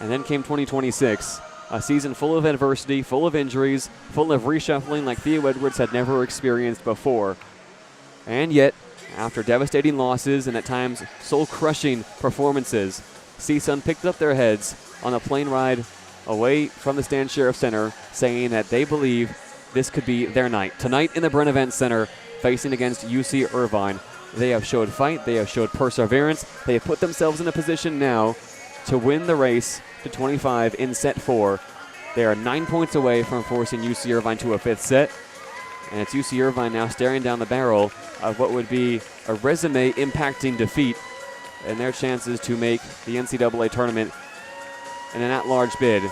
And then came 2026, a season full of adversity, full of injuries, full of reshuffling like Theo Edwards had never experienced before. And yet, after devastating losses and at times soul-crushing performances, CSUN picked up their heads on a plane ride away from the Stan Sheriff Center, saying that they believe this could be their night. Tonight in the Bren Events Center, facing against UC Irvine. They have showed fight, they have showed perseverance, they have put themselves in a position now to win the race to 25 in set 4. They are 9 points away from forcing UC Irvine to a 5th set, and it's UC Irvine now staring down the barrel of what would be a resume-impacting defeat and their chances to make the NCAA tournament in an at-large bid.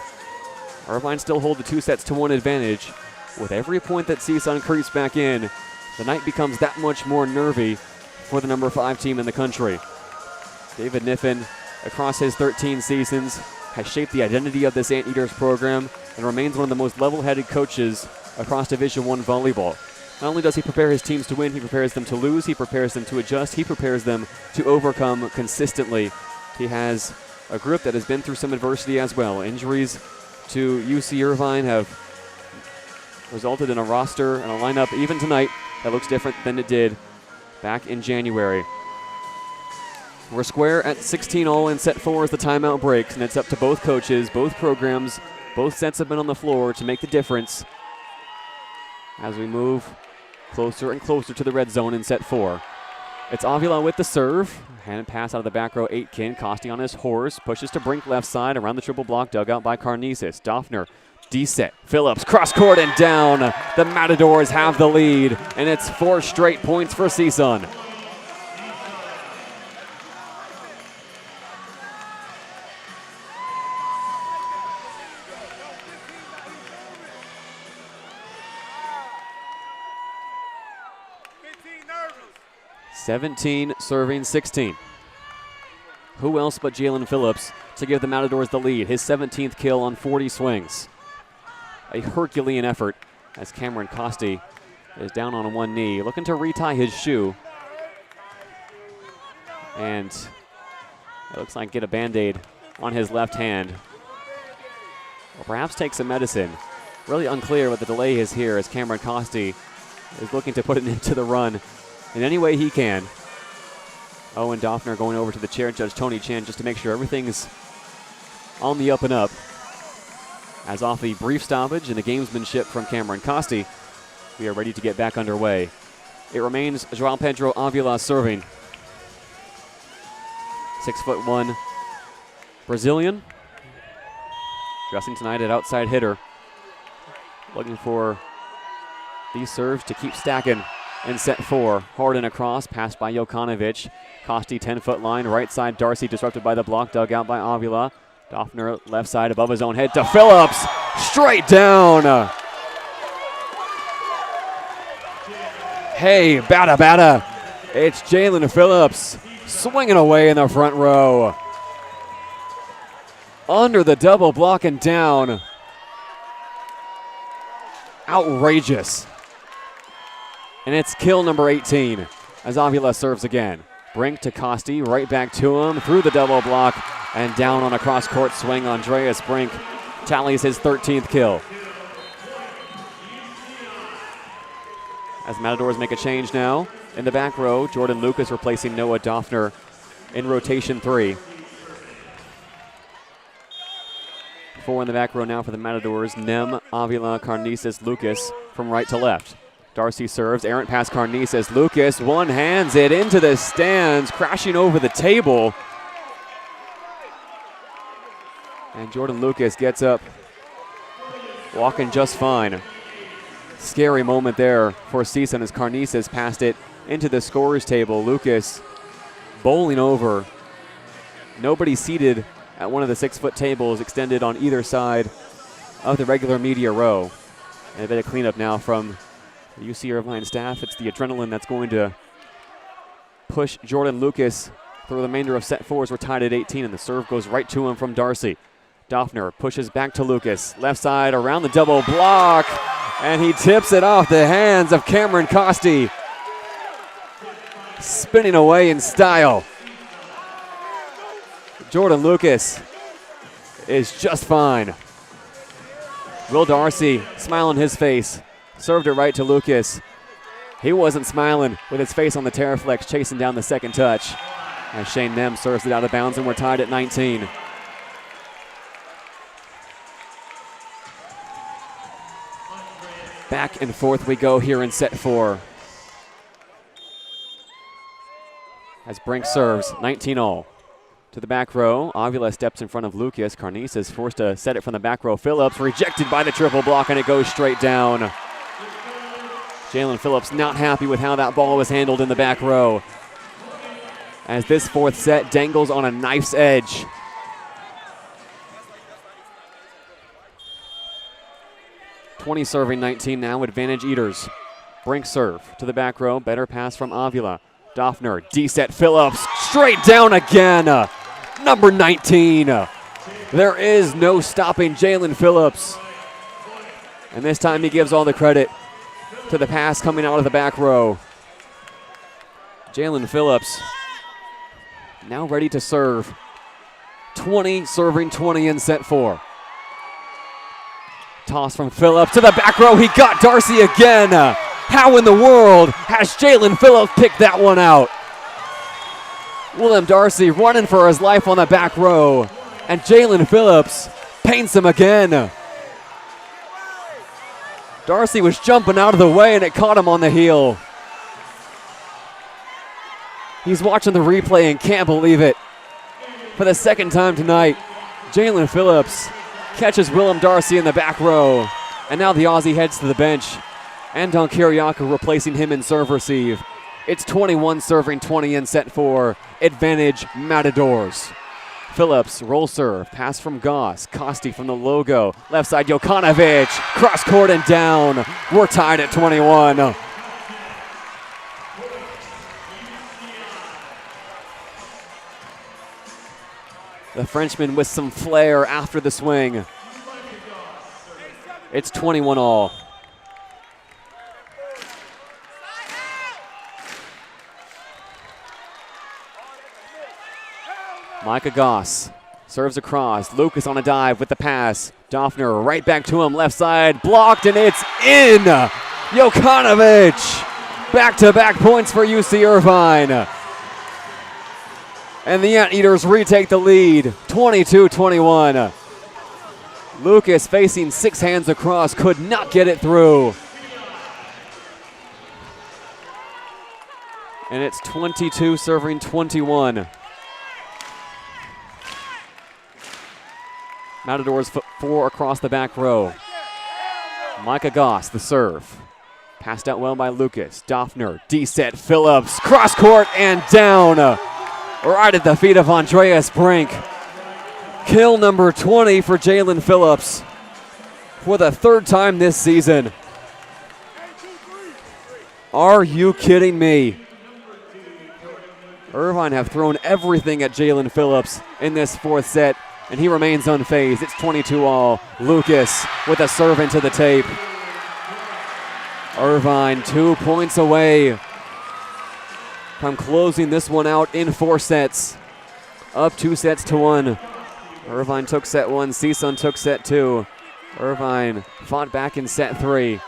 Irvine still hold the 2-1 advantage. With every point that CSUN creeps back in, the night becomes that much more nervy for the number 5 team in the country. David Niffen, across his 13 seasons, has shaped the identity of this Anteaters program and remains one of the most level-headed coaches across Division I volleyball. Not only does he prepare his teams to win, he prepares them to lose, he prepares them to adjust, he prepares them to overcome consistently. He has a group that has been through some adversity as well. Injuries to UC Irvine have resulted in a roster and a lineup even tonight that looks different than it did back in January. We're square at 16-all in set 4 as the timeout breaks, and it's up to both coaches, both programs, both sets have been on the floor to make the difference as we move closer and closer to the red zone in set 4. It's Avila with the serve. Hand pass out of the back row, Aitken. Costi on his horse. Pushes to Brink left side around the triple block dugout by Karnisis. Doffner, D-set. Phillips, cross court and down. The Matadors have the lead, and it's 4 straight points for CSUN. (17 serving 16). Who else but Jalen Phillips to give the Matadors the lead? His 17th kill on 40 swings. A Herculean effort as Cameron Costi is down on one knee, looking to retie his shoe. And it looks like get a Band-Aid on his left hand. Or perhaps take some medicine. Really unclear what the delay is here as Cameron Costi is looking to put it into the run in any way he can. Owen Doffner going over to the chair judge, Tony Chan, just to make sure everything's on the up and up. As off the brief stoppage and the gamesmanship from Cameron Costi, we are ready to get back underway. It remains João Pedro Avila serving. 6'1" Brazilian. Dressing tonight at outside hitter. Looking for these serves to keep stacking in set 4. Hard and across, passed by Jokanovic. Costi 10-foot line, right side Darcy disrupted by the block, dug out by Avila. Doffner left side above his own head to Phillips, straight down. Hey, bada bada. It's Jalen Phillips swinging away in the front row. Under the double block and down. Outrageous. And it's kill number 18 as Avila serves again. Brink to Costi, right back to him, through the double block, and down on a cross-court swing. Andreas Brink tallies his 13th kill. As Matadors make a change now, in the back row, Jordan Lucas replacing Noah Doffner in rotation 3. 4 in the back row now for the Matadors. Nem, Avila, Karnisis, Lucas from right to left. Darcy serves, errant pass Karnisis. Lucas one-hands it into the stands, crashing over the table. And Jordan Lucas gets up, walking just fine. Scary moment there for CSUN as Karnisis passed it into the scorer's table. Lucas bowling over. Nobody seated at one of the 6-foot tables extended on either side of the regular media row. And a bit of cleanup now from the UC Irvine staff. It's the adrenaline that's going to push Jordan Lucas through the remainder of set 4 as we're tied at 18, and the serve goes right to him from Darcy. Doffner pushes back to Lucas. Left side around the double block, and he tips it off the hands of Cameron Costi. Spinning away in style. Jordan Lucas is just fine. Will Darcy, smile on his face, served it right to Lucas. He wasn't smiling with his face on the Terraflex, chasing down the second touch. As Shane Nem serves it out of bounds, and we're tied at 19. Back and forth we go here in set 4. As Brink serves, 19-all. To the back row, Avila steps in front of Lucas. Karnisis forced to set it from the back row. Phillips rejected by the triple block, and it goes straight down. Jalen Phillips not happy with how that ball was handled in the back row, as this 4th set dangles on a knife's edge. (20 serving 19 now, advantage Eaters. Brink serve to the back row, better pass from Avila. Doffner, D-set Phillips, straight down again. Number 19. There is no stopping Jalen Phillips. And this time he gives all the credit to the pass coming out of the back row. Jalen Phillips now ready to serve. 20 serving 20 in set 4. Toss from Phillips to the back row. He got Darcy again. How in the world has Jalen Phillips picked that one out? William Darcy running for his life on the back row. And Jalen Phillips paints him again. Darcy was jumping out of the way and it caught him on the heel. He's watching the replay and can't believe it. For the second time tonight, Jalen Phillips catches Willem Darcy in the back row. And now the Aussie heads to the bench. Andon Kiriakou replacing him in serve receive. It's 21 serving 20 in set 4. Advantage Matadors. Phillips, roll serve, pass from Goss. Costi from the logo. Left side, Jokanovic. Cross court and down. We're tied at 21. The Frenchman with some flair after the swing. It's 21 all. Micah Goss serves across. Lucas on a dive with the pass. Doffner right back to him. Left side blocked and it's in. Jokanovic. Back-to-back points for UC Irvine. And the Anteaters retake the lead. 22-21. Lucas facing 6 hands across. Could not get it through. And it's 22 serving 21. Matadors 4 across the back row. Micah Goss, the serve. Passed out well by Lucas. Doffner, D-set, Phillips, cross court and down. Right at the feet of Andreas Brink. Kill number 20 for Jalen Phillips for the 3rd time this season. Are you kidding me? Irvine have thrown everything at Jalen Phillips in this 4th set. And he remains unfazed. It's 22 all. Lucas with a serve into the tape. Irvine 2 points away from closing this one out in 4 sets. Up 2 sets to 1. Irvine took set 1. CSUN took set 2. Irvine fought back in set 3.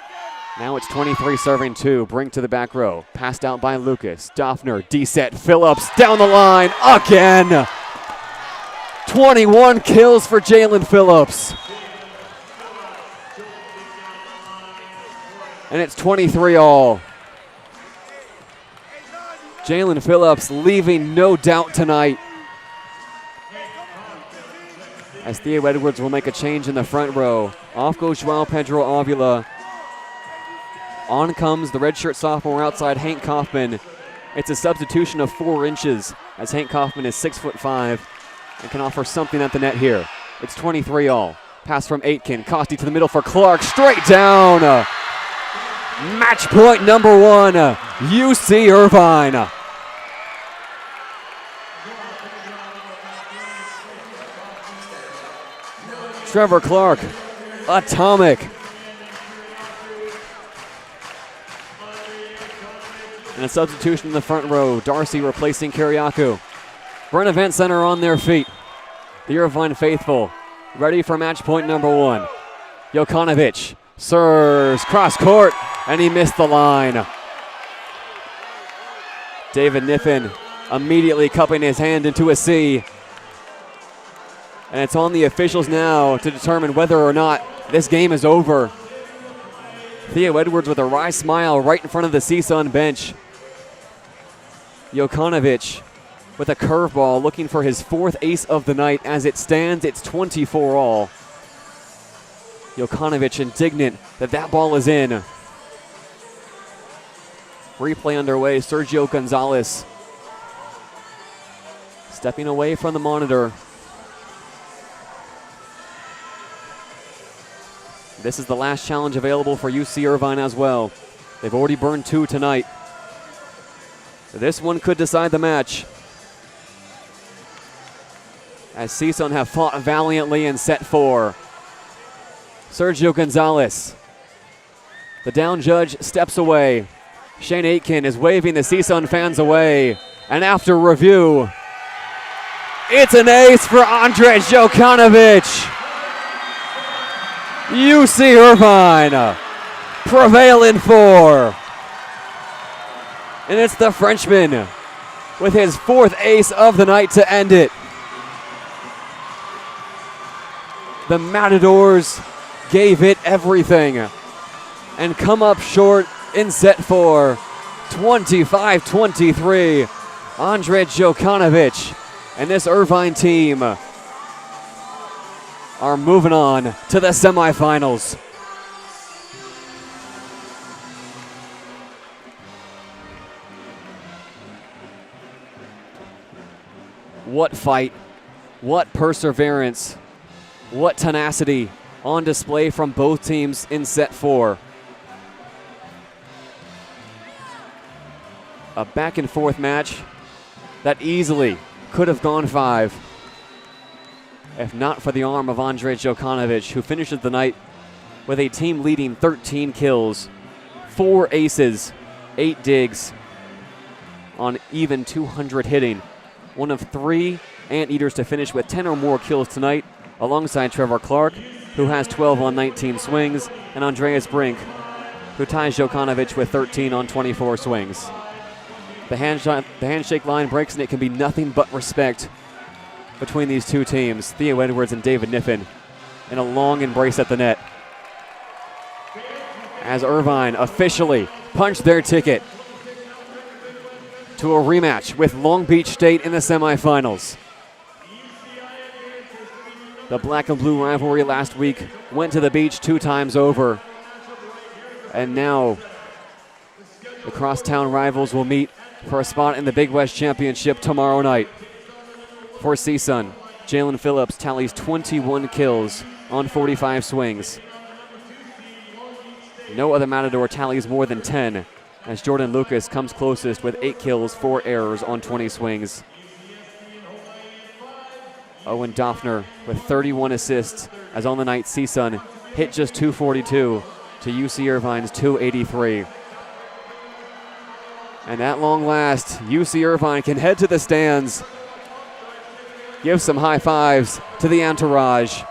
Now it's 23 serving 2. Brink to the back row. Passed out by Lucas. Doffner, D-set, Phillips down the line again. 21 kills for Jalen Phillips. And it's 23 all. Jalen Phillips leaving no doubt tonight. As Theo Edwards will make a change in the front row. Off goes Joao Pedro Avila. On comes the redshirt sophomore outside Hank Kaufman. It's a substitution of 4 inches as Hank Kaufman is 6'5". And can offer something at the net here. It's 23 all. Pass from Aitken. Costi to the middle for Clark. Straight down. Match point number 1. UC Irvine. Trevor Clark. Atomic. And a substitution in the front row. Darcy replacing Kiriakou. Bren Events Center on their feet. The Irvine faithful ready for match point number 1. Jokanovic serves cross court and he missed the line. David Niffen immediately cupping his hand into a C. And it's on the officials now to determine whether or not this game is over. Theo Edwards with a wry smile right in front of the CSUN bench. Jokanovic with a curveball, looking for his 4th ace of the night. As it stands, it's 24 all. Jokanovic indignant that that ball is in. Replay underway. Sergio Gonzalez stepping away from the monitor. This is the last challenge available for UC Irvine as well. They've already burned 2 tonight. This one could decide the match, as CSUN have fought valiantly in set 4. Sergio Gonzalez. The down judge steps away. Shane Aitken is waving the CSUN fans away. And after review, it's an ace for Andrej Jokanovic. UC Irvine prevail in 4. And it's the Frenchman with his 4th ace of the night to end it. The Matadors gave it everything and come up short in set 4, 25-23. Andre Djokanovic and this Irvine team are moving on to the semifinals. What fight, what perseverance, what tenacity on display from both teams in set 4. A back and forth match that easily could have gone 5 if not for the arm of Andre Djokanovic, who finishes the night with a team leading 13 kills, 4 aces, 8 digs on even 200 hitting. One of 3 Anteaters to finish with 10 or more kills tonight, alongside Trevor Clark, who has 12 on 19 swings, and Andreas Brink, who ties Djokanovic with 13 on 24 swings. The handshake line breaks, and it can be nothing but respect between these two teams, Theo Edwards and David Niffen, in a long embrace at the net. As Irvine officially punched their ticket to a rematch with Long Beach State in the semifinals. The black and blue rivalry last week went to the beach 2 times over. And now the crosstown rivals will meet for a spot in the Big West Championship tomorrow night. For CSUN, Jalen Phillips tallies 21 kills on 45 swings. No other Matador tallies more than 10, as Jordan Lucas comes closest with 8 kills, 4 errors on 20 swings. Owen Doffner with 31 assists, as on the night CSUN hit just 242 to UC Irvine's 283. And at long last, UC Irvine can head to the stands, give some high fives to the entourage,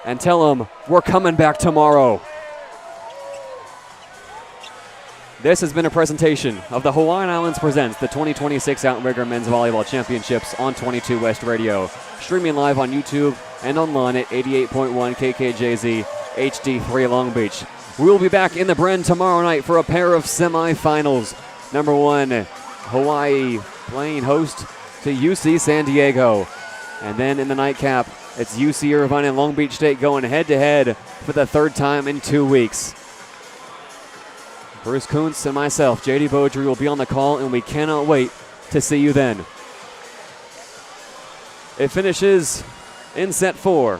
and tell them we're coming back tomorrow. This has been a presentation of the Hawaiian Islands Presents the 2026 Outrigger Men's Volleyball Championships on 22 West Radio. Streaming live on YouTube and online at 88.1 KKJZ HD3 Long Beach. We will be back in the Bren tomorrow night for a pair of semifinals. Number 1, Hawaii playing host to UC San Diego. And then in the nightcap, it's UC Irvine and Long Beach State going head-to-head for the 3rd time in 2 weeks. Bruce Kuntz and myself, JayDe Beaudry, will be on the call, and we cannot wait to see you then. It finishes in set 4.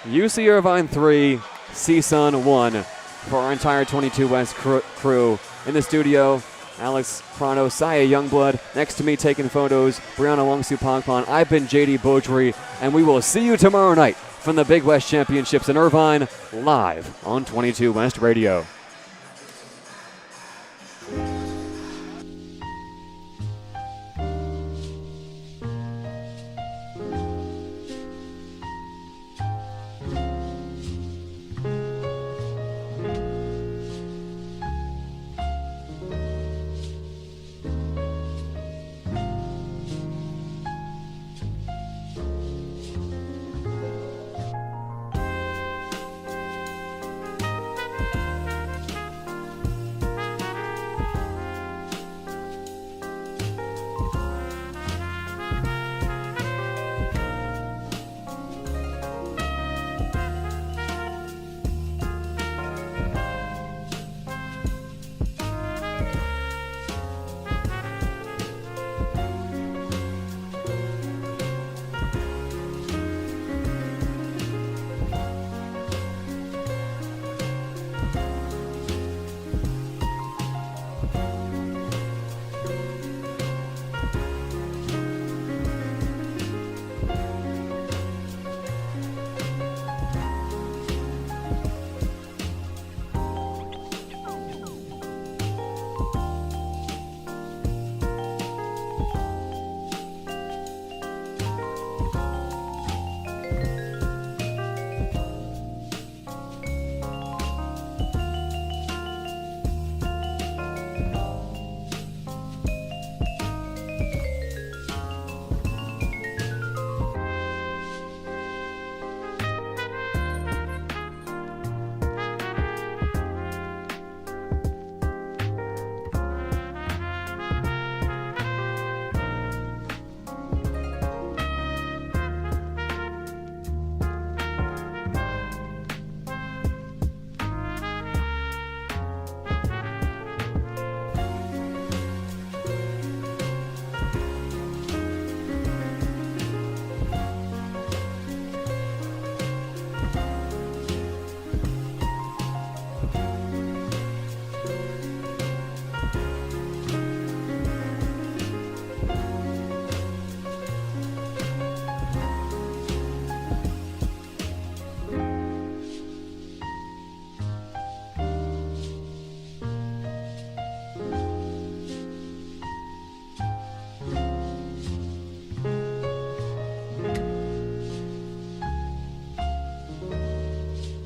UC Irvine 3, CSUN 1 for our entire 22 West crew. In the studio, Alex Prano, Saya Youngblood. Next to me taking photos, Brianna Wongsu Pongpon. I've been JayDe Beaudry, and we will see you tomorrow night from the Big West Championships in Irvine, live on 22 West Radio.